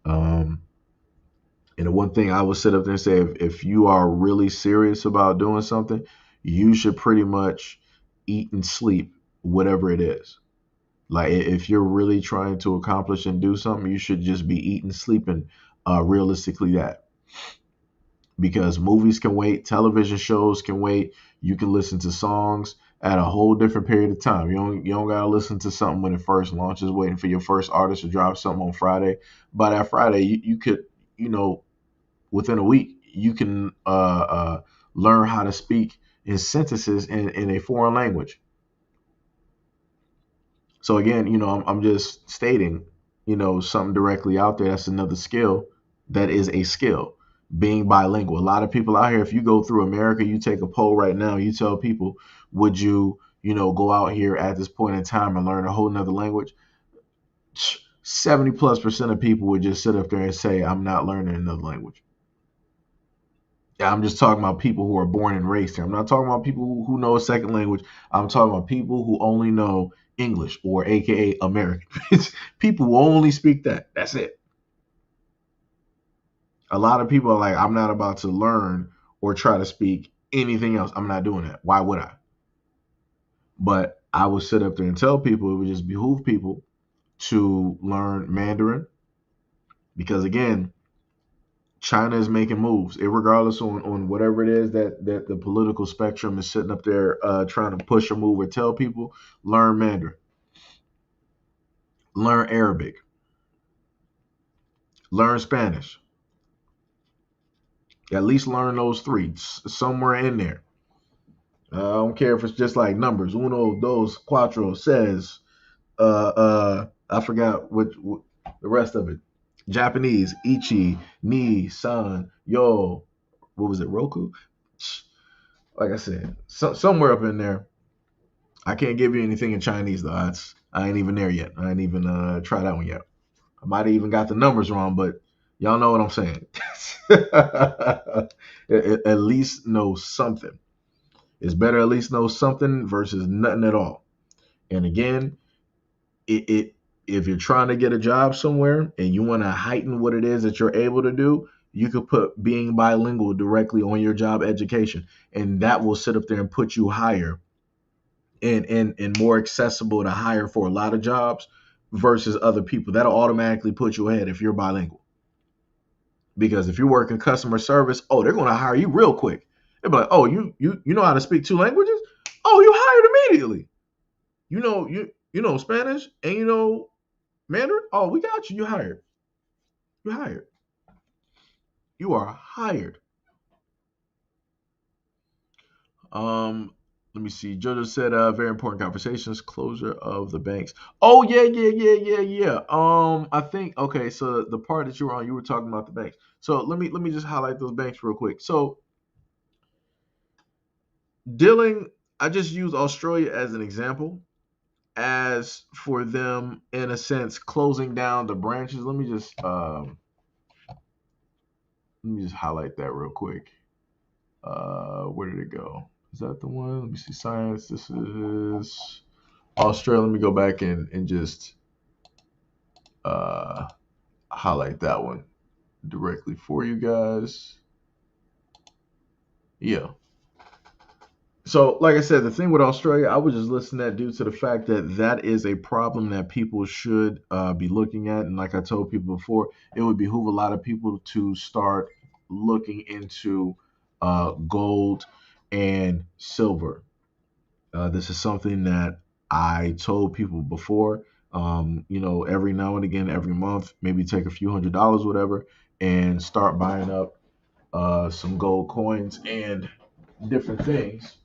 Speaker 1: Um, and the one thing I would sit up there and say, if you are really serious about doing something, you should pretty much eat and sleep whatever it is. Like if you're really trying to accomplish and do something, you should just be eating, sleeping, realistically that. Because movies can wait, television shows can wait. You can listen to songs at a whole different period of time. You don't gotta listen to something when it first launches, waiting for your first artist to drop something on Friday. By that Friday, you could, within a week, you can learn how to speak in sentences in a foreign language. So again, I'm just stating, something directly out there. That's another skill that is a skill. Being bilingual. A lot of people out here, if you go through America, you take a poll right now, you tell people, would you, go out here at this point in time and learn a whole nother language? 70+% of people would just sit up there and say, I'm not learning another language. Yeah, I'm just talking about people who are born and raised here. I'm not talking about people who know a second language. I'm talking about people who only know English, or AKA American. People who only speak that. That's it. A lot of people are like, I'm not about to learn or try to speak anything else. I'm not doing that. Why would I? But I would sit up there and tell people it would just behoove people to learn Mandarin, because again, China is making moves, regardless on whatever it is that the political spectrum is sitting up there trying to push or move or tell people. Learn Mandarin, learn Arabic, learn Spanish. At least learn those three somewhere in there. I don't care if it's just like numbers. Uno, dos, cuatro, says. I forgot what the rest of it. Japanese, ichi, ni, san, yo. What was it? Roku? Like I said, somewhere up in there. I can't give you anything in Chinese though. I ain't even there yet. I ain't even tried that one yet. I might have even got the numbers wrong, but y'all know what I'm saying. At least know something. It's better at least know something versus nothing at all. And again, if you're trying to get a job somewhere and you want to heighten what it is that you're able to do, you could put being bilingual directly on your job education, and that will sit up there and put you higher and more accessible to hire for a lot of jobs versus other people. That'll automatically put you ahead if you're bilingual. Because if you're working customer service, oh, they're going to hire you real quick. They'll be like, oh, you know how to speak two languages? Oh, you hired immediately. You know, You know Spanish and you know Mandarin? Oh, we got you. You hired. You hired. You are hired. Um, Let me see. Jojo said, very important conversations, closure of the banks. Oh yeah, yeah. I think okay. So the part that you were on, you were talking about the banks. So let me just highlight those banks real quick. So dealing, I just use Australia as an example. As for them, in a sense, closing down the branches. Let me just highlight that real quick. Where did it go? Is that the one? Let me see. Science. This is Australia. Let me go back and just uh, highlight that one directly for you guys. Yeah. So, like I said, the thing with Australia, I was just listing that due to the fact that that is a problem that people should be looking at. And like I told people before, it would behoove a lot of people to start looking into gold and silver. This is something that I told people before. Every now and again, every month, maybe take a few $100s, whatever, and start buying up some gold coins and different things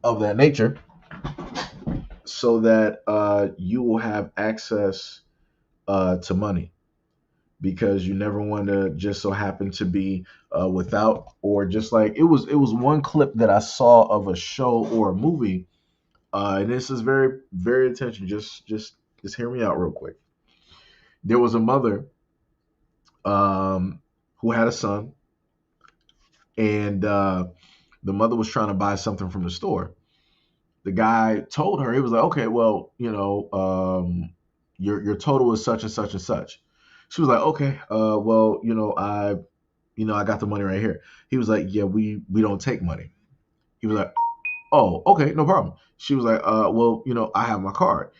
Speaker 1: of that nature, so that you will have access to money, because you never want to just so happen to be without, or just like it was one clip that I saw of a show or a movie. And this is very, very attention. Just hear me out real quick. There was a mother who had a son, and the mother was trying to buy something from the store. The guy told her, he was like, okay, well, your total is such and such and such. She was like, okay, well, I got the money right here. He was like, yeah, we don't take money. He was like, oh, okay, no problem. She was like, well, I have my card.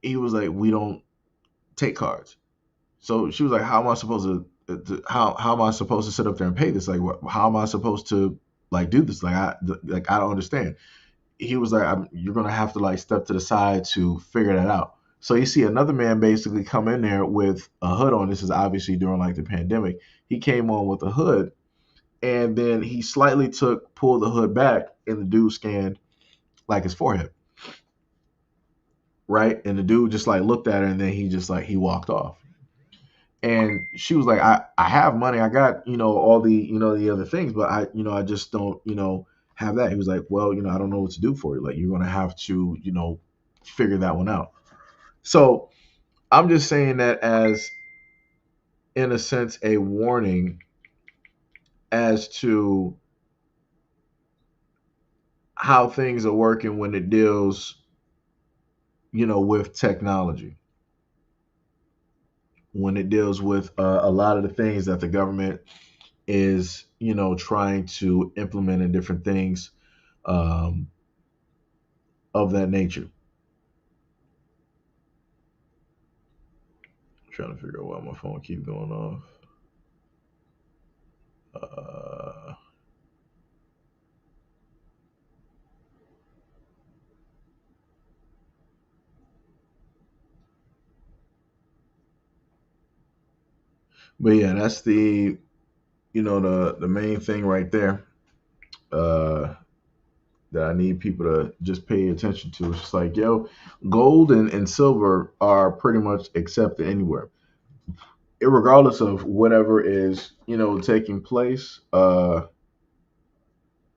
Speaker 1: He was like, we don't take cards. So she was like, how am I supposed how am I supposed to sit up there and pay this? Like, how am I supposed to like do this? I don't understand. He was like, you're gonna have to like step to the side to figure that out. So you see another man basically come in there with a hood on. This is obviously during like the pandemic. He came on with a hood, and then he slightly pulled the hood back, and the dude scanned like his forehead, right? And the dude just like looked at her, and then he walked off. And she was like, I have money, I got all the other things, but I just don't have that. He was like, well, I don't know what to do for you. Like, you're gonna have to figure that one out. So I'm just saying that as, in a sense, a warning as to how things are working when it deals with technology, when it deals with a lot of the things that the government is trying to implement in different things um, of that nature. I'm trying to figure out why my phone keeps going off. Uh, but yeah, that's the main thing right there, uh, that I need people to just pay attention to. It's just like, yo, gold and silver are pretty much accepted anywhere, regardless of whatever is taking place.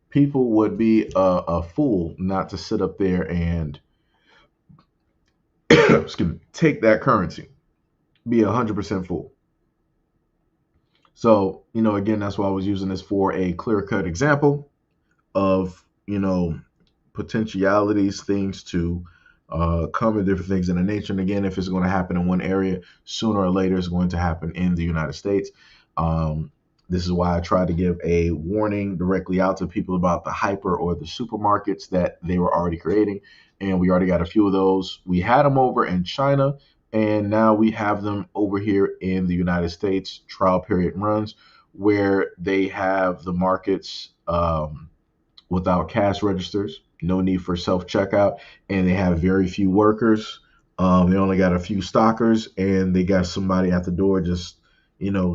Speaker 1: People would be a fool not to sit up there and excuse me, take that currency, be 100% full. So, again, that's why I was using this for a clear cut example of, potentialities, things to come in different things in the nature. And again, if it's going to happen in one area, sooner or later it's going to happen in the United States. This is why I tried to give a warning directly out to people about the hyper or the supermarkets that they were already creating. And we already got a few of those. We had them over in China, and now we have them over here in the United States. Trial period runs where they have the markets without cash registers. no need for self checkout, and they have very few workers. They only got a few stockers, and they got somebody at the door just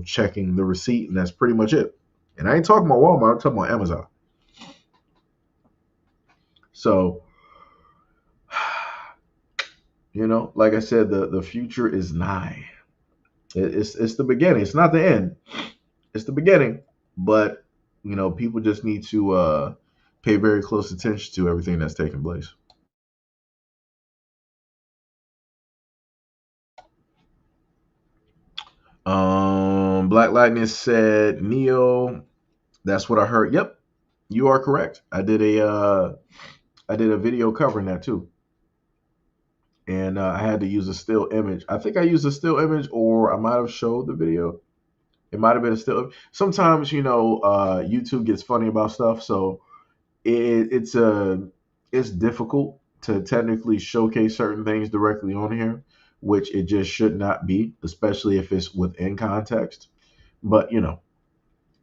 Speaker 1: checking the receipt, and that's pretty much it. And I ain't talking about Walmart. I'm talking about Amazon. So, like I said, the future is nigh. It's the beginning. It's not the end. It's the beginning. But people just need to pay very close attention to everything that's taking place. Black Lightning said, Neo, that's what I heard. Yep, you are correct. I did a video covering that too. And I had to use a still image. I think I used a still image, or I might have showed the video. It might have been a still. Sometimes, YouTube gets funny about stuff, so it's difficult to technically showcase certain things directly on here, which it just should not be, especially if it's within context. But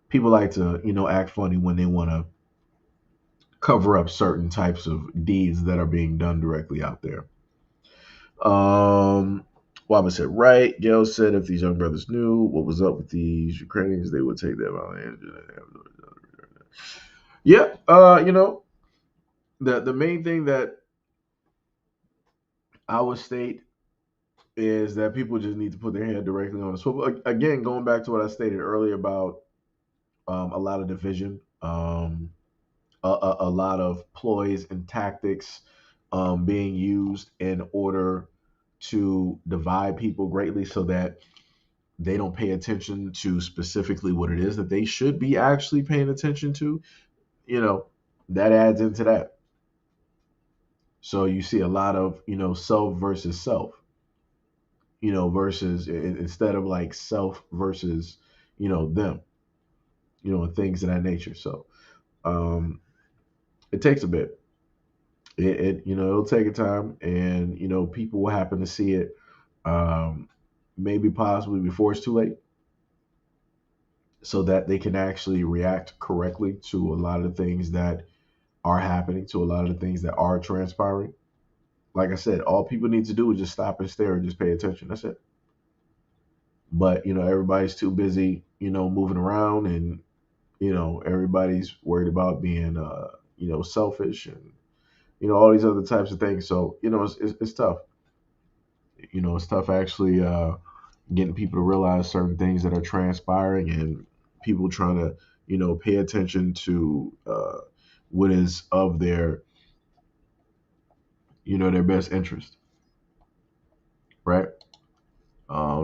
Speaker 1: people like to act funny when they want to cover up certain types of deeds that are being done directly out there. Waba said, right. Gail said, if these young brothers knew what was up with these Ukrainians, they would take them out. Yeah, the main thing that I would state is that people just need to put their head directly on the swivel. Again, going back to what I stated earlier about a lot of division, a lot of ploys and tactics being used in order to divide people greatly so that they don't pay attention to specifically what it is that they should be actually paying attention to, that adds into that. So you see a lot of, self versus self, versus instead of like self versus, them, and things of that nature. So it takes a bit. It'll take a time, and people will happen to see it, maybe possibly before it's too late, so that they can actually react correctly to a lot of the things that are happening, to a lot of the things that are transpiring. Like I said, all people need to do is just stop and stare and just pay attention. That's it. But everybody's too busy, moving around, and everybody's worried about being selfish, and all these other types of things. So it's tough. It's tough actually getting people to realize certain things that are transpiring, and people trying to pay attention to what is of their their best interest, right?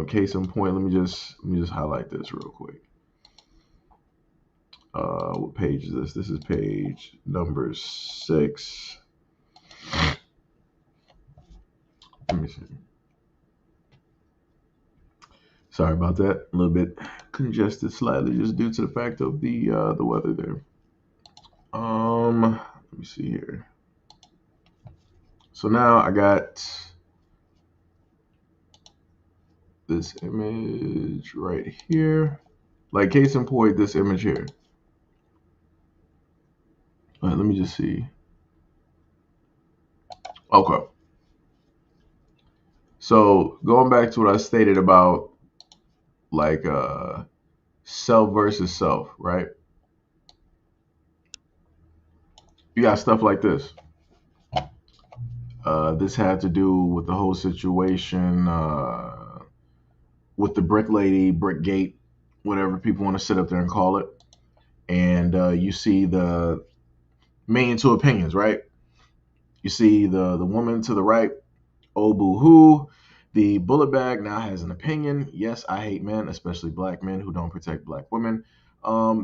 Speaker 1: Case in point, let me just highlight this real quick. What page is this? This is page number 6. Let me see. Sorry about that. A little bit congested slightly just due to the fact of the weather there. Let me see here. So now I got this image right here. Like case in point, this image here. All right, let me just see. Okay. So going back to what I stated about like self versus self, right? You got stuff like this. This had to do with the whole situation with the brick lady, brick gate, whatever people want to sit up there and call it. And you see the main two opinions, right? You see the woman to the right, oh boo hoo. The bullet bag now has an opinion. Yes, I hate men, especially black men who don't protect black women.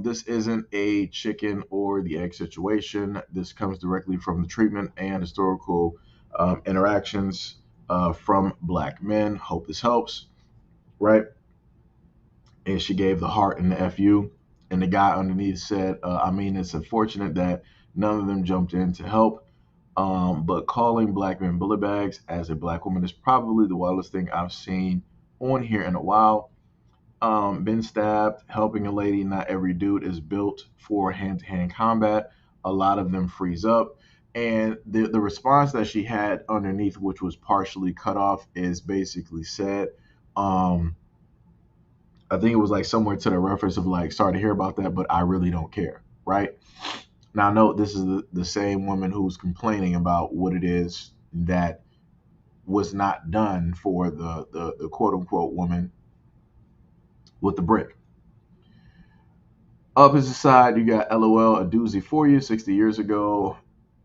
Speaker 1: This isn't a chicken or the egg situation. This comes directly from the treatment and historical interactions from black men. Hope this helps, right? And she gave the heart and the FU. And the guy underneath said, I mean, it's unfortunate that none of them jumped in to help. But calling black men bullet bags as a black woman is probably the wildest thing I've seen on here in a while. Been stabbed, helping a lady. Not every dude is built for hand-to-hand combat. A lot of them freeze up And the response that she had underneath, which was partially cut off, is basically said, um, I think it was like somewhere to the reference of like, sorry to hear about that, but I really don't care, right? Now, note this is the same woman who's complaining about what it is that was not done for the quote unquote woman with the brick. Opposite side, you got LOL, a doozy for you. 60 years ago,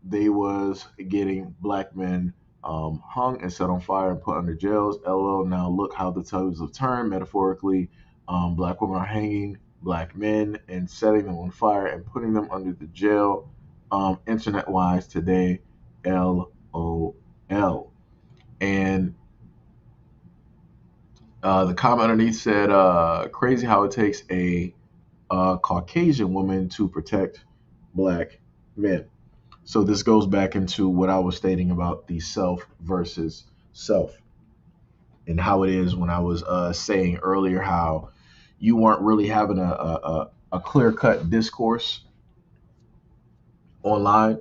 Speaker 1: they was getting black men hung and set on fire and put under jails. LOL, now look how the tables have turned. Metaphorically, black women are hanging black men and setting them on fire and putting them under the jail. Internet-wise today, LOL. And the comment underneath said, crazy how it takes a Caucasian woman to protect black men. So this goes back into what I was stating about the self versus self, and how it is when I was saying earlier how you weren't really having a clear cut discourse online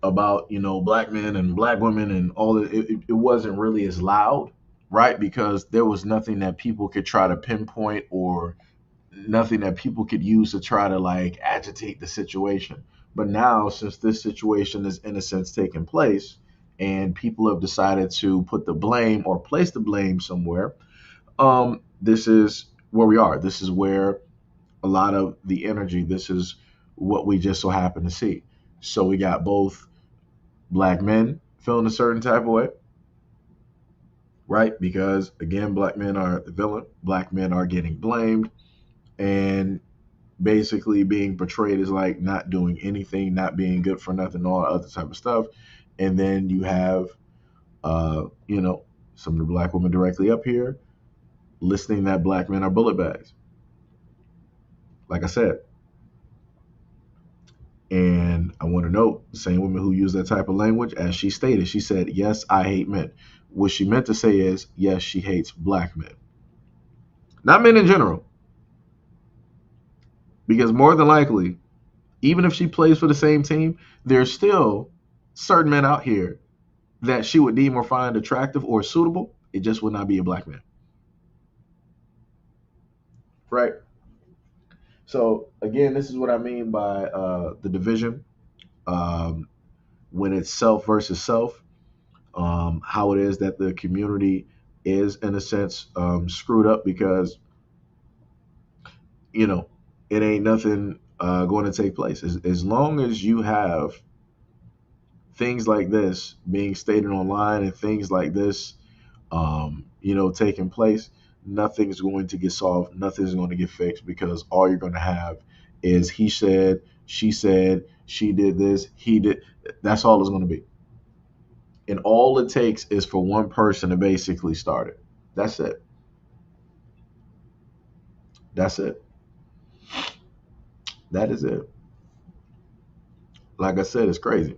Speaker 1: about, you know, black men and black women and all that. It wasn't really as loud, right? Because there was nothing that people could try to pinpoint, or nothing that people could use to try to like agitate the situation. But now, since this situation is in a sense taking place, and people have decided to put the blame or place the blame somewhere, this is where we are. This is where a lot of the energy, this is what we just so happen to see. So we got both black men feeling a certain type of way, right? Because again, black men are the villain, black men are getting blamed, and basically being portrayed as like not doing anything, not being good for nothing, all other type of stuff. And then you have, you know, some of the black women directly up here listing that black men are bullet bags, like I said. And I want to note the same woman who used that type of language, as she stated, she said, yes, I hate men. What she meant to say is, yes, she hates black men, not men in general. Because more than likely, even if she plays for the same team, there's still certain men out here that she would deem or find attractive or suitable. It just would not be a black man. Right? So, again, this is what I mean by the division, um, when it's self versus self, how it is that the community is, in a sense, screwed up because, you know, it ain't nothing going to take place. As long as you have things like this being stated online and things like this, you know, taking place, nothing's going to get solved. Nothing's going to get fixed, because all you're going to have is he said, she did this, he did. That's all it's going to be. And all it takes is for one person to basically start it. That's it. That's it. That is it. Like I said, it's crazy.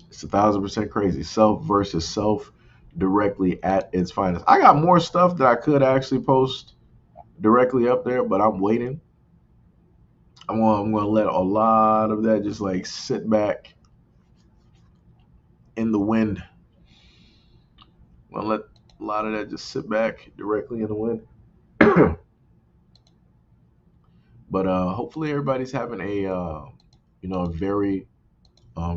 Speaker 1: It's 1,000% crazy. Self versus self, directly at its finest. I got more stuff that I could actually post directly up there, but I'm waiting. I'm gonna let a lot of that just like sit back in the wind. I'm gonna let a lot of that just sit back directly in the wind. But hopefully everybody's having a you know, a very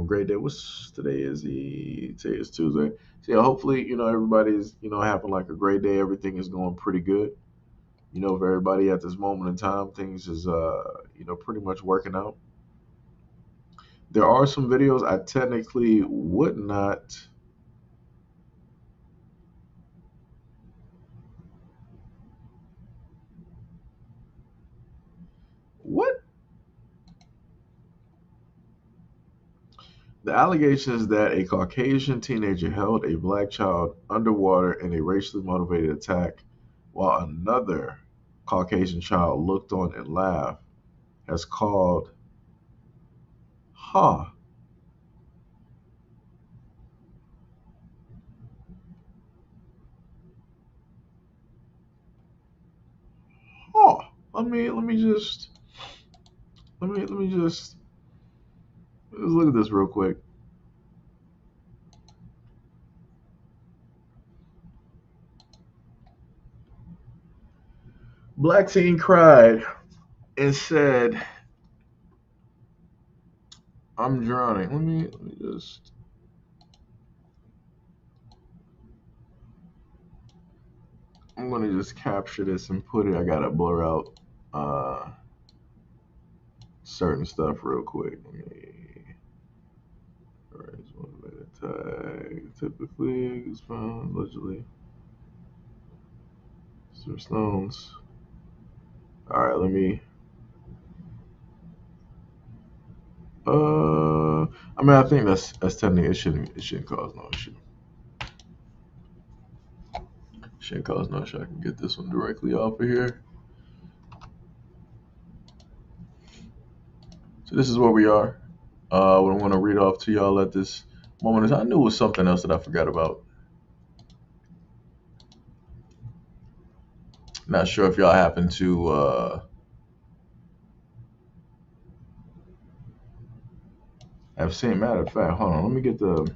Speaker 1: great day. What's today? Today is Tuesday. So yeah, hopefully, you know, everybody's, you know, having like a great day. Everything is going pretty good. You know, for everybody at this moment in time, things is you know, pretty much working out. There are some videos I technically would not. What? The allegation is that a Caucasian teenager held a black child underwater in a racially motivated attack, while another Caucasian child looked on and laughed, has called, huh, huh. Let me just, let me just, Let's look at this real quick. Black teen cried and said, "I'm drowning." Let me just. I'm gonna just capture this and put it. I gotta blur out uh, certain stuff real quick. Let me. Alright, motivated tag. Typically, is found allegedly. Sir Stones. All right, let me. I mean, I think that's technically it shouldn't cause no issue. Shouldn't cause no issue. I can get this one directly off of here. So this is where we are. What I'm gonna read off to y'all at this moment is I knew it was something else that I forgot about. Not sure if y'all happen to have seen. Matter of fact, hold on. Let me get the.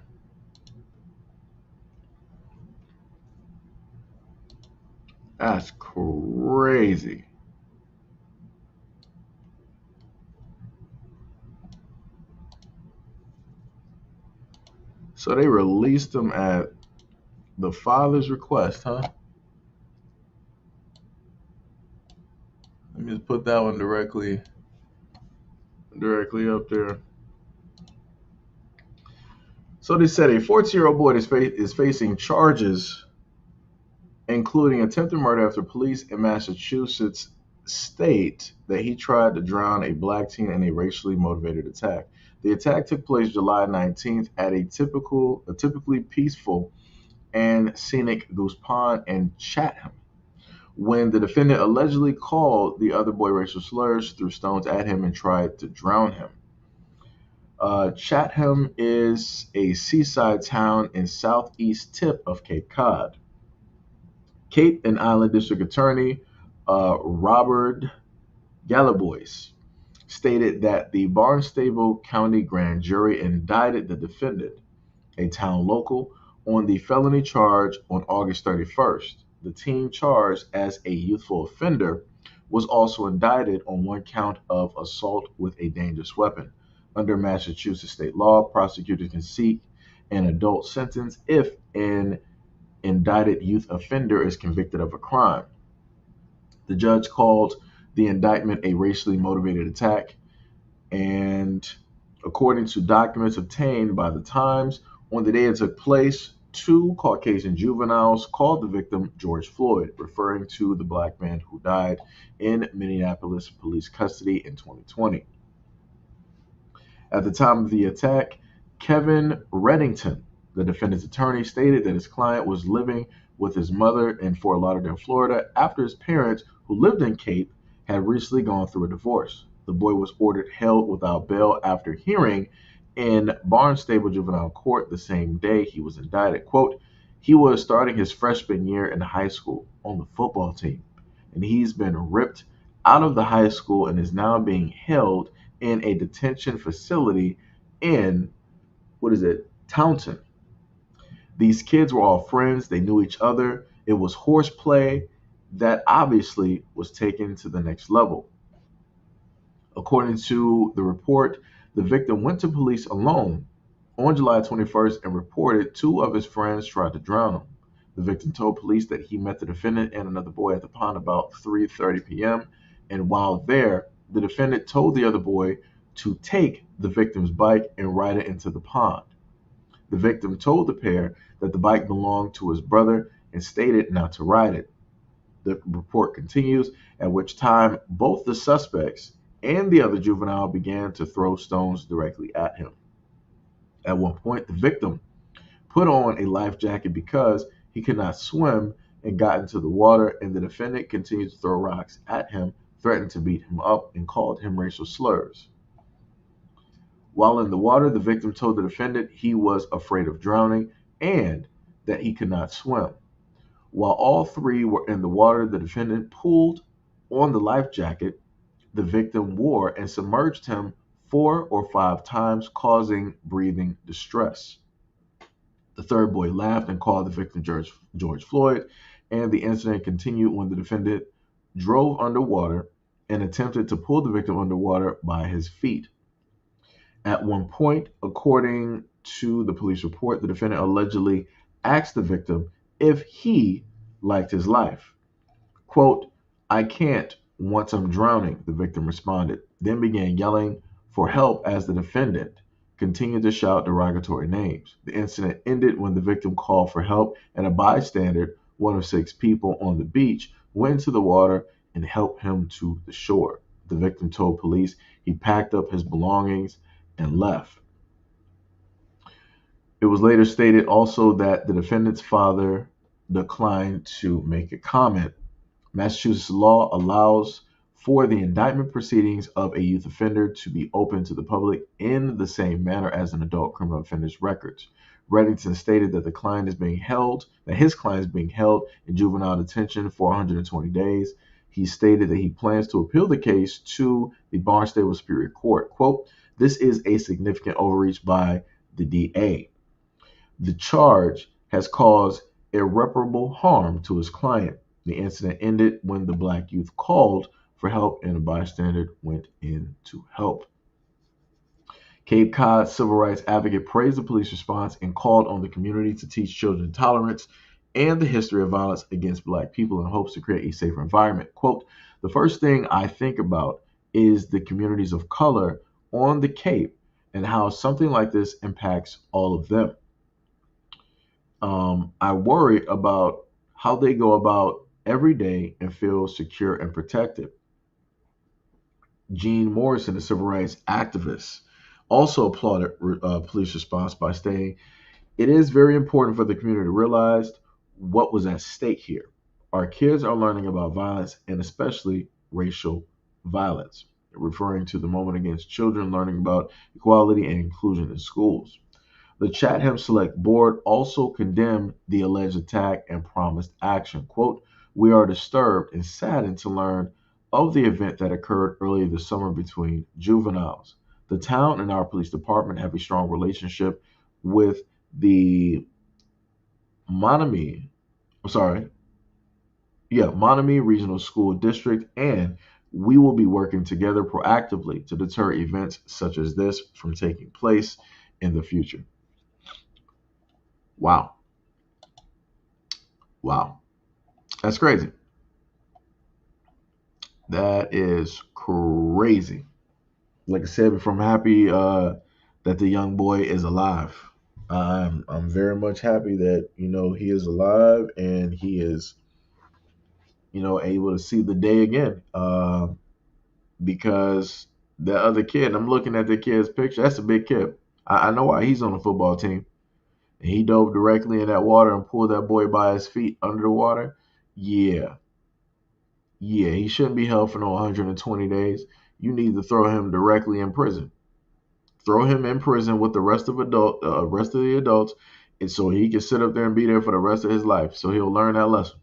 Speaker 1: That's crazy. So they released him at the father's request, huh? Let me just put that one directly up there. So they said a 14-year-old boy is facing charges, including attempted murder, after police in Massachusetts state that he tried to drown a black teen in a racially motivated attack. The attack took place July 19th at a typically peaceful and scenic Goose Pond in Chatham, when the defendant allegedly called the other boy racial slurs, threw stones at him, and tried to drown him. Chatham is a seaside town in southeast tip of Cape Cod. Cape and Island District Attorney Robert Gallibois stated that the Barnstable County Grand Jury indicted the defendant, a town local, on the felony charge on August 31st. The teen charged as a youthful offender was also indicted on one count of assault with a dangerous weapon. Under Massachusetts state law, prosecutors can seek an adult sentence if an indicted youth offender is convicted of a crime. The judge called the indictment a racially motivated attack, and according to documents obtained by the Times, on the day it took place, two Caucasian juveniles called the victim George Floyd, referring to the black man who died in Minneapolis police custody in 2020. At the time of the attack, Kevin Reddington, the defendant's attorney, stated that his client was living with his mother in Fort Lauderdale, Florida, after his parents, who lived in Cape, had recently gone through a divorce. The boy was ordered held without bail after hearing in Barnstable Juvenile Court the same day he was indicted. Quote, he was starting his freshman year in high school on the football team, and he's been ripped out of the high school and is now being held in a detention facility in, what is it, Taunton. These kids were all friends. They knew each other. It was horseplay that obviously was taken to the next level. According to the report, the victim went to police alone on July 21st and reported two of his friends tried to drown him. The victim told police that he met the defendant and another boy at the pond about 3:30 p.m. And while there, the defendant told the other boy to take the victim's bike and ride it into the pond. The victim told the pair that the bike belonged to his brother and stated not to ride it. The report continues, at which time both the suspects and the other juvenile began to throw stones directly at him. At one point, the victim put on a life jacket because he could not swim and got into the water, and the defendant continued to throw rocks at him, threatened to beat him up, and called him racial slurs. While in the water, the victim told the defendant he was afraid of drowning and that he could not swim. While all three were in the water, the defendant pulled on the life jacket the victim wore and submerged him 4 or 5 times, causing breathing distress. The third boy laughed and called the victim George Floyd, and the incident continued when the defendant drove underwater and attempted to pull the victim underwater by his feet. At one point, according to the police report, the defendant allegedly asked the victim if he liked his life. Quote, "I can't once I'm drowning," the victim responded, then began yelling for help as the defendant continued to shout derogatory names. The incident ended when the victim called for help and a bystander, one of 6 people on the beach, went into the water and helped him to the shore. The victim told police he packed up his belongings and left. It was later stated also that the defendant's father declined to make a comment. Massachusetts law allows for the indictment proceedings of a youth offender to be open to the public in the same manner as an adult criminal offender's records. Reddington stated that his client is being held in juvenile detention for 120 days. He stated that he plans to appeal the case to the Barnstable Superior Court. Quote, "This is a significant overreach by the DA. The charge has caused irreparable harm to his client." The incident ended when the black youth called for help and a bystander went in to help. Cape Cod civil rights advocate praised the police response and called on the community to teach children tolerance and the history of violence against black people in hopes to create a safer environment. Quote, "The first thing I think about is the communities of color on the Cape and how something like this impacts all of them. I worry about how they go about every day and feel secure and protected." Jean Morrison, a civil rights activist, also applauded police response by stating, "It is very important for the community to realize what was at stake here. Our kids are learning about violence and especially racial violence," referring to the moment against children learning about equality and inclusion in schools. The Chatham Select Board also condemned the alleged attack and promised action. Quote, "We are disturbed and saddened to learn of the event that occurred earlier this summer between juveniles. The town and our police department have a strong relationship with the Monomy, Monomy Regional School District, and we will be working together proactively to deter events such as this from taking place in the future." Wow. Wow. That's crazy. That is crazy. Like I said before, I'm happy that the young boy is alive. I'm very much happy that he is alive and he is able to see the day again. Because the other kid, I'm looking at the kid's picture. That's a big kid. I know why he's on the football team. And he dove directly in that water and pulled that boy by his feet under the water. Yeah. Yeah, he shouldn't be held for no 120 days. You need to throw him directly in prison. Throw him in prison with the rest of the adults, and so he can sit up there and be there for the rest of his life. So he'll learn that lesson.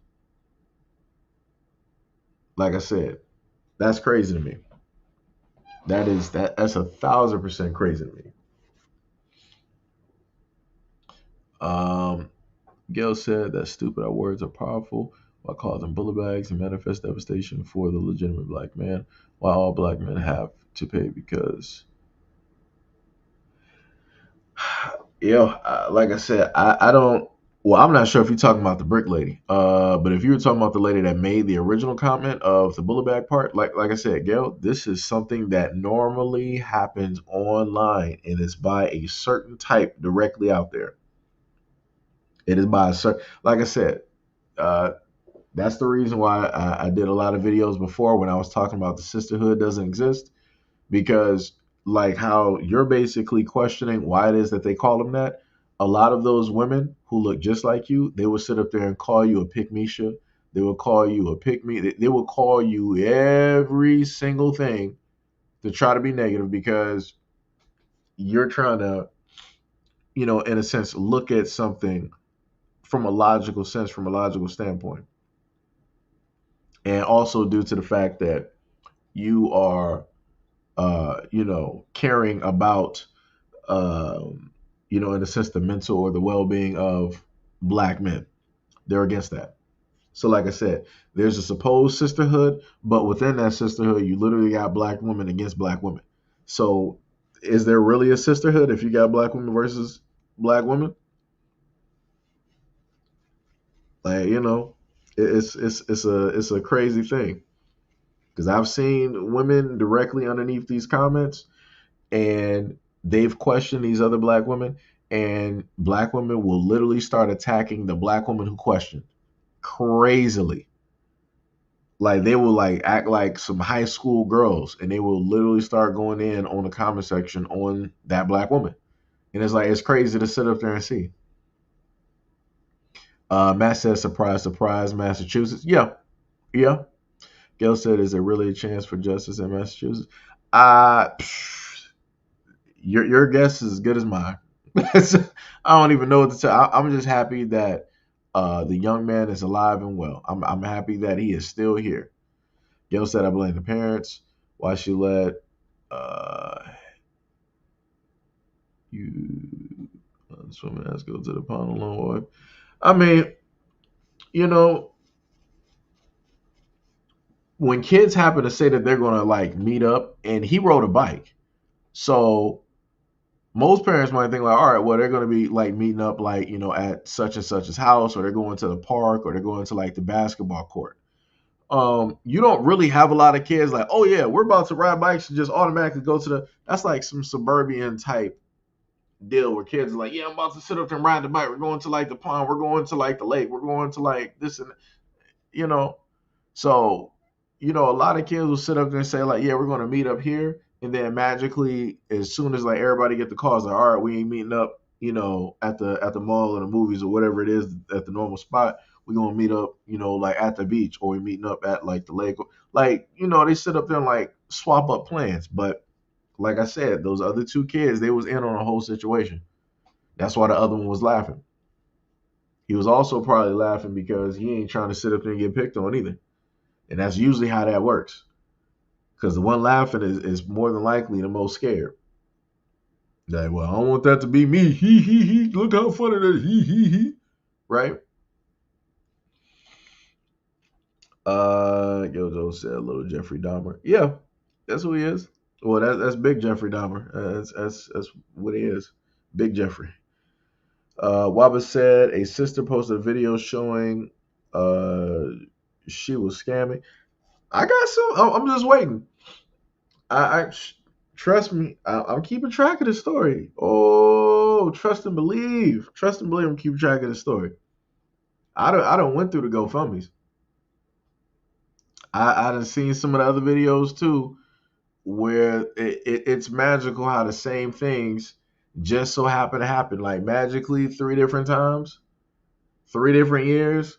Speaker 1: Like I said, that's crazy to me. That's 1,000% crazy to me. Gail said that stupid words are powerful while causing bullet bags and manifest devastation for the legitimate black man, while all black men have to pay because, like I said, I don't. Well, I'm not sure if you're talking about the brick lady, but if you were talking about the lady that made the original comment of the bullet bag part, like I said, Gail, this is something that normally happens online and is by a certain type directly out there. It is by a certain, like I said, that's the reason why I did a lot of videos before when I was talking about the sisterhood doesn't exist, because like how you're basically questioning why it is that they call them that. A lot of those women who look just like you, they will sit up there and call you a pick-misha. They will call you a pick-me. They will call you every single thing to try to be negative because you're trying to, in a sense, look at something from a logical sense, from a logical standpoint. And also due to the fact that you are caring about, in a sense, the mental or the well-being of black men. They're against that. So, like I said, there's a supposed sisterhood, but within that sisterhood, you literally got black women against black women. So, is there really a sisterhood if you got black women versus black women? Like, it's a crazy thing because I've seen women directly underneath these comments, and they've questioned these other black women, and black women will literally start attacking the black woman who questioned crazily. Like they will like act like some high school girls, and they will literally start going in on the comment section on that black woman. And it's like it's crazy to sit up there and see. Matt says, "Surprise, surprise, Massachusetts." Yeah, yeah. Gail said, "Is there really a chance for justice in Massachusetts?" Uh, your guess is as good as mine. I don't even know what to tell. I'm just happy that the young man is alive and well. I'm happy that he is still here. Gail said, "I blame the parents. Why she let uh, you swimming ass go to the pond alone?" I mean, you know, when kids happen to say that they're gonna like meet up, and he rode a bike, so most parents might think like, all right, well, they're gonna be like meeting up like at such and such's house, or they're going to the park, or they're going to like the basketball court. You don't really have a lot of kids like, oh yeah, we're about to ride bikes and just automatically go to the. That's like some suburban type deal where kids are like, yeah, I'm about to sit up and ride the bike. We're going to like the pond. We're going to like the lake. We're going to like this and you know. So, a lot of kids will sit up there and say like, yeah, we're going to meet up here, and then magically, as soon as like everybody get the calls, like, all right, we ain't meeting up, at the mall or the movies or whatever it is at the normal spot. We're gonna meet up, like at the beach, or we meeting up at like the lake. Like, they sit up there and like swap up plans. But like I said, those other two kids, they was in on the whole situation. That's why the other one was laughing. He was also probably laughing because he ain't trying to sit up there and get picked on either. And that's usually how that works. Because the one laughing is more than likely the most scared. Like, well, I don't want that to be me. He. Look how funny that is. He. Right? Yojo said little Jeffrey Dahmer. Yeah, that's who he is. Well, that's Big Jeffrey Dahmer. That's what he is. Big Jeffrey. Waba said a sister posted a video showing she was scamming. I got some. I'm just waiting. I trust me. I'm keeping track of the story. Oh, trust and believe. Trust and believe. I'm keeping track of the story. I don't went through the GoFundmes. I done seen some of the other videos too, where it's magical how the same things just so happen to happen. Like magically, 3 different times, 3 different years,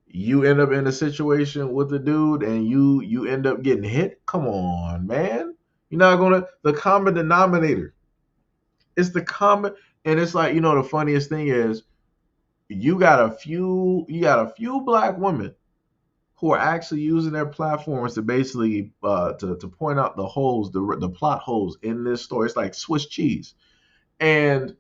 Speaker 1: you end up in a situation with the dude, and you end up getting hit. Come on, man. You're not gonna the common denominator. It's the common, and it's like the funniest thing is you got a few black women who are actually using their platforms to basically to point out the holes, the plot holes in this story. It's like Swiss cheese, and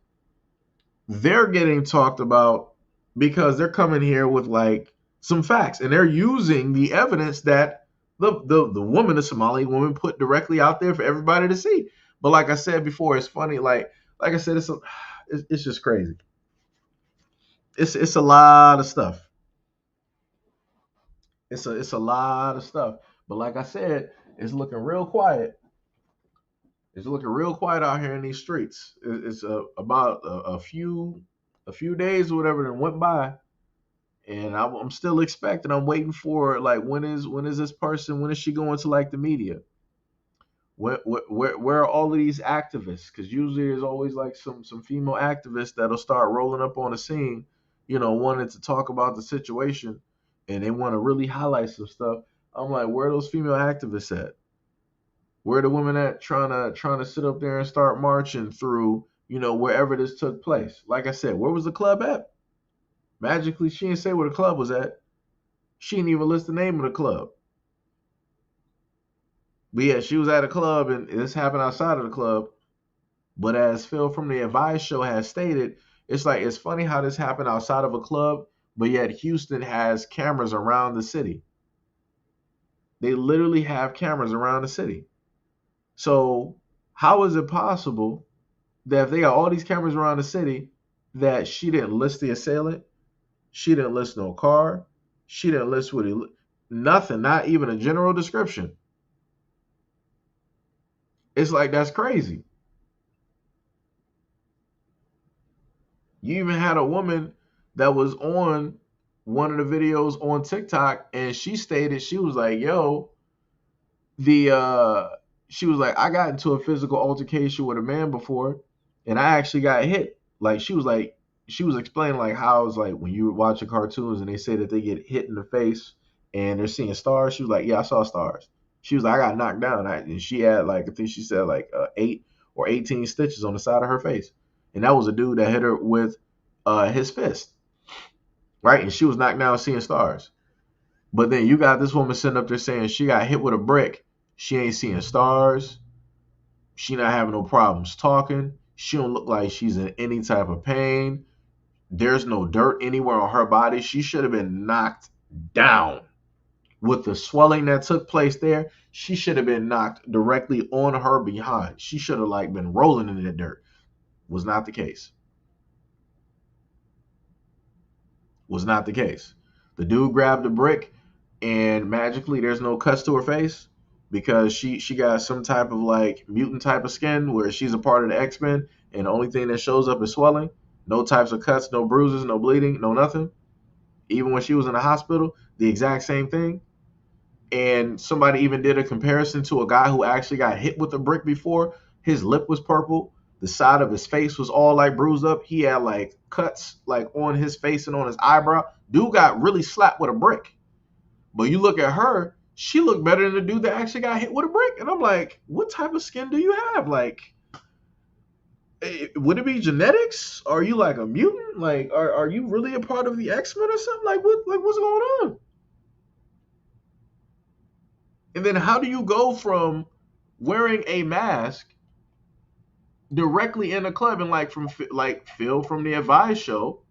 Speaker 1: they're getting talked about because they're coming here with like some facts, and they're using the evidence that the woman, the Somali woman, put directly out there for everybody to see. But like I said before, it's funny. Like I said, it's just crazy. It's a lot of stuff. It's a lot of stuff. But like I said, it's looking real quiet. It's looking real quiet out here in these streets. It's about a few days or whatever that went by, and I'm still expecting. I'm waiting for like when is this person? When is she going to like the media? Where are all of these activists? Because usually there's always like some female activists that'll start rolling up on the scene, wanting to talk about the situation, and they want to really highlight some stuff. I'm like, where are those female activists at? Where are the women at trying to sit up there and start marching through, wherever this took place? Like I said, where was the club at? Magically, she didn't say where the club was at. She didn't even list the name of the club. But yeah, she was at a club, and this happened outside of the club. But as Phil from the Advice Show has stated, it's like it's funny how this happened outside of a club, but yet Houston has cameras around the city. They literally have cameras around the city. So how is it possible that if they got all these cameras around the city, that she didn't list the assailant, she didn't list no car, she didn't list what he, nothing, not even a general description. It's like that's crazy. You even had a woman that was on one of the videos on TikTok, and she stated, she was like, yo, the she was like, I got into a physical altercation with a man before, and I actually got hit. Like she was explaining like how it's like when you're watching cartoons and they say that they get hit in the face and they're seeing stars. She was like, yeah, I saw stars. She was like, I got knocked down, and she had like, I think she said like 8 or 18 stitches on the side of her face, and that was a dude that hit her with his fist, right? And she was knocked down seeing stars. But then you got this woman sitting up there saying she got hit with a brick. She ain't seeing stars. She not having no problems talking. She don't look like she's in any type of pain. There's no dirt anywhere on her body. She should have been knocked down. With the swelling that took place there, she should have been knocked directly on her behind. She should have like been rolling in the dirt. Was not the case. Was not the case. The dude grabbed a brick, and magically there's no cuts to her face because she got some type of like mutant type of skin where she's a part of the X-Men, and the only thing that shows up is swelling. No types of cuts, no bruises, no bleeding, no nothing. Even when she was in the hospital, the exact same thing. And somebody even did a comparison to a guy who actually got hit with a brick before. His lip was purple. The side of his face was all like bruised up. He had like cuts like on his face and on his eyebrow. Dude got really slapped with a brick. But you look at her, she looked better than the dude that actually got hit with a brick. And I'm like, what type of skin do you have? Like, would it be genetics? Are you like a mutant? Like, are you really a part of the X-Men or something? Like, what's going on? And then how do you go from wearing a mask directly in a club, and like from like Phil from the Advice Show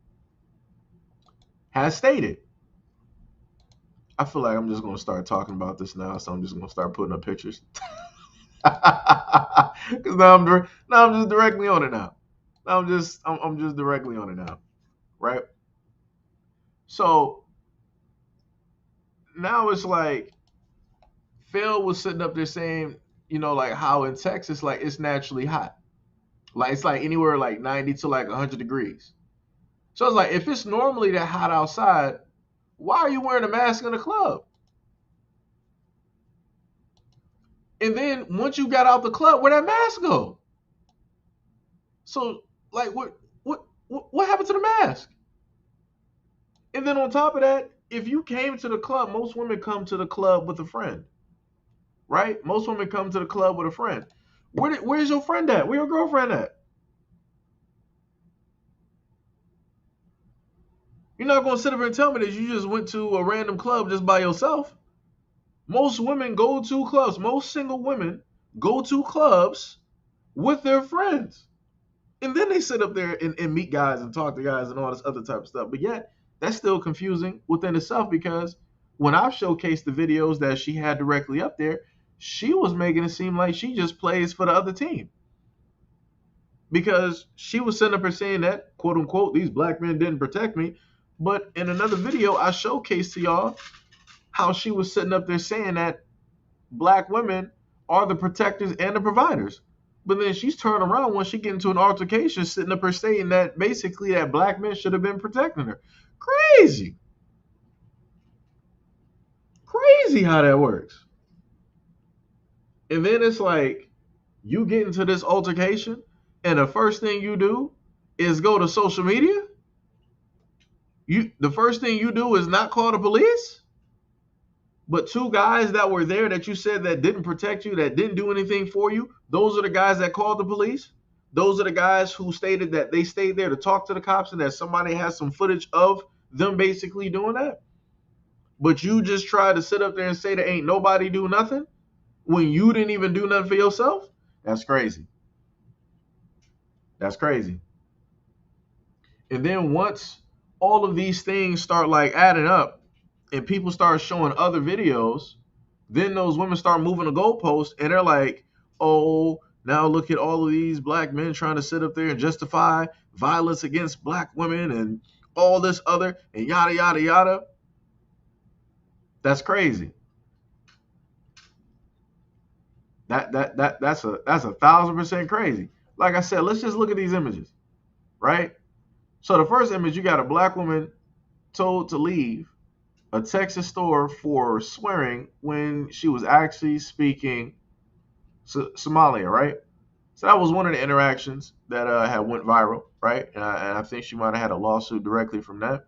Speaker 1: has stated? I feel like I'm just gonna start talking about this now, so I'm just gonna start putting up pictures. Because now I'm just directly on it now. I'm just directly on it now, right? So now it's like Phil was sitting up there saying, you know, like how in Texas, like it's naturally hot. Like it's like anywhere like 90 to like 100 degrees. So it's like, if it's normally that hot outside, why are you wearing a mask in the club? And then once you got out the club, where'd that mask go? So like what happened to the mask? And then on top of that, if you came to the club, most women come to the club with a friend, right? Most women come to the club with a friend. Where's your friend at? Where your girlfriend at? You're not going to sit up here and tell me that you just went to a random club just by yourself. Most women go to clubs. Most single women go to clubs with their friends. And then they sit up there and meet guys and talk to guys and all this other type of stuff. But yet, that's still confusing within itself, because when I've showcased the videos that she had directly up there, she was making it seem like she just plays for the other team. Because she was sitting up here saying that, quote unquote, these black men didn't protect me. But in another video, I showcased to y'all how she was sitting up there saying that black women are the protectors and the providers. But then she's turned around when she get into an altercation, sitting up here saying that basically that black men should have been protecting her. Crazy. Crazy how that works. And then it's like, you get into this altercation, and the first thing you do is go to social media? The first thing you do is not call the police? But two guys that were there that you said that didn't protect you, that didn't do anything for you, those are the guys that called the police? Those are the guys who stated that they stayed there to talk to the cops and that somebody has some footage of them basically doing that? But you just try to sit up there and say that ain't nobody do nothing? when you didn't even do nothing for yourself? That's crazy. That's crazy. And then once all of these things start like adding up and people start showing other videos, then those women start moving the goalpost and they're like, oh, now look at all of these black men trying to sit up there and justify violence against black women and all this other and yada yada yada. That's crazy. That's a 1,000% crazy. Like I said, let's just look at these images, right? So the first image, you got a black woman told to leave a Texas store for swearing when she was actually speaking Somalia, right? So that was one of the interactions that had went viral, right? And I think she might have had a lawsuit directly from that.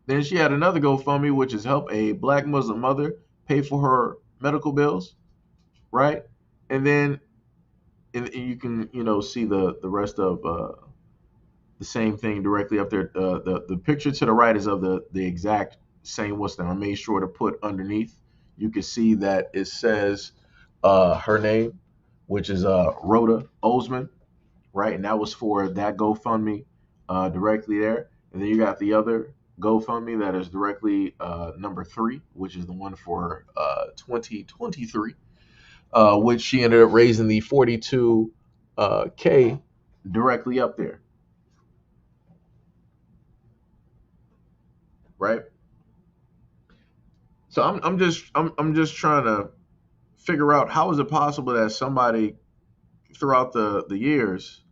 Speaker 1: Then she had another GoFundMe, which is help a black Muslim mother pay for her medical bills, right? And then and you can see the rest of the same thing directly up there. The picture to the right is of the exact same what's that I made sure to put underneath. You can see that it says her name, which is Rhoda Osman, right? And that was for that GoFundMe directly there. And then you got the other GoFundMe that is directly number 3, which is the one for 2023, which she ended up raising the 42K directly up there, right? So I'm just trying to figure out how is it possible that somebody throughout the years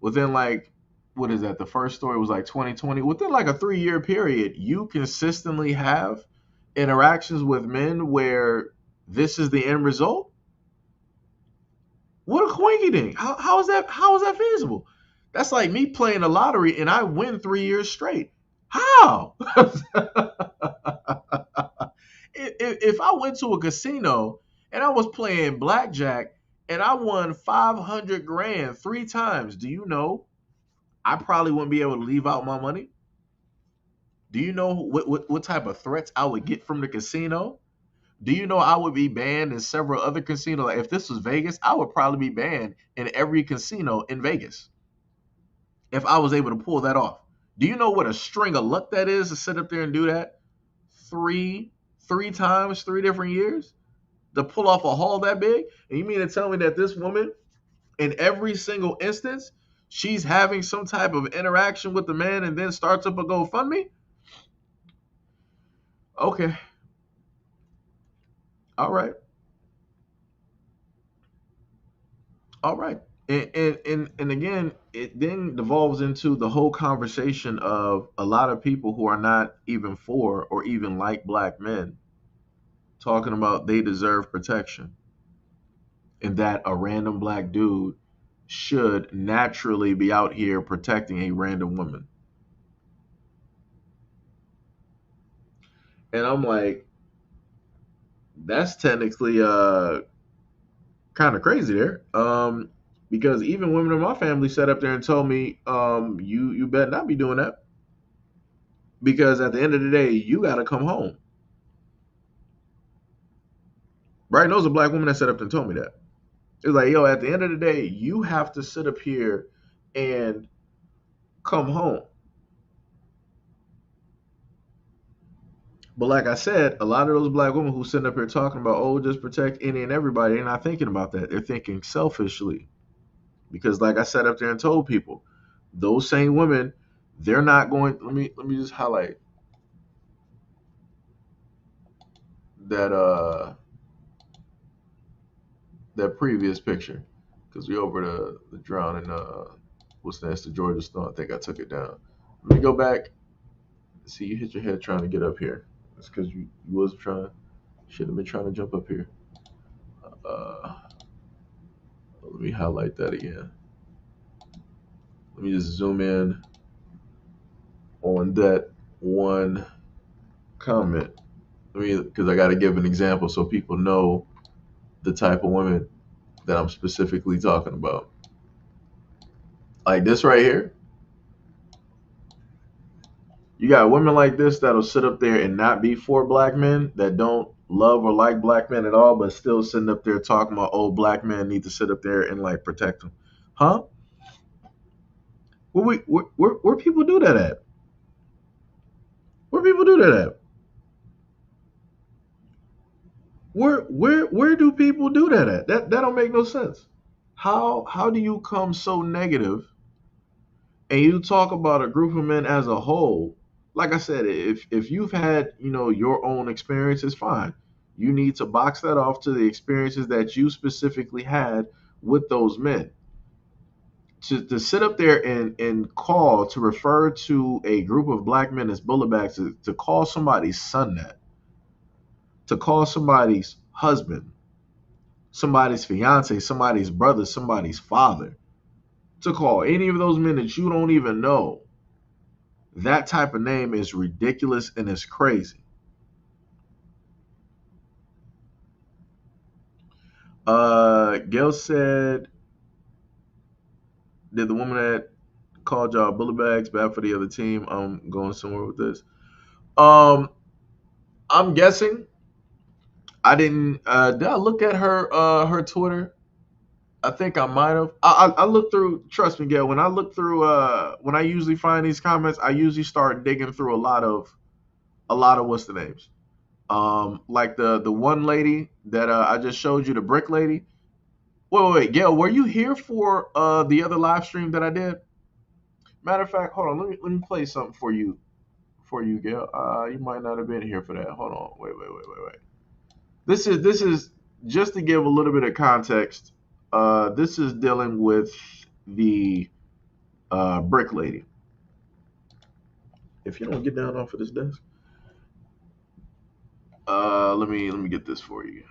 Speaker 1: within like what is that, the first story was like 2020, within like a 3-year period you consistently have interactions with men where this is the end result. What a coinky dink. How is that feasible? That's like me playing the lottery and I win 3 years straight. How? If I went to a casino and I was playing blackjack and I won 500 grand 3 times, do you know I probably wouldn't be able to leave out my money? Do you know what type of threats I would get from the casino? Do you know I would be banned in several other casinos? Like if this was Vegas, I would probably be banned in every casino in Vegas if I was able to pull that off. Do you know what a string of luck that is to sit up there and do that three times, 3 different years, to pull off a haul that big? And you mean to tell me that this woman, in every single instance, she's having some type of interaction with the man and then starts up a GoFundMe? Okay. All right. All right. And again, it then devolves into the whole conversation of a lot of people who are not even for or even like black men talking about they deserve protection and that a random black dude should naturally be out here protecting a random woman. And I'm like, that's technically kind of crazy there. Because even women in my family sat up there and told me, you better not be doing that. Because at the end of the day, you gotta come home. Right? And those are black women that sat up there and told me that. It's like, yo, at the end of the day, you have to sit up here and come home. But like I said, a lot of those black women who sitting up here talking about, oh, just protect any and everybody, they're not thinking about that. They're thinking selfishly. Because like I sat up there and told people, those same women, they're not going. Let me just highlight that that previous picture, because we over the drowning what's next to Georgia Stone. I think I took it down. Let me go back. See, you hit your head trying to get up here. That's because you was should have been trying to jump up here. Let me highlight that again. Let me just zoom in on that one comment. Because I got to give an example so people know the type of women that I'm specifically talking about. Like this right here. You got women like this that'll sit up there and not be for black men, that don't love or like black men at all, but still sitting up there talking about, oh, black men need to sit up there and like protect them. Huh? Where people do that at? Where people do that at? Where do people do that at? That don't make no sense. How do you come so negative and you talk about a group of men as a whole? Like I said, if you've had, your own experiences, fine. You need to box that off to the experiences that you specifically had with those men. To sit up there and call to refer to a group of black men as bulletbags, to call somebody's son that, to call somebody's husband, somebody's fiance, somebody's brother, somebody's father, to call any of those men that you don't even know that type of name is ridiculous and it's crazy. Gail said, did the woman that called y'all bullet bags bad for the other team? I'm going somewhere with this. I'm guessing. I didn't. Did I look at her Twitter? I think I might have. I looked through. Trust me, Gail. When I look through, when I usually find these comments, I usually start digging through a lot of what's the names. Like the one lady that I just showed you, the brick lady. Wait, Gail, were you here for the other live stream that I did? Matter of fact, hold on. Let me play something for you, Gail. You might not have been here for that. Hold on. Wait. This is just to give a little bit of context. This is dealing with the brick lady. If you don't get down off of this desk, let me get this for you,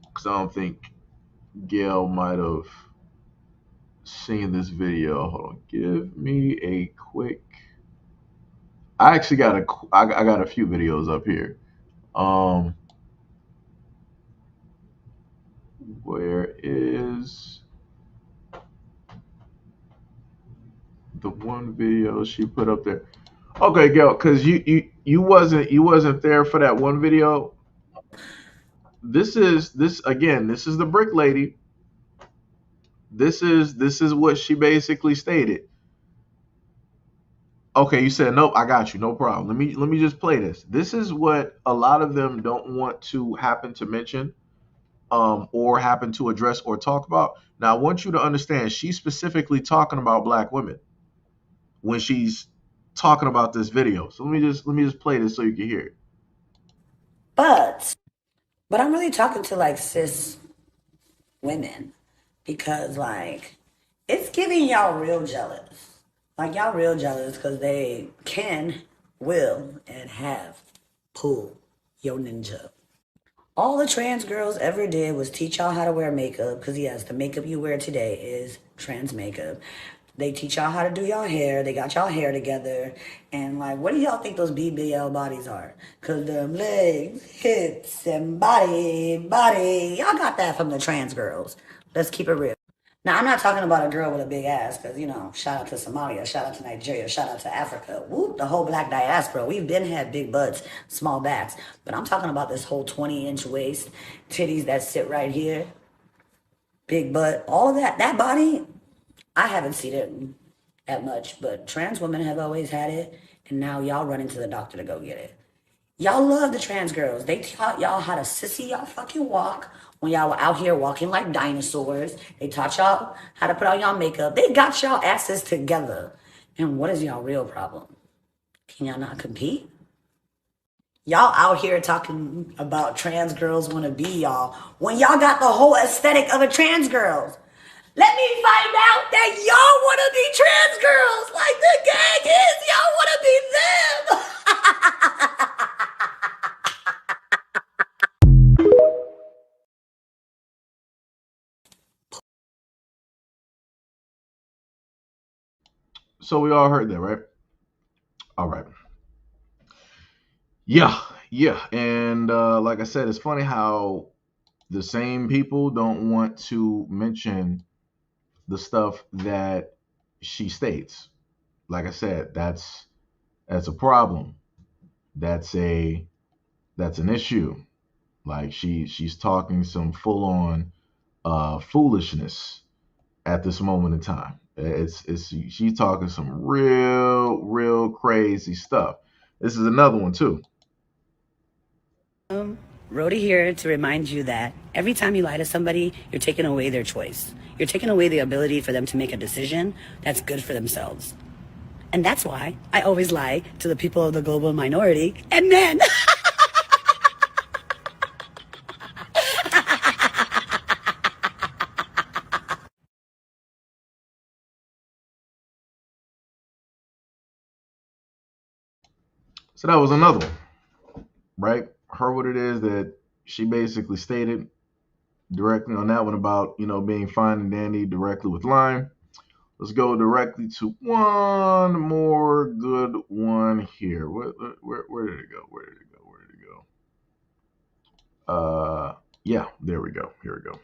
Speaker 1: because I don't think Gail might have seen this video. Hold on. Give me a quick. I actually got a few videos up here. Um, where is the one video she put up there? Okay, Gail, because you wasn't there for that one video. This is the brick lady. This is what she basically stated. Okay, you said nope. I got you. No problem. Let me just play this. This is what a lot of them don't want to happen to mention, or happen to address or talk about. Now, I want you to understand, she's specifically talking about black women when she's talking about this video. So let me just play this so you can hear it.
Speaker 6: But I'm really talking to like cis women because like it's giving y'all real jealous. Like y'all real jealous because they can, will, and have pulled your ninja. All the trans girls ever did was teach y'all how to wear makeup because, yes, the makeup you wear today is trans makeup. They teach y'all how to do y'all hair. They got y'all hair together. And, like, what do y'all think those BBL bodies are? Because the legs, hips, and body, y'all got that from the trans girls. Let's keep it real. Now, I'm not talking about a girl with a big ass because, shout out to Somalia, shout out to Nigeria, shout out to Africa. Whoop, the whole black diaspora. We've been had big butts, small backs. But I'm talking about this whole 20-inch waist, titties that sit right here, big butt, all of that. That body, I haven't seen it that much, but trans women have always had it. And now y'all running to the doctor to go get it. Y'all love the trans girls. They taught y'all how to sissy y'all fucking walk when y'all were out here walking like dinosaurs. They taught y'all how to put on y'all makeup. They got y'all asses together. And what is y'all real problem? Can y'all not compete? Y'all out here talking about trans girls want to be y'all when y'all got the whole aesthetic of a trans girl. Let me find out that y'all want to be trans girls like the gang is. Y'all want to be them.
Speaker 1: So we all heard that, right? All right. Yeah. And like I said, it's funny how the same people don't want to mention the stuff that she states. Like I said, that's a problem. That's an issue. Like she's talking some full on foolishness at this moment in time. It's she's talking some real crazy stuff. This is another one too.
Speaker 6: Rhoda here to remind you that every time you lie to somebody, you're taking away their choice. You're taking away the ability for them to make a decision that's good for themselves. And that's why I always lie to the people of the global minority and men.
Speaker 1: So that was another one, right? Heard what it is that she basically stated directly on that one about, being fine and dandy directly with lying. Let's go directly to one more good one here. Where did it go? Where did it go? Where did it go? Yeah, there we go. Here we go.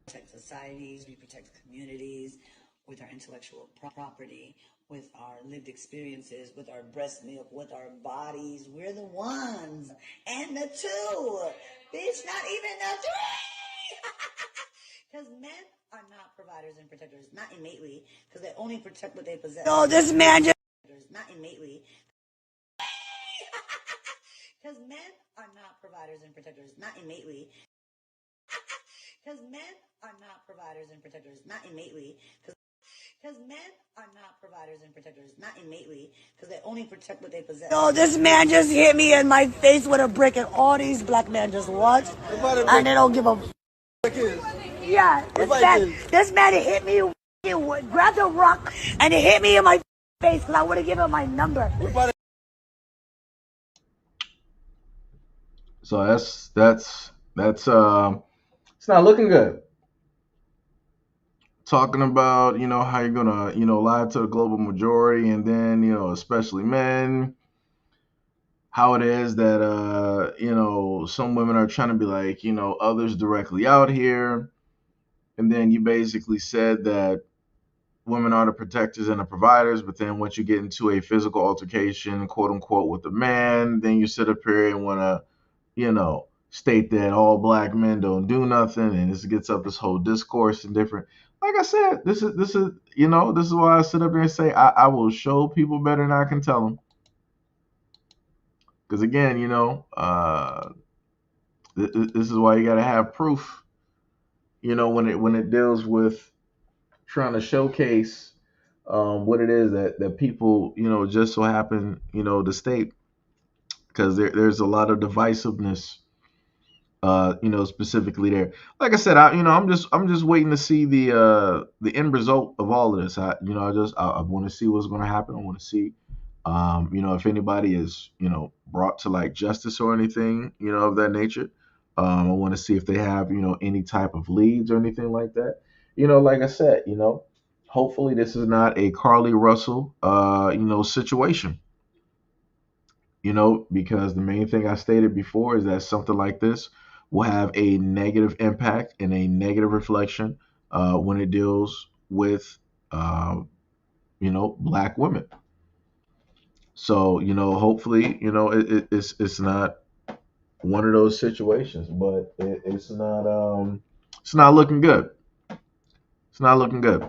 Speaker 6: Protect societies, we protect communities with our intellectual property, with our lived experiences, with our breast milk, with our bodies. We're the ones and the two. Bitch, not even the three. Because men are not providers and protectors, not innately, because they only protect what they possess. No, this man just... Not innately. Because men are not providers and protectors, not innately. Because men are not providers and protectors, not innately. Because men are not providers and protectors, not innately, because they only protect what they possess. No, this man just hit me in my face with a brick, and all these black men just watch, and they don't give a. Yeah, this man hit me, grabbed a rock, and he hit me in my face, because I would have given him my number.
Speaker 1: So that's it's not looking good. Talking about, how you're gonna, lie to the global majority, and then, especially men, how it is that some women are trying to be like, others directly out here. And then you basically said that women are the protectors and the providers, but then once you get into a physical altercation, quote unquote, with a man, then you sit up here and want to, state that all black men don't do nothing, and this gets up this whole discourse and different. Like I said, this is why I sit up there and say I will show people better than I can tell them. Because again, this is why you got to have proof. When it deals with trying to showcase what it is that people just so happen to state, because there's a lot of divisiveness specifically there. Like I said, I'm just waiting to see the end result of all of this. I want to see what's going to happen. I want to see if anybody is brought to like justice or anything of that nature. I want to see if they have any type of leads or anything like that. Like I said, hopefully this is not a Carly Russell situation. Because the main thing I stated before is that something like this will have a negative impact and a negative reflection when it deals with, black women. So, hopefully, it's not one of those situations, but it's not looking good. It's not looking good.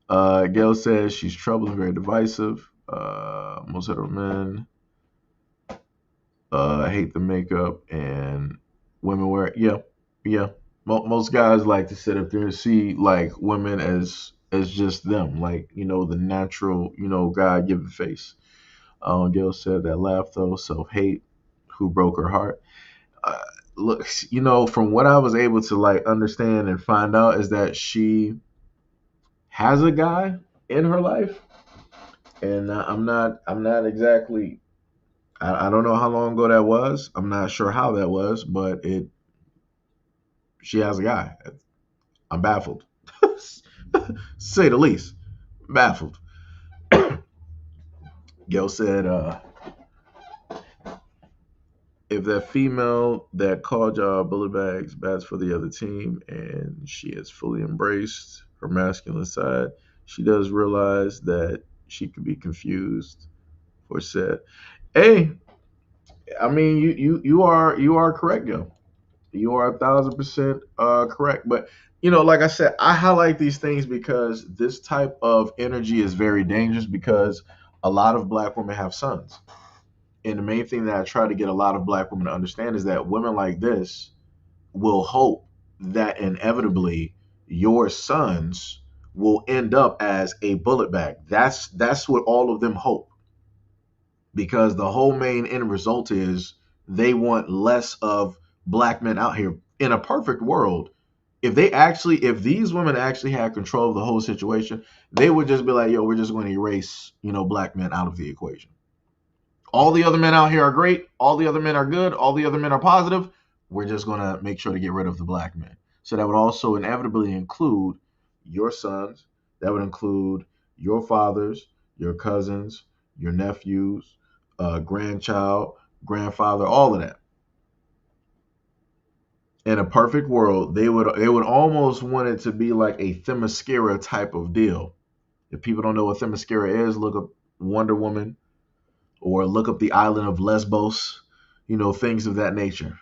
Speaker 1: Gail says she's troubled and very divisive. Most of the men hate the makeup and women wear it. Yeah, yeah. Most guys like to sit up there and see like women as just them, like the natural, God given face. Gail said that laugh though, self hate, who broke her heart. Uh, Look, from what I was able to like understand and find out is that she has a guy in her life, and I'm not exactly. I don't know how long ago that was. I'm not sure how that was, but she has a guy. I'm baffled, say the least. Baffled. Gail said, if that female that called y'all bully bags bats for the other team and she has fully embraced her masculine side, she does realize that she could be confused for said. Hey, I mean, you are correct, yo. You are 1,000% correct. But like I said, I highlight these things because this type of energy is very dangerous because a lot of black women have sons. And the main thing that I try to get a lot of black women to understand is that women like this will hope that inevitably your sons will end up as a bullet bag. That's what all of them hope, because the whole main end result is they want less of black men out here. In a perfect world, if these women actually had control of the whole situation, they would just be like, yo, we're just going to erase, black men out of the equation. All the other men out here are great, all the other men are good, all the other men are positive. We're just going to make sure to get rid of the black men. So that would also inevitably include your sons, that would include your fathers, your cousins, your nephews, grandchild, grandfather, all of that. In a perfect world, they would almost want it to be like a Themyscira type of deal. If people don't know what Themyscira is, look up Wonder Woman or look up the island of Lesbos, things of that nature.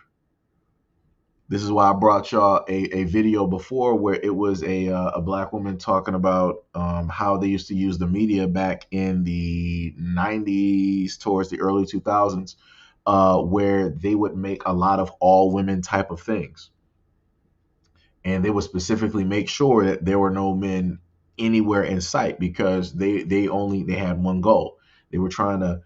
Speaker 1: This is why I brought y'all a video before where it was a black woman talking about how they used to use the media back in the 90s towards the early 2000s, where they would make a lot of all women type of things. And they would specifically make sure that there were no men anywhere in sight because they had one goal. They were trying to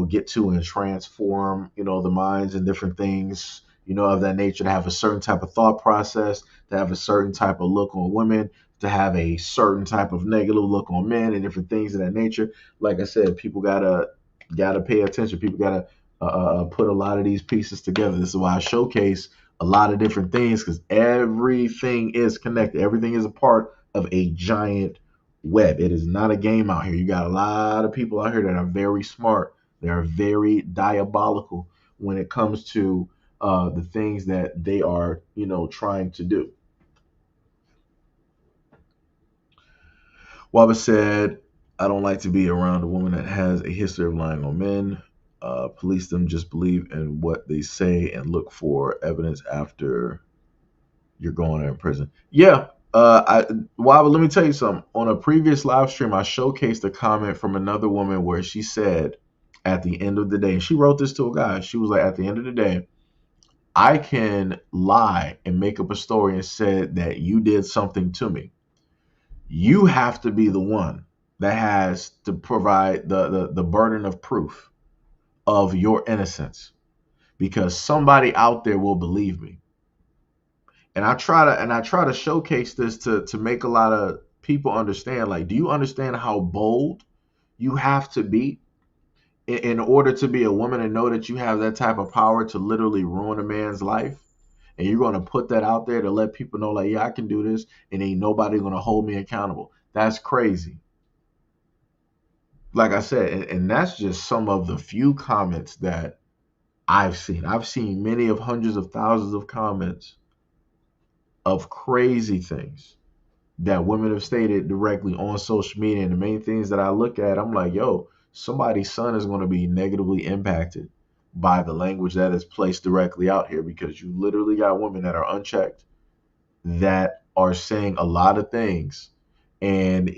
Speaker 1: get to and transform the minds and different things of that nature, to have a certain type of thought process, to have a certain type of look on women, to have a certain type of negative look on men and different things of that nature. Like I said, people gotta pay attention. People gotta put a lot of these pieces together. This is why I showcase a lot of different things, because everything is connected. Everything is a part of a giant web. It is not a game out here. You got a lot of people out here that are very smart. They are very diabolical when it comes to the things that they are, trying to do. Waba said, I don't like to be around a woman that has a history of lying on men. Police them, just believe in what they say and look for evidence after you're going in prison. Yeah. Waba, let me tell you something. On a previous live stream, I showcased a comment from another woman where she said, at the end of the day, and she wrote this to a guy. She was like, at the end of the day, I can lie and make up a story and said that you did something to me. You have to be the one that has to provide the burden of proof of your innocence, because somebody out there will believe me. And I try to showcase this to make a lot of people understand, like, do you understand how bold you have to be in order to be a woman and know that you have that type of power to literally ruin a man's life? And you're going to put that out there to let people know, like, yeah, I can do this, and ain't nobody going to hold me accountable. That's crazy. Like I said, and that's just some of the few comments that I've seen. I've seen many of hundreds of thousands of comments of crazy things that women have stated directly on social media. And the main things that I look at, I'm like, yo, somebody's son is going to be negatively impacted by the language that is placed directly out here, because you literally got women that are unchecked that are saying a lot of things. And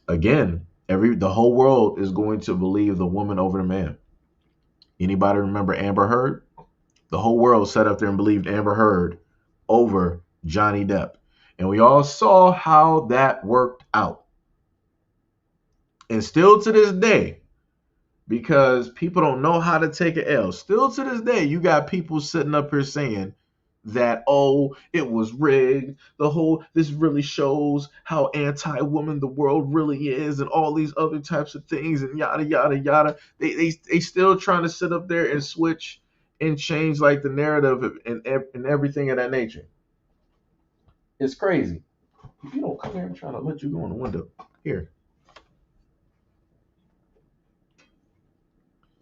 Speaker 1: again, the whole world is going to believe the woman over the man. Anybody remember Amber Heard? The whole world sat up there and believed Amber Heard over Johnny Depp. And we all saw how that worked out. And still to this day, because people don't know how to take an L, still to this day, you got people sitting up here saying that, oh, it was rigged. This really shows how anti-woman the world really is, and all these other types of things, and yada, yada, yada. They still trying to sit up there and switch and change like the narrative and everything of that nature. It's crazy. If you don't come here, I'm trying to let you go in the window. Here.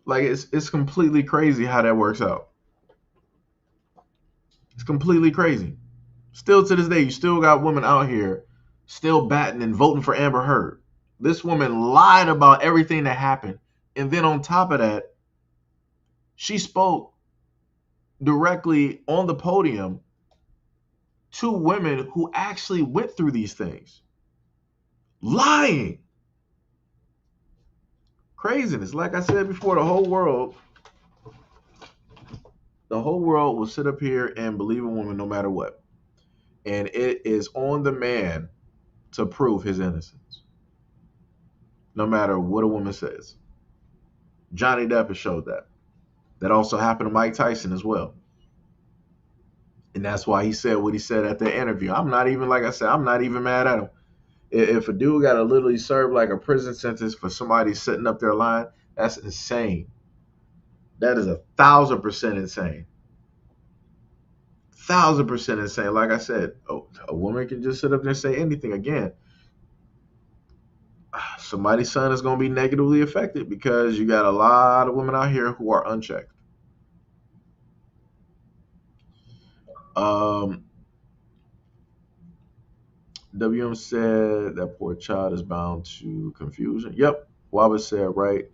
Speaker 1: Like, it's completely crazy how that works out. It's completely crazy. Still to this day, you still got women out here still batting and voting for Amber Heard. This woman lied about everything that happened. And then on top of that, She spoke directly on the podium to women who actually went through these things. Lying. Craziness. Like I said before, the whole world will sit up here and believe a woman no matter what. And it is on the man to prove his innocence, no matter what a woman says. Johnny Depp has showed that. That also happened to Mike Tyson as well. And that's why he said what he said at the interview. I'm not even, like I said, I'm not even mad at him. If a dude got to literally serve like a prison sentence for somebody sitting up there lying, that's insane. That is 1,000% insane. 1,000% insane. Like I said, a woman can just sit up there and say anything. Again, somebody's son is going to be negatively affected because you got a lot of women out here who are unchecked. WM said that poor child is bound to confusion. Yep. Waba said, right.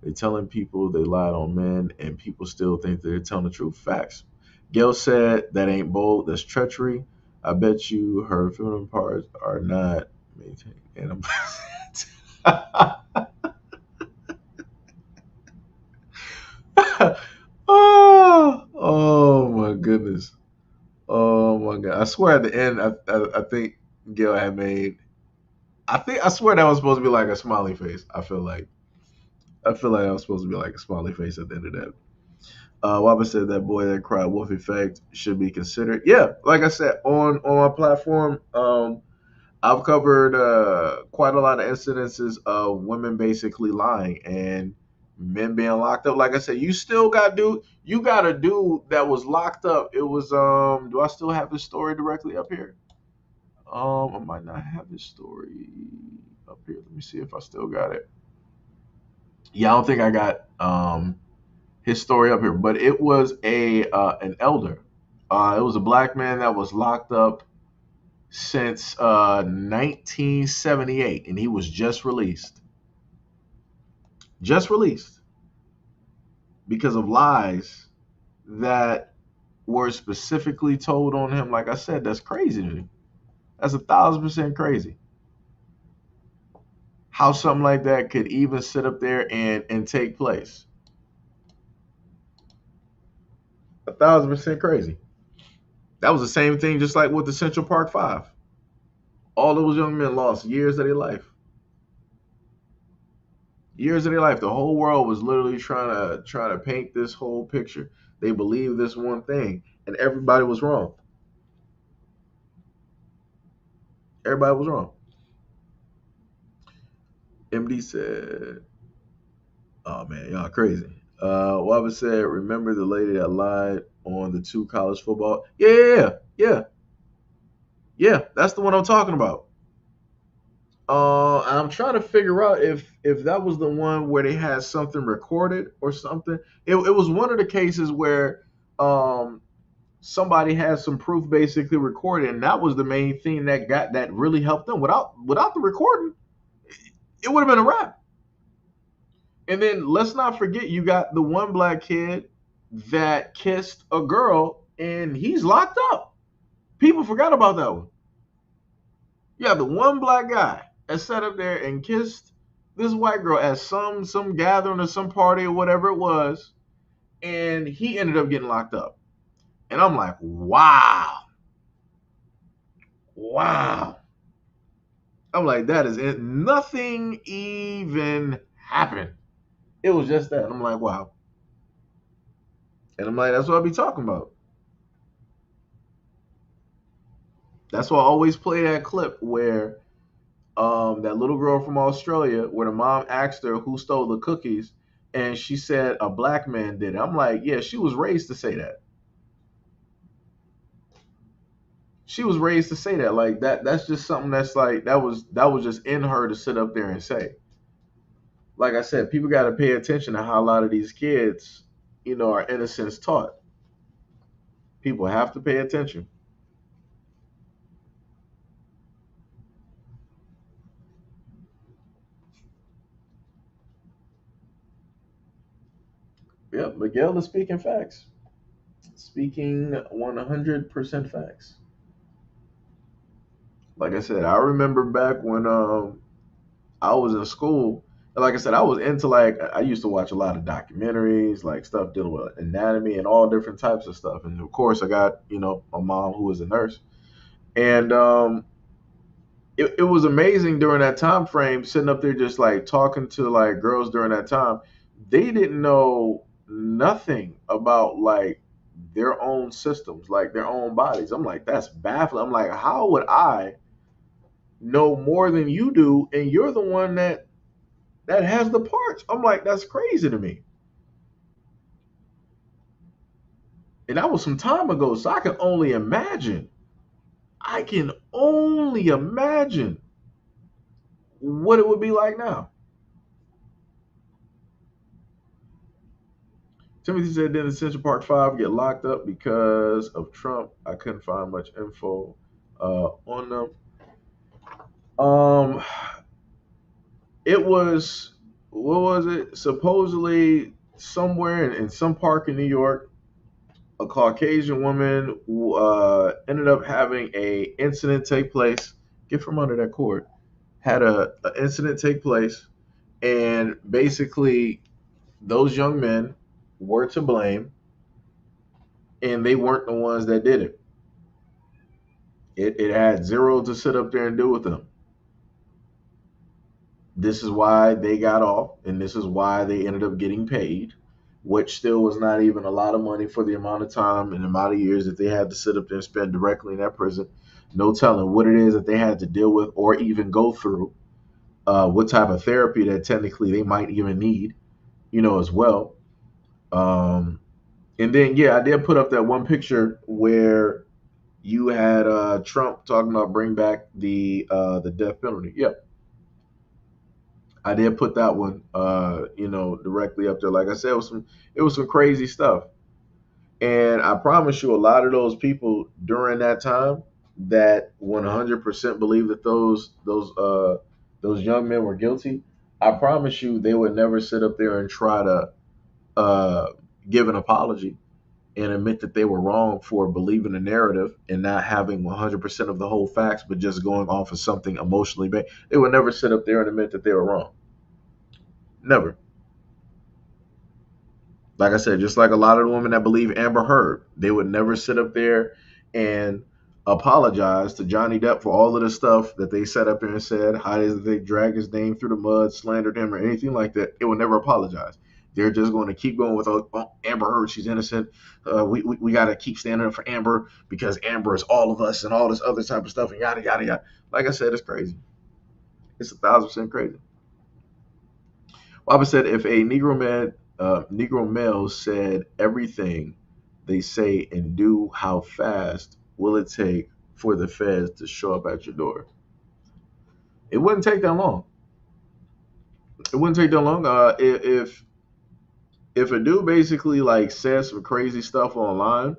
Speaker 1: They're telling people they lied on men and people still think they're telling the truth. Facts. Gail said that ain't bold. That's treachery. I bet you her feminine parts are not maintained. And oh my goodness. Oh my god! I swear at the end, I think Gail had made. I swear that was supposed to be like a smiley face. I feel like I was supposed to be like a smiley face at the end of that. Waba said that boy that cried wolf effect should be considered. Yeah, like I said on my platform, I've covered quite a lot of incidences of women basically lying and men being locked up. Like I said, you got a dude that was locked up. It was do I still have his story directly up here? I might not have his story up here. Let me see if I still got it. Yeah, I don't think I got his story up here, but it was a an elder. It was a black man that was locked up since 1978, and he was just released because of lies that were specifically told on him. Like I said, that's crazy to me. That's 1,000% crazy. How something like that could even sit up there and take place. 1,000% crazy. That was the same thing, just like with the Central Park Five. All those young men lost years of their life. Years of their life. The whole world was literally trying to paint this whole picture. They believed this one thing, and everybody was wrong. Everybody was wrong. MD said, "Oh man, y'all crazy." Waba said, "Remember the lady that lied on the two college football? Yeah. That's the one I'm talking about. I'm trying to figure out if that was the one where they had something recorded or something. It was one of the cases where um somebody had some proof basically recorded, and that was the main thing that really helped them. Without the recording, it would have been a wrap. And then let's not forget, you got the one black kid that kissed a girl, and he's locked up. People forgot about that one. You have the one black guy that sat up there and kissed this white girl at some gathering or some party or whatever it was, and he ended up getting locked up. And I'm like, wow, wow. I'm like, that is it. Nothing even happened. It was just that. I'm like, wow. And I'm like, that's what I be talking about. That's why I always play that clip where that little girl from Australia, where the mom asked her who stole the cookies, and she said a black man did it. I'm like, yeah, she was raised to say that. She was raised to say that. Like that. That's just something that's like that was just in her to sit up there and say. Like I said, people got to pay attention to how a lot of these kids, are innocence taught. People have to pay attention. Yep, Miguel is speaking facts. Speaking 100% facts. Like I said, I remember back when I was in school. And like I said, I was into I used to watch a lot of documentaries, like stuff dealing with anatomy and all different types of stuff. And of course, I got a mom who was a nurse, and it was amazing during that time frame, sitting up there just like talking to like girls during that time. They didn't know nothing about like their own systems, like their own bodies. I'm like, that's baffling. I'm like, how would I know more than you do, and you're the one that has the parts? I'm like, that's crazy to me. And that was some time ago, so I can only imagine. I can only imagine what it would be like now. Timothy said, then Central Park 5 get locked up because of Trump. I couldn't find much info on them. Um, it was, what was it? Supposedly somewhere in some park in New York, a Caucasian woman ended up having a incident take place. Get from under that cord. Had a incident take place, and basically those young men were to blame, and they weren't the ones that did it. It had zero to sit up there and do with them. This is why they got off, and this is why they ended up getting paid, which still was not even a lot of money for the amount of time and the amount of years that they had to sit up there and spend directly in that prison. No telling what it is that they had to deal with or even go through, what type of therapy that technically they might even need, as well. And then, yeah, I did put up that one picture where you had Trump talking about bring back the death penalty. Yeah, I did put that one, directly up there. Like I said, it was some crazy stuff, and I promise you, a lot of those people during that time that 100% believe that those young men were guilty. I promise you, they would never sit up there and try to uh, give an apology and admit that they were wrong for believing the narrative and not having 100% of the whole facts, but just going off of something emotionally based. They would never sit up there and admit that they were wrong. Never. Like I said, just like a lot of the women that believe Amber Heard, they would never sit up there and apologize to Johnny Depp for all of the stuff that they sat up there and said, how is it they dragged his name through the mud, slandered him, or anything like that. They would never apologize. They're just going to keep going with, oh, Amber Heard, she's innocent. We got to keep standing up for Amber because Amber is all of us and all this other type of stuff and yada, yada, yada. Like I said, it's crazy. It's 1,000% crazy. Baba said, if a Negro male said everything they say and do, how fast will it take for the feds to show up at your door? It wouldn't take that long. It wouldn't take that long. If a dude basically like says some crazy stuff online,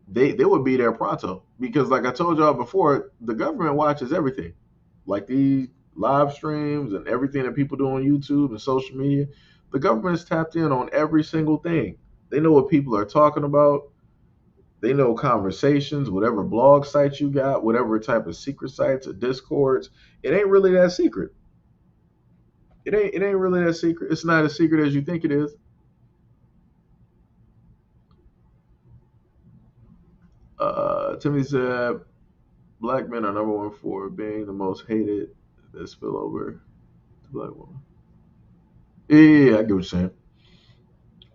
Speaker 1: they would be there pronto, because like I told y'all before, the government watches everything, like these live streams and everything that people do on YouTube and social media. The government's tapped in on every single thing. They know what people are talking about. They know conversations, whatever blog sites you got, whatever type of secret sites or discords. It ain't really that secret. It ain't really that secret. It's not as secret as you think it is. Timothy said, black men are number one for being the most hated. That spill over to black women. Yeah, I get what you're saying.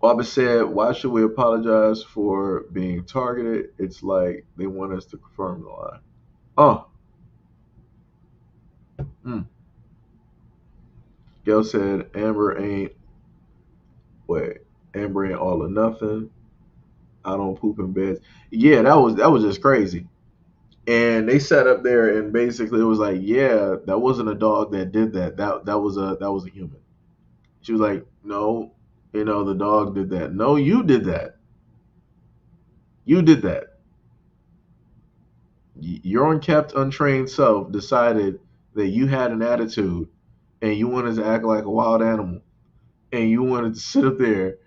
Speaker 1: Bobby said, why should we apologize for being targeted? It's like they want us to confirm the lie. Oh. Gail said, Amber ain't all or nothing. I don't poop in beds. Yeah, that was just crazy. And they sat up there and basically it was like, yeah, that wasn't a dog that did that. That was a human. She was like, no, the dog did that. No, you did that. You did that. Your unkept, untrained self decided that you had an attitude and you wanted to act like a wild animal and you wanted to sit up there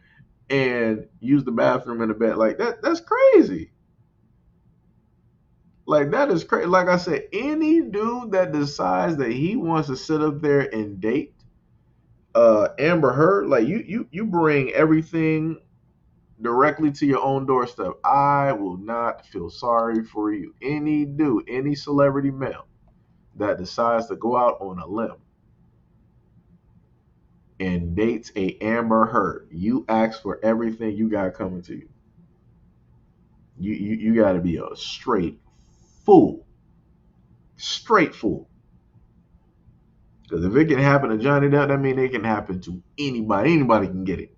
Speaker 1: and use the bathroom in the bed. Like that's crazy. Like that is crazy. Like I said, any dude that decides that he wants to sit up there and date Amber Heard, like you bring everything directly to your own doorstep. I will not feel sorry for you. Any dude, any celebrity male that decides to go out on a limb and dates a Amber Heard, you ask for everything you got coming to you. You got to be a straight fool. Straight fool. Because if it can happen to Johnny Depp, that means it can happen to anybody. Anybody can get it.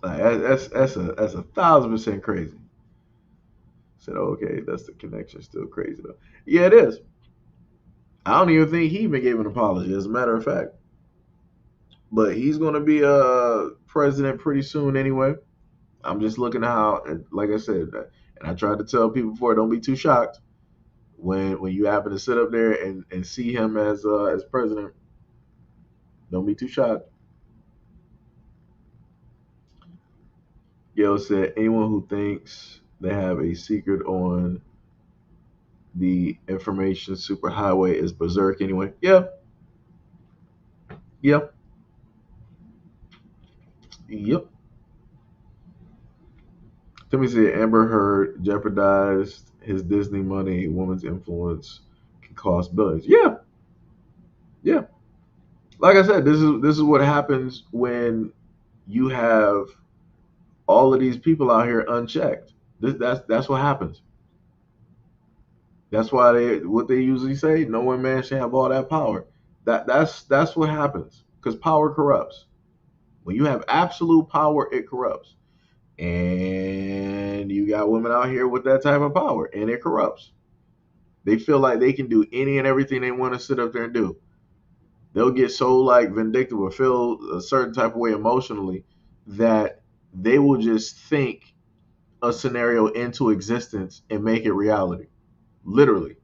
Speaker 1: Like, that's a 1,000% crazy. Said, okay, that's the connection. Still crazy though. Yeah, it is. I don't even think he even gave an apology, as a matter of fact. But he's gonna be a president pretty soon anyway. I'm just looking at how, like I said, and I tried to tell people before, don't be too shocked when you happen to sit up there and see him as president. Don't be too shocked. Gail said, anyone who thinks they have a secret on the information superhighway is berserk anyway. Yeah, yep, yep. Timmy said Amber Heard jeopardized his Disney money. A woman's influence can cost billions. Yeah, yeah. Like I said, this is what happens when you have all of these people out here unchecked. That's what happens. That's why what they usually say, no one man should have all that power. That's what happens because power corrupts. When you have absolute power, it corrupts. And you got women out here with that type of power, and it corrupts. They feel like they can do any and everything they want to sit up there and do. They'll get so like vindictive or feel a certain type of way emotionally that they will just think a scenario into existence and make it reality. Literally.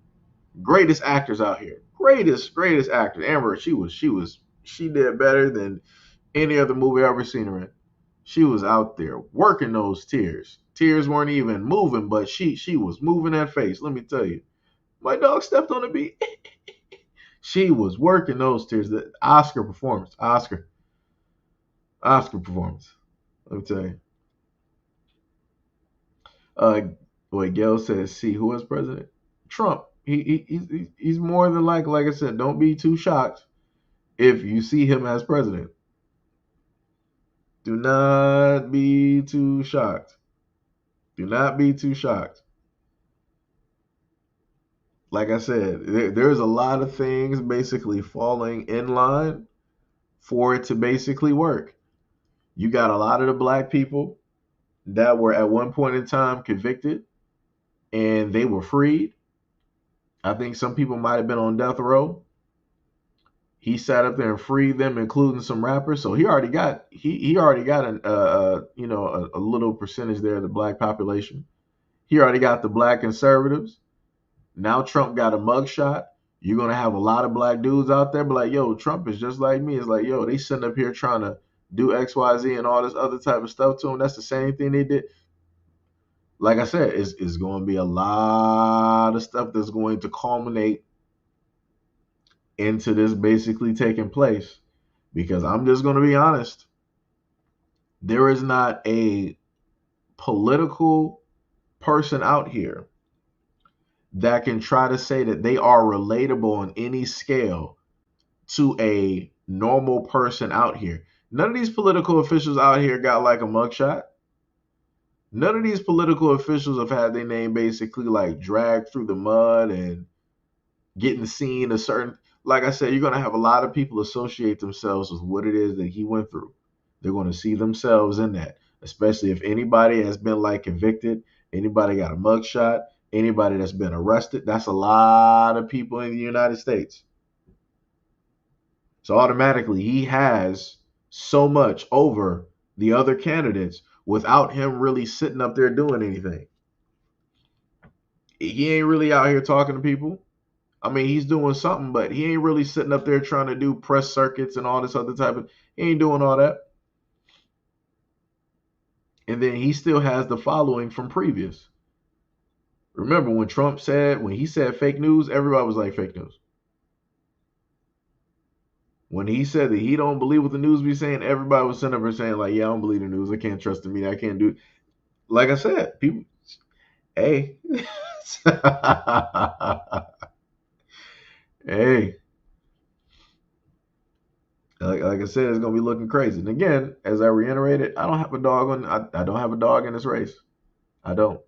Speaker 1: Greatest actors out here. Greatest actors. Amber, she did better than any other movie I've ever seen her in. She was out there working those tears. Tears weren't even moving, but she was moving that face. Let me tell you. My dog stepped on the beat. She was working those tears. The Oscar performance. Oscar performance. Let me tell you. Uh, what Gail says, see who is president? Trump. He's more than like I said, don't be too shocked if you see him as president. Do not be too shocked. Do not be too shocked. Like I said, there's a lot of things basically falling in line for it to basically work. You got a lot of the black people that were at one point in time convicted and they were freed. I think some people might have been on death row. He sat up there and freed them, including some rappers. So he already got a little percentage there of the black population. He already got the black conservatives. Now Trump got a mugshot. You're gonna have a lot of black dudes out there, but like, yo, Trump is just like me. It's like, yo, they sitting up here trying to do X, Y, Z, and all this other type of stuff to him. That's the same thing they did. Like I said, it's going to be a lot of stuff that's going to culminate into this basically taking place. Because I'm just going to be honest, there is not a political person out here that can try to say that they are relatable on any scale to a normal person out here. None of these political officials out here got like a mugshot. None of these political officials have had their name basically like dragged through the mud and getting seen a certain, like I said, you're going to have a lot of people associate themselves with what it is that he went through. They're going to see themselves in that, especially if anybody has been like convicted, anybody got a mugshot, anybody that's been arrested. That's a lot of people in the United States. So automatically he has so much over the other candidates without him really sitting up there doing anything. He ain't really out here talking to people. I mean, he's doing something, but he ain't really sitting up there trying to do press circuits and all this other type of. He ain't doing all that. And then he still has the following from previous. Remember when he said fake news, everybody was like fake news. When he said that he don't believe what the news be saying, everybody was sitting up there saying like, yeah, I don't believe the news. I can't trust the media. I can't do it. Like I said, people, hey, hey, like I said, it's gonna be looking crazy. And again, as I reiterated, I don't have a dog on. I don't have a dog in this race. I don't.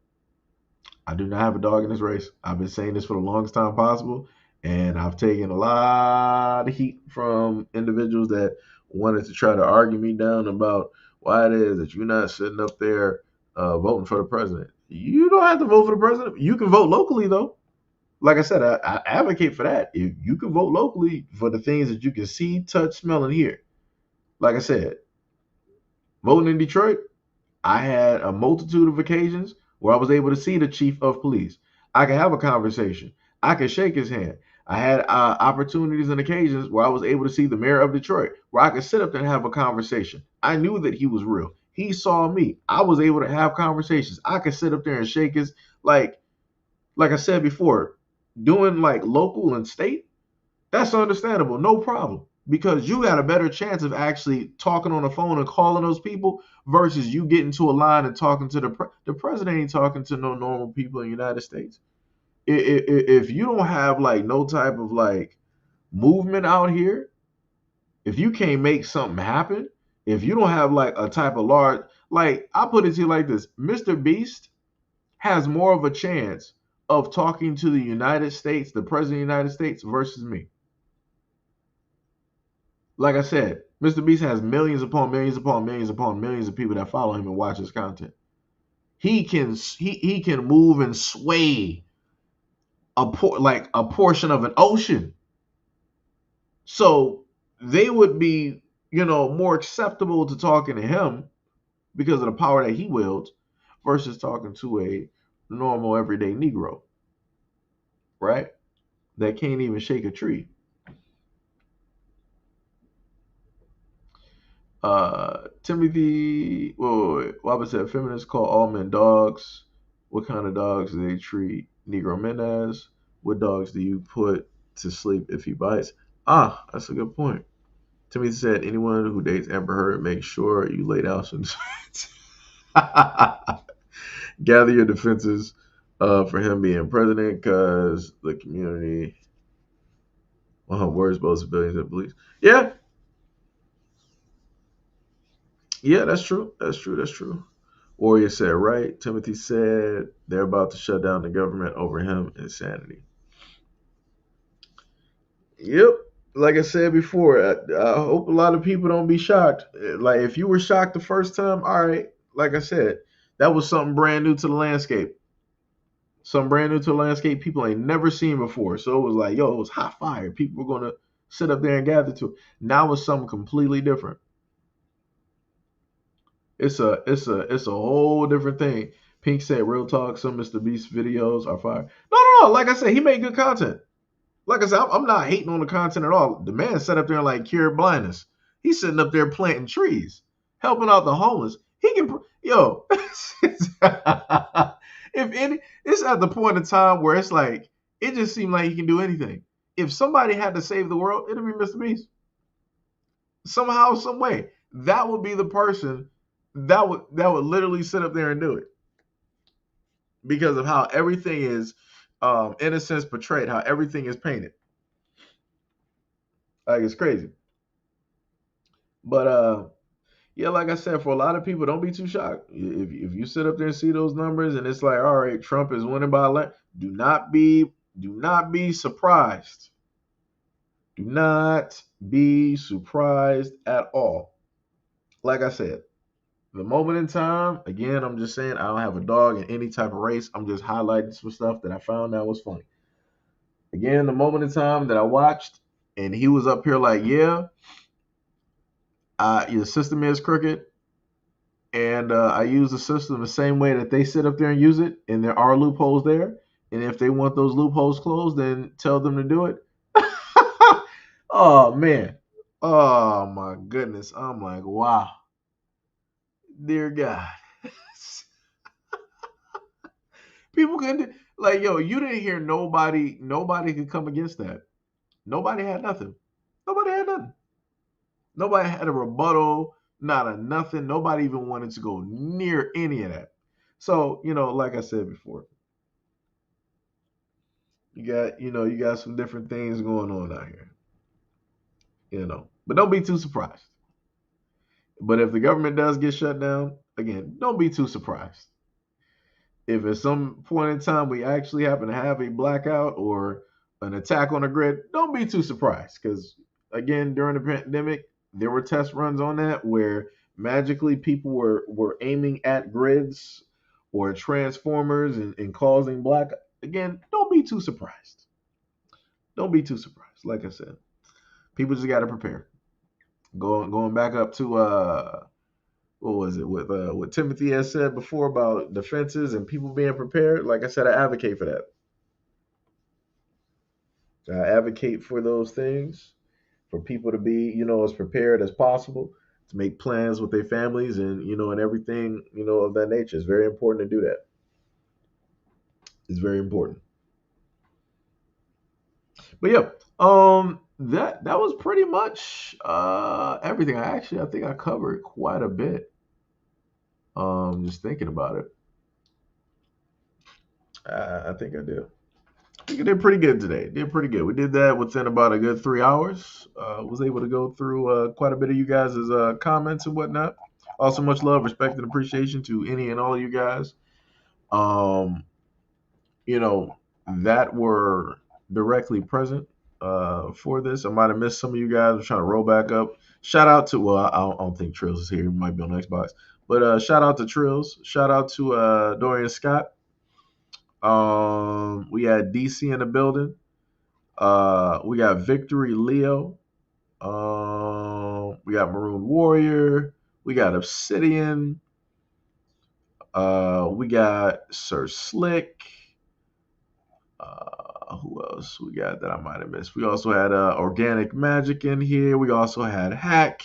Speaker 1: I do not have a dog in this race. I've been saying this for the longest time possible, and I've taken a lot of heat from individuals that wanted to try to argue me down about why it is that you're not sitting up there voting for the president. You don't have to vote for the president. You can vote locally, though. Like I said, I advocate for that. If you can vote locally for the things that you can see, touch, smell, and hear. Like I said, voting in Detroit, I had a multitude of occasions where I was able to see the chief of police. I could have a conversation. I could shake his hand. I had opportunities and occasions where I was able to see the mayor of Detroit, where I could sit up there and have a conversation. I knew that he was real. He saw me. I was able to have conversations. I could sit up there and shake his like I said before, doing like local and state. That's understandable, no problem. Because you got a better chance of actually talking on the phone and calling those people versus you getting to a line and talking to the president. Ain't talking to no normal people in the United States. If you don't have like no type of like movement out here, if you can't make something happen, if you don't have like a type of large, like I put it to you like this, Mr. Beast has more of a chance of talking to the United States, the president of the United States versus me. Like I said, Mr. Beast has millions upon millions upon millions upon millions of people that follow him and watch his content. He can move and sway like a portion of an ocean. So they would be, more acceptable to talking to him because of the power that he wields versus talking to a normal everyday Negro, right? That can't even shake a tree. Timothy, Wabba said, feminists call all men dogs. What kind of dogs do they treat Negro men as? What dogs do you put to sleep if he bites? That's a good point. Timothy said, anyone who dates Amber Heard, make sure you lay down some gather your defenses for him being president because the community worries both civilians and police. Yeah, that's true. That's true. Warrior said, right. Timothy said they're about to shut down the government over him. Insanity. Yep. Like I said before, I hope a lot of people don't be shocked. Like, if you were shocked the first time, all right. Like I said, that was something brand new to the landscape. Something brand new to the landscape people ain't never seen before. So it was like, yo, it was hot fire. People were going to sit up there and gather to it. Now it's something completely different. It's a whole different thing. Pink said, real talk, some Mr. Beast videos are fire. No. Like I said, he made good content. Like I said, I'm not hating on the content at all. The man sat up there and like cured blindness. He's sitting up there planting trees, helping out the homeless. He can, if any, it's at the point in time where it's like, it just seemed like he can do anything. If somebody had to save the world, it'd be Mr. Beast. Somehow, some way, that would be the person that would literally sit up there and do it because of how everything is, in a sense, portrayed, how everything is painted. Like, it's crazy. But yeah, like I said, for a lot of people, don't be too shocked if you sit up there and see those numbers and it's like, all right, Trump is winning by a lot. Do not be surprised. Do not be surprised at all. Like I said, the moment in time, again, I'm just saying I don't have a dog in any type of race. I'm just highlighting some stuff that I found that was funny. Again, the moment in time that I watched and he was up here like, yeah, your system is crooked. And I use the system the same way that they sit up there and use it. And there are loopholes there. And if they want those loopholes closed, then tell them to do it. Oh man. Oh my goodness. I'm like, wow. Dear God. People couldn't like, yo, you didn't hear nobody could come against that. Nobody had nothing. Nobody had nothing. Nobody had a rebuttal, not a nothing. Nobody even wanted to go near any of that. So, like I said before, you got some different things going on out here. But don't be too surprised. But if the government does get shut down, again, don't be too surprised. If at some point in time we actually happen to have a blackout or an attack on the grid, don't be too surprised. Because again, during the pandemic, there were test runs on that where magically people were aiming at grids or transformers and causing black. Again, don't be too surprised. Don't be too surprised. Like I said, people just got to prepare. Going back up to what was it with what Timothy has said before about defenses and people being prepared. Like I said, I advocate for that. I advocate for those things for people to be, as prepared as possible to make plans with their families and and everything of that nature. It's very important to do that. It's very important. But yeah, that was pretty much everything. I think I covered quite a bit. Just thinking about it, I think I did. I think I did pretty good today. Did pretty good. We did that within about a good 3 hours. Was able to go through quite a bit of you guys' comments and whatnot. Also, much love, respect, and appreciation to any and all of you guys. Um, you know, that were directly present for this. I might have missed some of you guys. I'm trying to roll back up. Shout out to, well, I don't think Trills is here. He might be on Xbox. But shout out to Trills. Shout out to Dorian Scott. We had DC in the building. We got Victory Leo. We got Maroon Warrior. We got Obsidian. We got Sir Slick. Who else we got that I might have missed? We also had Organic Magic in here. We also had Hack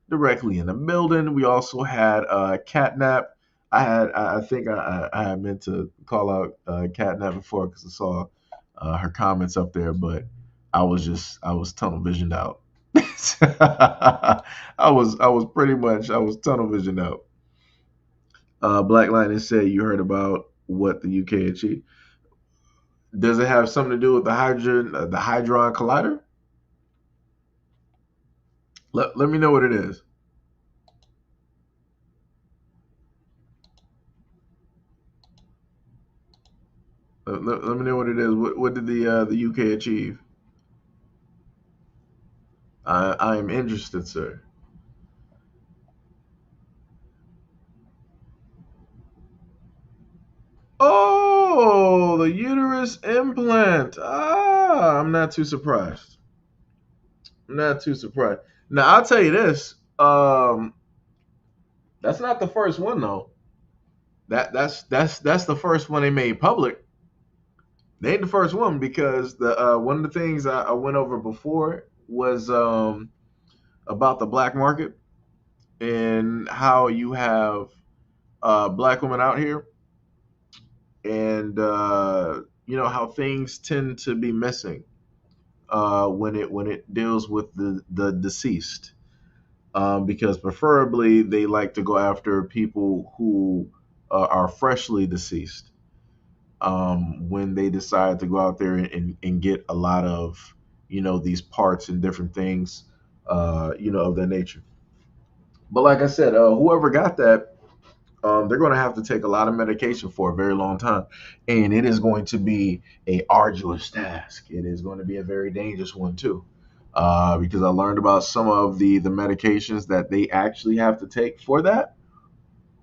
Speaker 1: directly in the building. We also had Catnap. I think I had meant to call out Catnap before because I saw her comments up there, but I was tunnel visioned out. I was tunnel visioned out. Black Lightning said you heard about what the UK achieved. Does it have something to do with the Hydron Collider? Let me know what it is. Let me know what it is. What did the UK achieve? I am interested, sir. Oh, the uterus implant. I'm not too surprised. I'm not too surprised. Now I'll tell you this. That's not the first one though. That's the first one they made public. They ain't the first one because the one of the things I went over before was about the black market and how you have black women out here and how things tend to be missing when it deals with the deceased, because preferably they like to go after people who are freshly deceased, when they decide to go out there and get a lot of these parts and different things of that nature. But like I said, whoever got that, they're going to have to take a lot of medication for a very long time, and it is going to be a arduous task. It is going to be a very dangerous one too, because I learned about some of the medications that they actually have to take for that.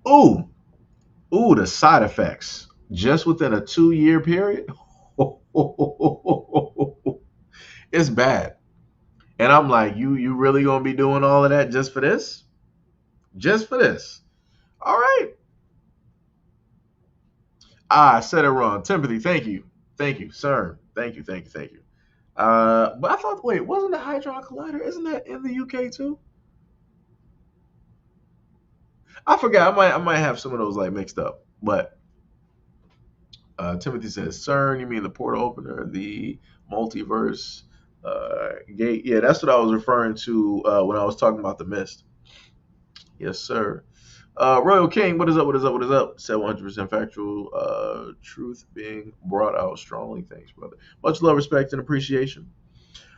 Speaker 1: Ooh, the side effects just within a 2 year period. It's bad, and I'm like, you really gonna be doing all of that just for this? Just for this? All right. I said it wrong. Timothy, thank you. Thank you, sir. Thank you, thank you, thank you. But I thought, wait, wasn't the Hydron Collider? Isn't that in the UK too? I forgot. I might have some of those like mixed up. But Timothy says CERN. You mean the portal opener, the multiverse gate? Yeah, that's what I was referring to when I was talking about the mist. Yes, sir. Royal King, what is up? What is up? What is up? Said 100% factual. Truth being brought out strongly. Thanks, brother. Much love, respect, and appreciation.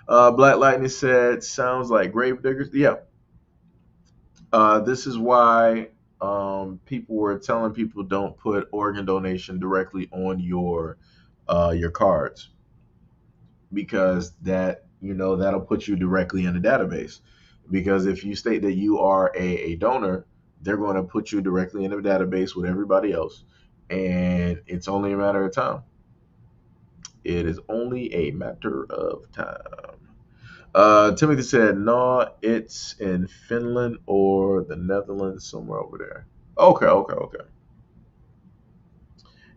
Speaker 1: Black Lightning said, sounds like grave diggers. Yeah, this is why people were telling people don't put organ donation directly on your cards because that that'll put you directly in the database. Because if you state that you are a donor, they're going to put you directly in the database with everybody else, and it's only a matter of time. It is only a matter of time. Timothy said, no, it's in Finland or the Netherlands, somewhere over there. Okay, okay, okay.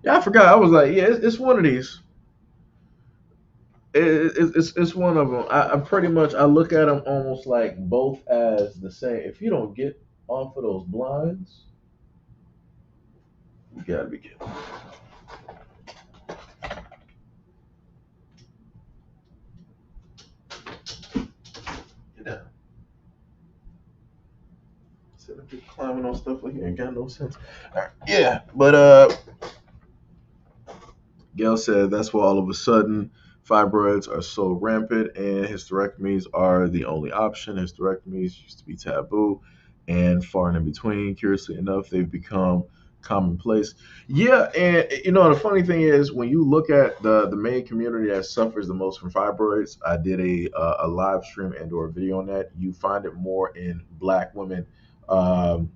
Speaker 1: Yeah, I forgot. I was like, yeah, it's one of these. It's one of them. I pretty much I look at them almost like both as the same. If you don't get off of those blinds, you gotta be kidding. Get down. Instead of just climbing on stuff like you ain't got no sense. All right. Yeah, but Gail said that's why all of a sudden fibroids are so rampant and hysterectomies are the only option. Hysterectomies used to be taboo and far and in between. Curiously enough, they've become commonplace. Yeah, and the funny thing is when you look at the main community that suffers the most from fibroids, I did a live stream and or video on that. You find it more in Black women. Um,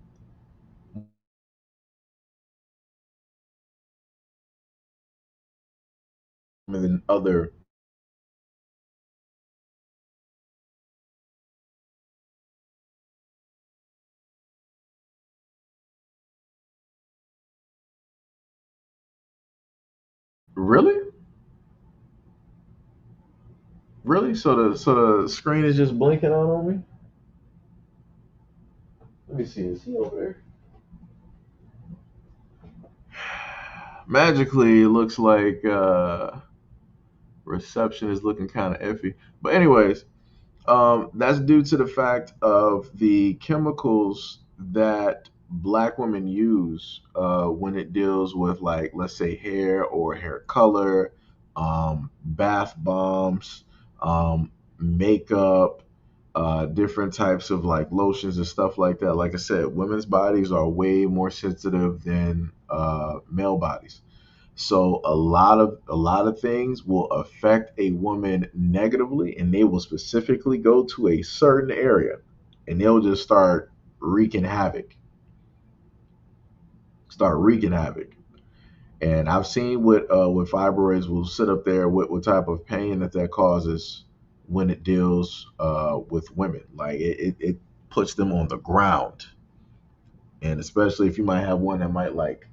Speaker 1: than other. Really? Really? So the screen is just blinking out on me? Let me see. Is he over there? Magically, it looks like reception is looking kind of iffy. But anyways, that's due to the fact of the chemicals that Black women use when it deals with, like, let's say, hair or hair color, bath bombs, makeup, different types of like lotions and stuff like that. Like I said, women's bodies are way more sensitive than male bodies. So a lot of things will affect a woman negatively, and they will specifically go to a certain area, and they'll just wreaking havoc, start wreaking havoc. And I've seen with fibroids will sit up there what type of pain that causes when it deals with women. Like it puts them on the ground, and especially if you might have one that might like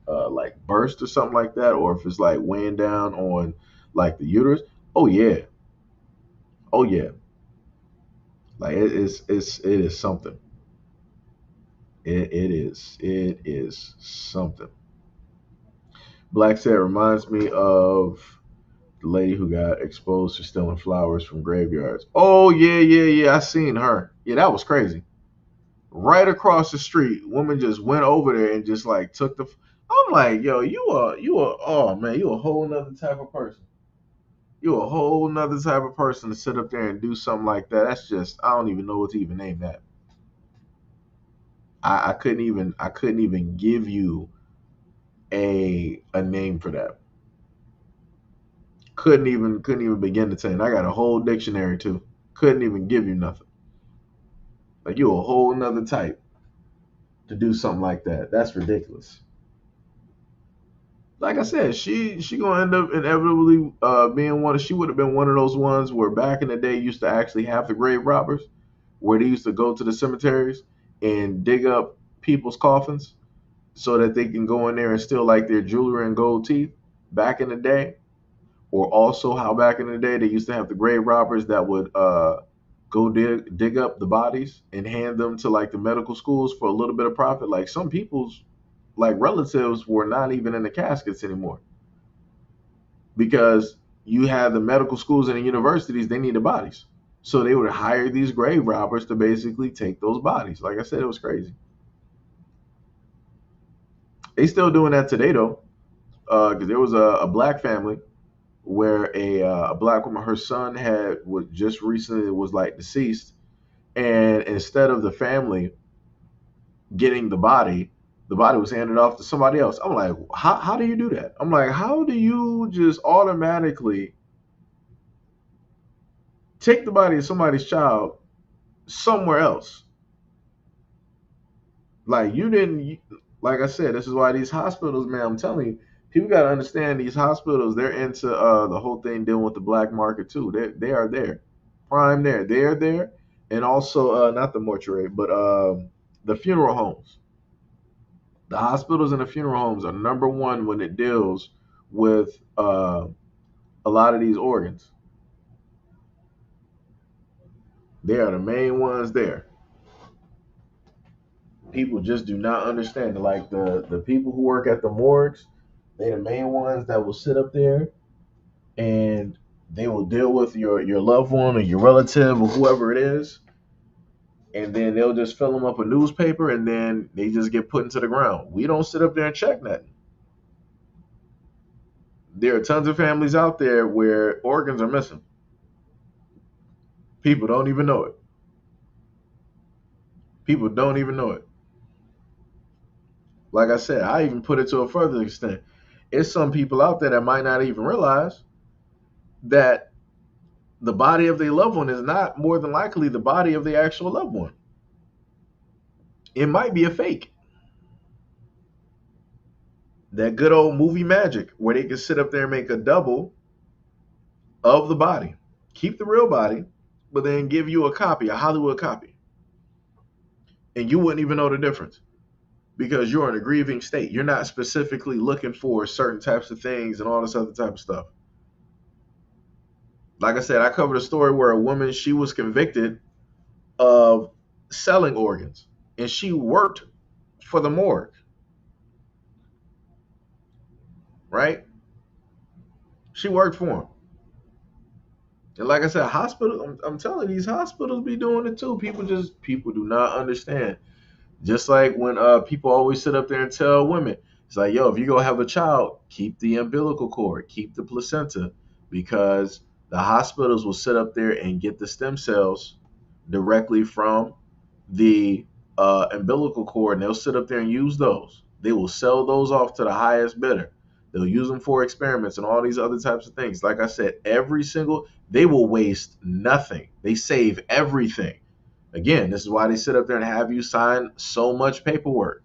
Speaker 1: burst or something like that, or if it's like weighing down on like the uterus. Oh yeah, oh yeah, like it is something. It is something. Black said reminds me of the lady who got exposed for stealing flowers from graveyards. Oh yeah, yeah, yeah. I seen her. Yeah, that was crazy. Right across the street, woman just went over there and just like took the. I'm like, yo, you are. Oh man, you a whole nother type of person. You a whole nother type of person to sit up there and do something like that. That's just I don't even know what to even name that. I couldn't even give you a name for that. Couldn't even begin to tell you. And I got a whole dictionary too. Couldn't even give you nothing. Like you a whole nother type to do something like that. That's ridiculous. Like I said, she gonna end up inevitably being one. She would have been one of those ones where back in the day used to actually have the grave robbers, where they used to go to the cemeteries and dig up people's coffins so that they can go in there and steal like their jewelry and gold teeth back in the day, or also how back in the day they used to have the grave robbers that would go dig up the bodies and hand them to like the medical schools for a little bit of profit. Like some people's like relatives were not even in the caskets anymore because you had the medical schools and the universities, they needed bodies. So they would hire these grave robbers to basically take those bodies. Like I said, it was crazy. They still doing that today though, because there was a black family where a black woman, her son had was just recently was like deceased, and instead of the family getting the body was handed off to somebody else. I'm like, how do you do that? I'm like, how do you just automatically take the body of somebody's child somewhere else? Like you didn't, like I said, this is why these hospitals, man, I'm telling you, people got to understand these hospitals, they're into the whole thing dealing with the black market too. They are there. Prime there. They are there. And also, not the mortuary, but the funeral homes. The hospitals and the funeral homes are number one when it deals with a lot of these organs. They are the main ones there. People just do not understand. Like the people who work at the morgues, they're the main ones that will sit up there and they will deal with your loved one or your relative or whoever it is, and then they'll just fill them up a newspaper and then they just get put into the ground. We don't sit up there and check nothing. There are tons of families out there where organs are missing. People don't even know it. People don't even know it. Like I said, I even put it to a further extent. It's some people out there that might not even realize that the body of their loved one is not more than likely the body of the actual loved one. It might be a fake. That good old movie magic where they can sit up there and make a double of the body. Keep the real body, but then give you a copy, a Hollywood copy. And you wouldn't even know the difference because you're in a grieving state. You're not specifically looking for certain types of things and all this other type of stuff. Like I said, I covered a story where a woman, she was convicted of selling organs and she worked for the morgue, right? She worked for them. And like I said, hospital, I'm telling you, these hospitals be doing it too. People do not understand. Just like when people always sit up there and tell women, it's like, yo, if you go have a child, keep the umbilical cord, keep the placenta, because the hospitals will sit up there and get the stem cells directly from the umbilical cord, and they'll sit up there and use those. They will sell those off to the highest bidder. They'll use them for experiments and all these other types of things. Like I said, they will waste nothing. They save everything. Again, this is why they sit up there and have you sign so much paperwork.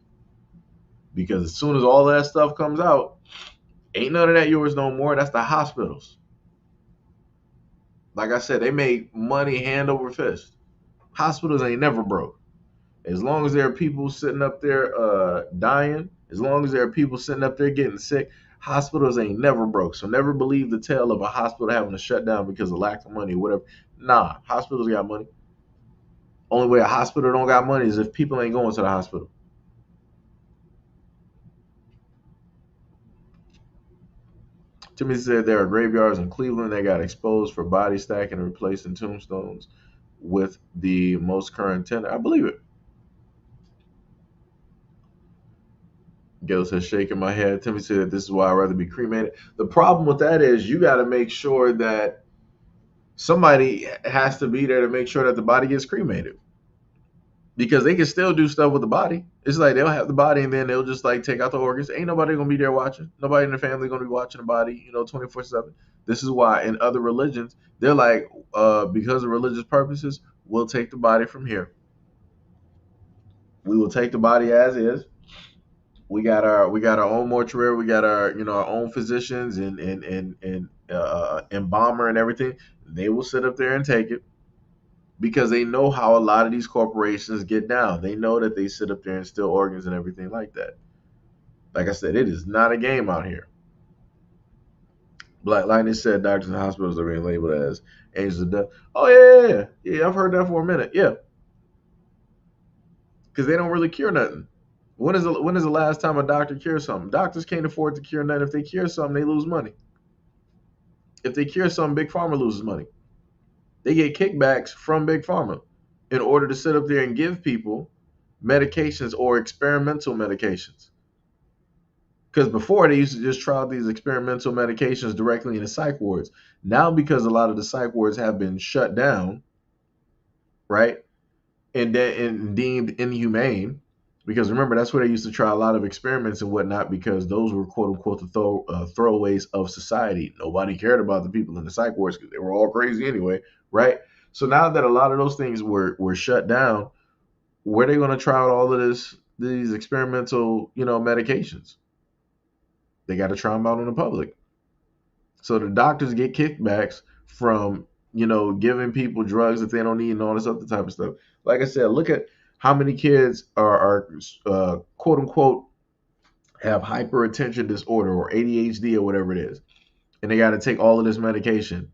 Speaker 1: Because as soon as all that stuff comes out, ain't none of that yours no more. That's the hospitals. Like I said, they make money hand over fist. Hospitals ain't never broke. As long as there are people sitting up there dying, as long as there are people sitting up there getting sick, hospitals ain't never broke. So never believe the tale of a hospital having to shut down because of lack of money or whatever. Nah, hospitals got money. Only way a hospital don't got money is if people ain't going to the hospital. Timmy said there are graveyards in Cleveland that got exposed for body stacking and replacing tombstones with the most current tenant. I believe it. Gail says, shaking my head. Timmy said, this is why I'd rather be cremated. The problem with that is you got to make sure that somebody has to be there to make sure that the body gets cremated. Because they can still do stuff with the body. It's like they'll have the body and then they'll just like take out the organs. Ain't nobody going to be there watching. Nobody in the family going to be watching the body, 24/7. This is why in other religions, they're like, because of religious purposes, we'll take the body from here. We will take the body as is. We got our own mortuary. We got our our own physicians and embalmer and everything. They will sit up there and take it because they know how a lot of these corporations get down. They know that they sit up there and steal organs and everything like that. Like I said, it is not a game out here. Black Lightning said doctors and hospitals are being labeled as angels of death. Oh yeah. I've heard that for a minute. Yeah, because they don't really cure nothing. When is the last time a doctor cured something? Doctors can't afford to cure nothing. If they cure something, they lose money. If they cure something, Big Pharma loses money. They get kickbacks from Big Pharma in order to sit up there and give people medications or experimental medications. Because before they used to just try out these experimental medications directly in the psych wards. Now, because a lot of the psych wards have been shut down, right, and deemed inhumane, because remember that's where they used to try a lot of experiments and whatnot, because those were quote unquote the throwaways of society. Nobody cared about the people in the psych wards because they were all crazy anyway, right? So now that a lot of those things were shut down, where are they going to try out all of these experimental medications? They got to try them out on the public. So the doctors get kickbacks from giving people drugs that they don't need and all this other type of stuff. Like I said, look at how many kids are quote unquote have hyperattention disorder or ADHD or whatever it is, and they got to take all of this medication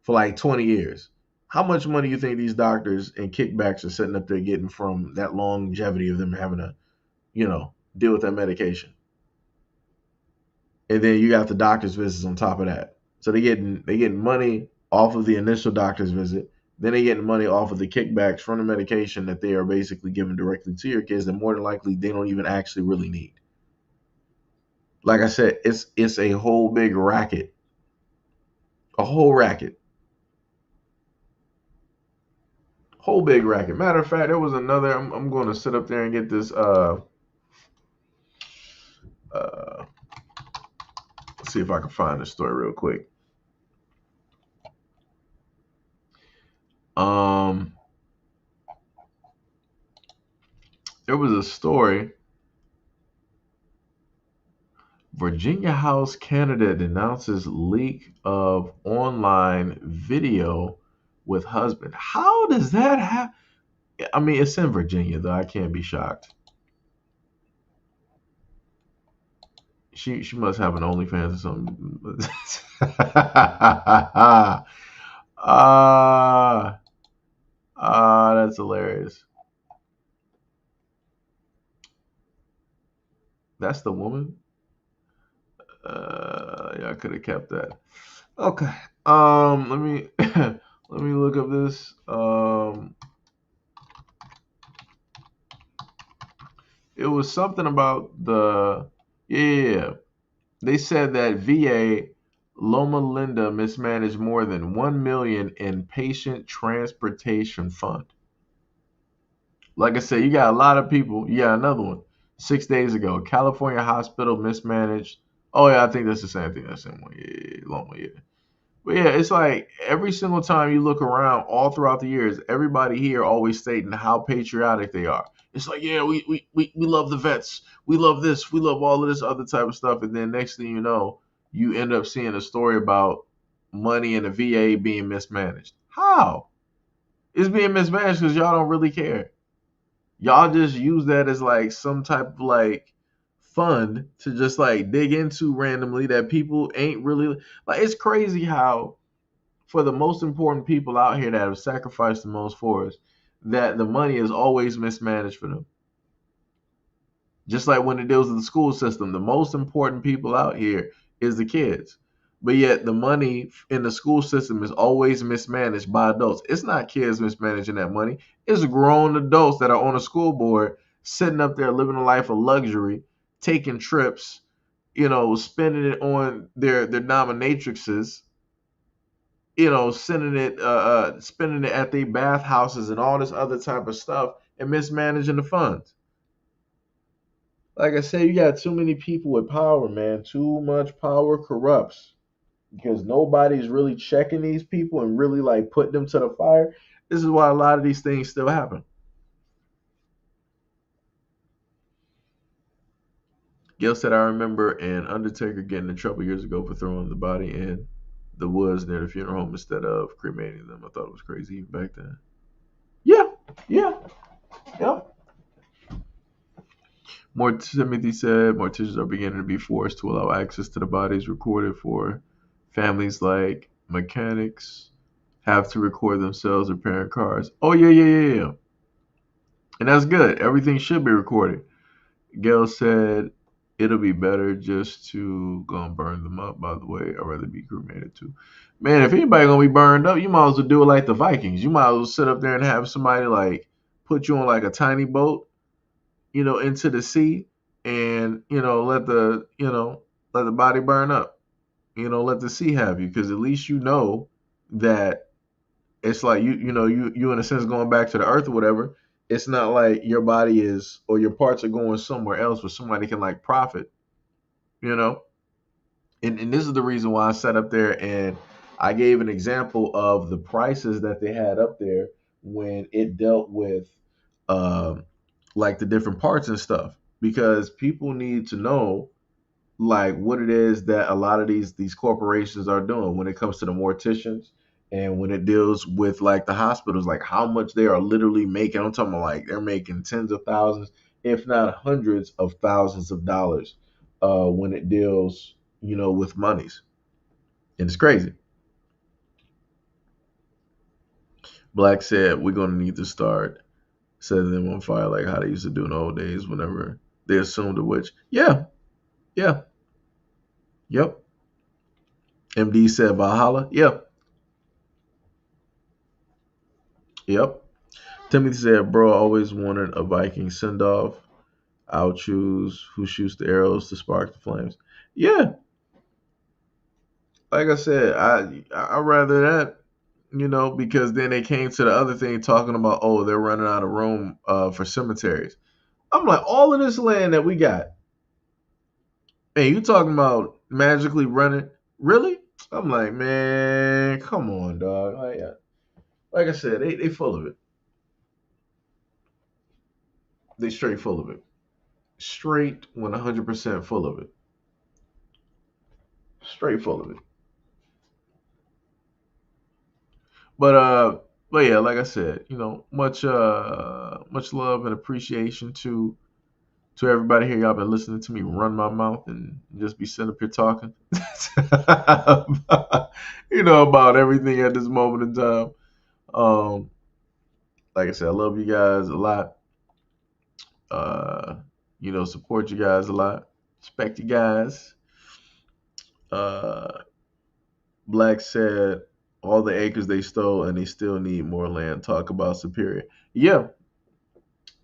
Speaker 1: for like 20 years. How much money do you think these doctors and kickbacks are sitting up there getting from that longevity of them having to deal with that medication? And then you got the doctor's visits on top of that. So they getting money off of the initial doctor's visit. Then they getting money off of the kickbacks from the medication that they are basically giving directly to your kids that more than likely they don't even actually really need. Like I said, it's a whole big racket. A whole racket. Whole big racket. Matter of fact, there was another. I'm going to sit up there and get this. See if I can find this story real quick. There was a story. Virginia House candidate denounces leak of online video with husband. How does that happen? I mean, it's in Virginia, though. I can't be shocked. She must have an OnlyFans or something. That's hilarious. That's the woman. Yeah, I could have kept that. Okay. Let me let me look up this. It was something about the yeah. They said that VA Loma Linda mismanaged more than 1 million in patient transportation fund. Like I said, you got a lot of people. You got another one. 6 days ago, California hospital mismanaged. Oh yeah, I think that's the same thing. That's the same one. Yeah, Loma. Yeah. But yeah, it's like every single time you look around, all throughout the years, everybody here always stating how patriotic they are. It's like, yeah, we love the vets. We love this. We love all of this other type of stuff. And then next thing you know, you end up seeing a story about money in the VA being mismanaged. How? It's being mismanaged because y'all don't really care. Y'all just use that as like some type of like fund to just like dig into randomly that people ain't really like. It's crazy how for the most important people out here that have sacrificed the most for us, that the money is always mismanaged for them. Just like when it deals with the school system, the most important people out here is the kids. But yet the money in the school system is always mismanaged by adults. It's not kids mismanaging that money. It's grown adults that are on a school board sitting up there living a life of luxury, taking trips, spending it on their dominatrixes, sending it, spending it at their bathhouses and all this other type of stuff and mismanaging the funds. Like I said, you got too many people with power, man. Too much power corrupts because nobody's really checking these people and really like putting them to the fire. This is why a lot of these things still happen. Gil said, I remember an Undertaker getting in trouble years ago for throwing the body in the woods near the funeral home instead of cremating them. I thought it was crazy even back then. Yeah, yeah, yeah. Timothy said, morticians are beginning to be forced to allow access to the bodies recorded for Families like mechanics have to record themselves repairing cars. Oh yeah. And that's good. Everything should be recorded. Gail said it'll be better just to go and burn them up. By the way, I'd rather be cremated too. Man, if anybody gonna be burned up, you might as well do it like the Vikings. You might as well sit up there and have somebody like put you on like a tiny boat, into the sea, and let the body burn up. Let the sea have you, because at least that it's like you in a sense going back to the earth or whatever. It's not like your body is or your parts are going somewhere else where somebody can like profit, you know. And this is the reason why I sat up there and I gave an example of the prices that they had up there when it dealt with um like the different parts and stuff, because people need to know like what it is that a lot of these corporations are doing when it comes to the morticians, and when it deals with like the hospitals, like how much they are literally making. I'm talking about like they're making tens of thousands, if not hundreds of thousands of dollars when it deals, with monies. And it's crazy. Black said we're gonna need to start setting them on fire like how they used to do in the old days whenever they assumed a witch. Yeah, yeah, yep. MD said Valhalla. Yep, yep. Timothy said, bro, I always wanted a Viking send off. I'll choose who shoots the arrows to spark the flames. Yeah, like I said, I rather that, because then they came to the other thing talking about, oh, they're running out of room for cemeteries. I'm like, all of this land that we got, and you talking about magically running? Really? I'm like, man, come on, dog. Like I said, they full of it. They straight full of it. Straight 100% full of it. Straight full of it. But yeah, like I said, much love and appreciation to everybody here. Y'all been listening to me run my mouth and just be sitting up here talking, about everything at this moment in time. Um, like I said, I love you guys a lot. Uh, support you guys a lot. Respect you guys. Uh, Black said all the acres they stole and they still need more land. Talk about Superior. Yeah,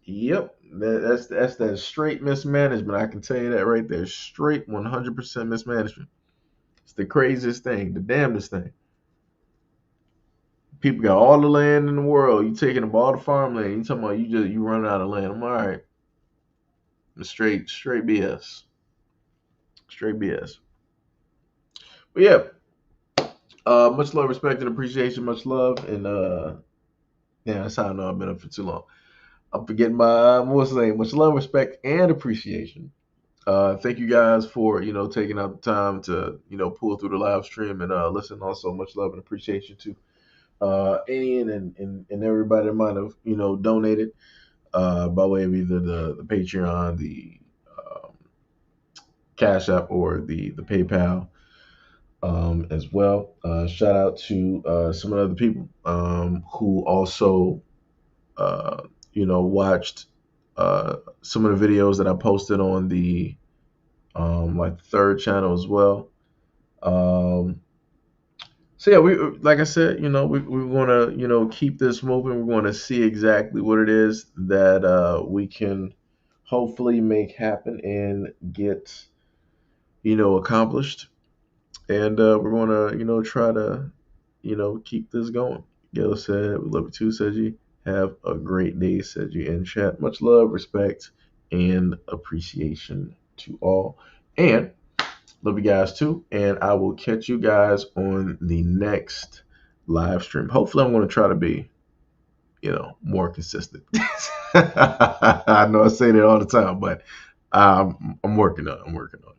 Speaker 1: yep. That's that straight mismanagement. I can tell you that right there. Straight 100% mismanagement. It's the craziest thing, the damnedest thing. People got all the land in the world. You taking up all the farmland. You talking about you running out of land. I'm all right. Straight BS. Straight BS. But yeah, much love, respect, and appreciation. Much love, and yeah, that's how I know I've been up for too long. I'm forgetting my what's the name. Much love, respect, and appreciation. Thank you guys for taking out the time to pull through the live stream and listen. Also, much love and appreciation to Ian and everybody that might have donated by way of either the Patreon, the um, Cash App, or the PayPal as well. Shout out to some of the other people who also watched some of the videos that I posted on the like the third channel as well. Um, so yeah, we like I said, we want to keep this moving. We want to see exactly what it is that we can hopefully make happen and get accomplished, and we're going to try to keep this going. Gail said, "We love you too." Said you have a great day. Said you in chat. Much love, respect, and appreciation to all, and love you guys too. And I will catch you guys on the next live stream. Hopefully, I'm going to try to be more consistent. I know I say that all the time, but I'm working on it. I'm working on it.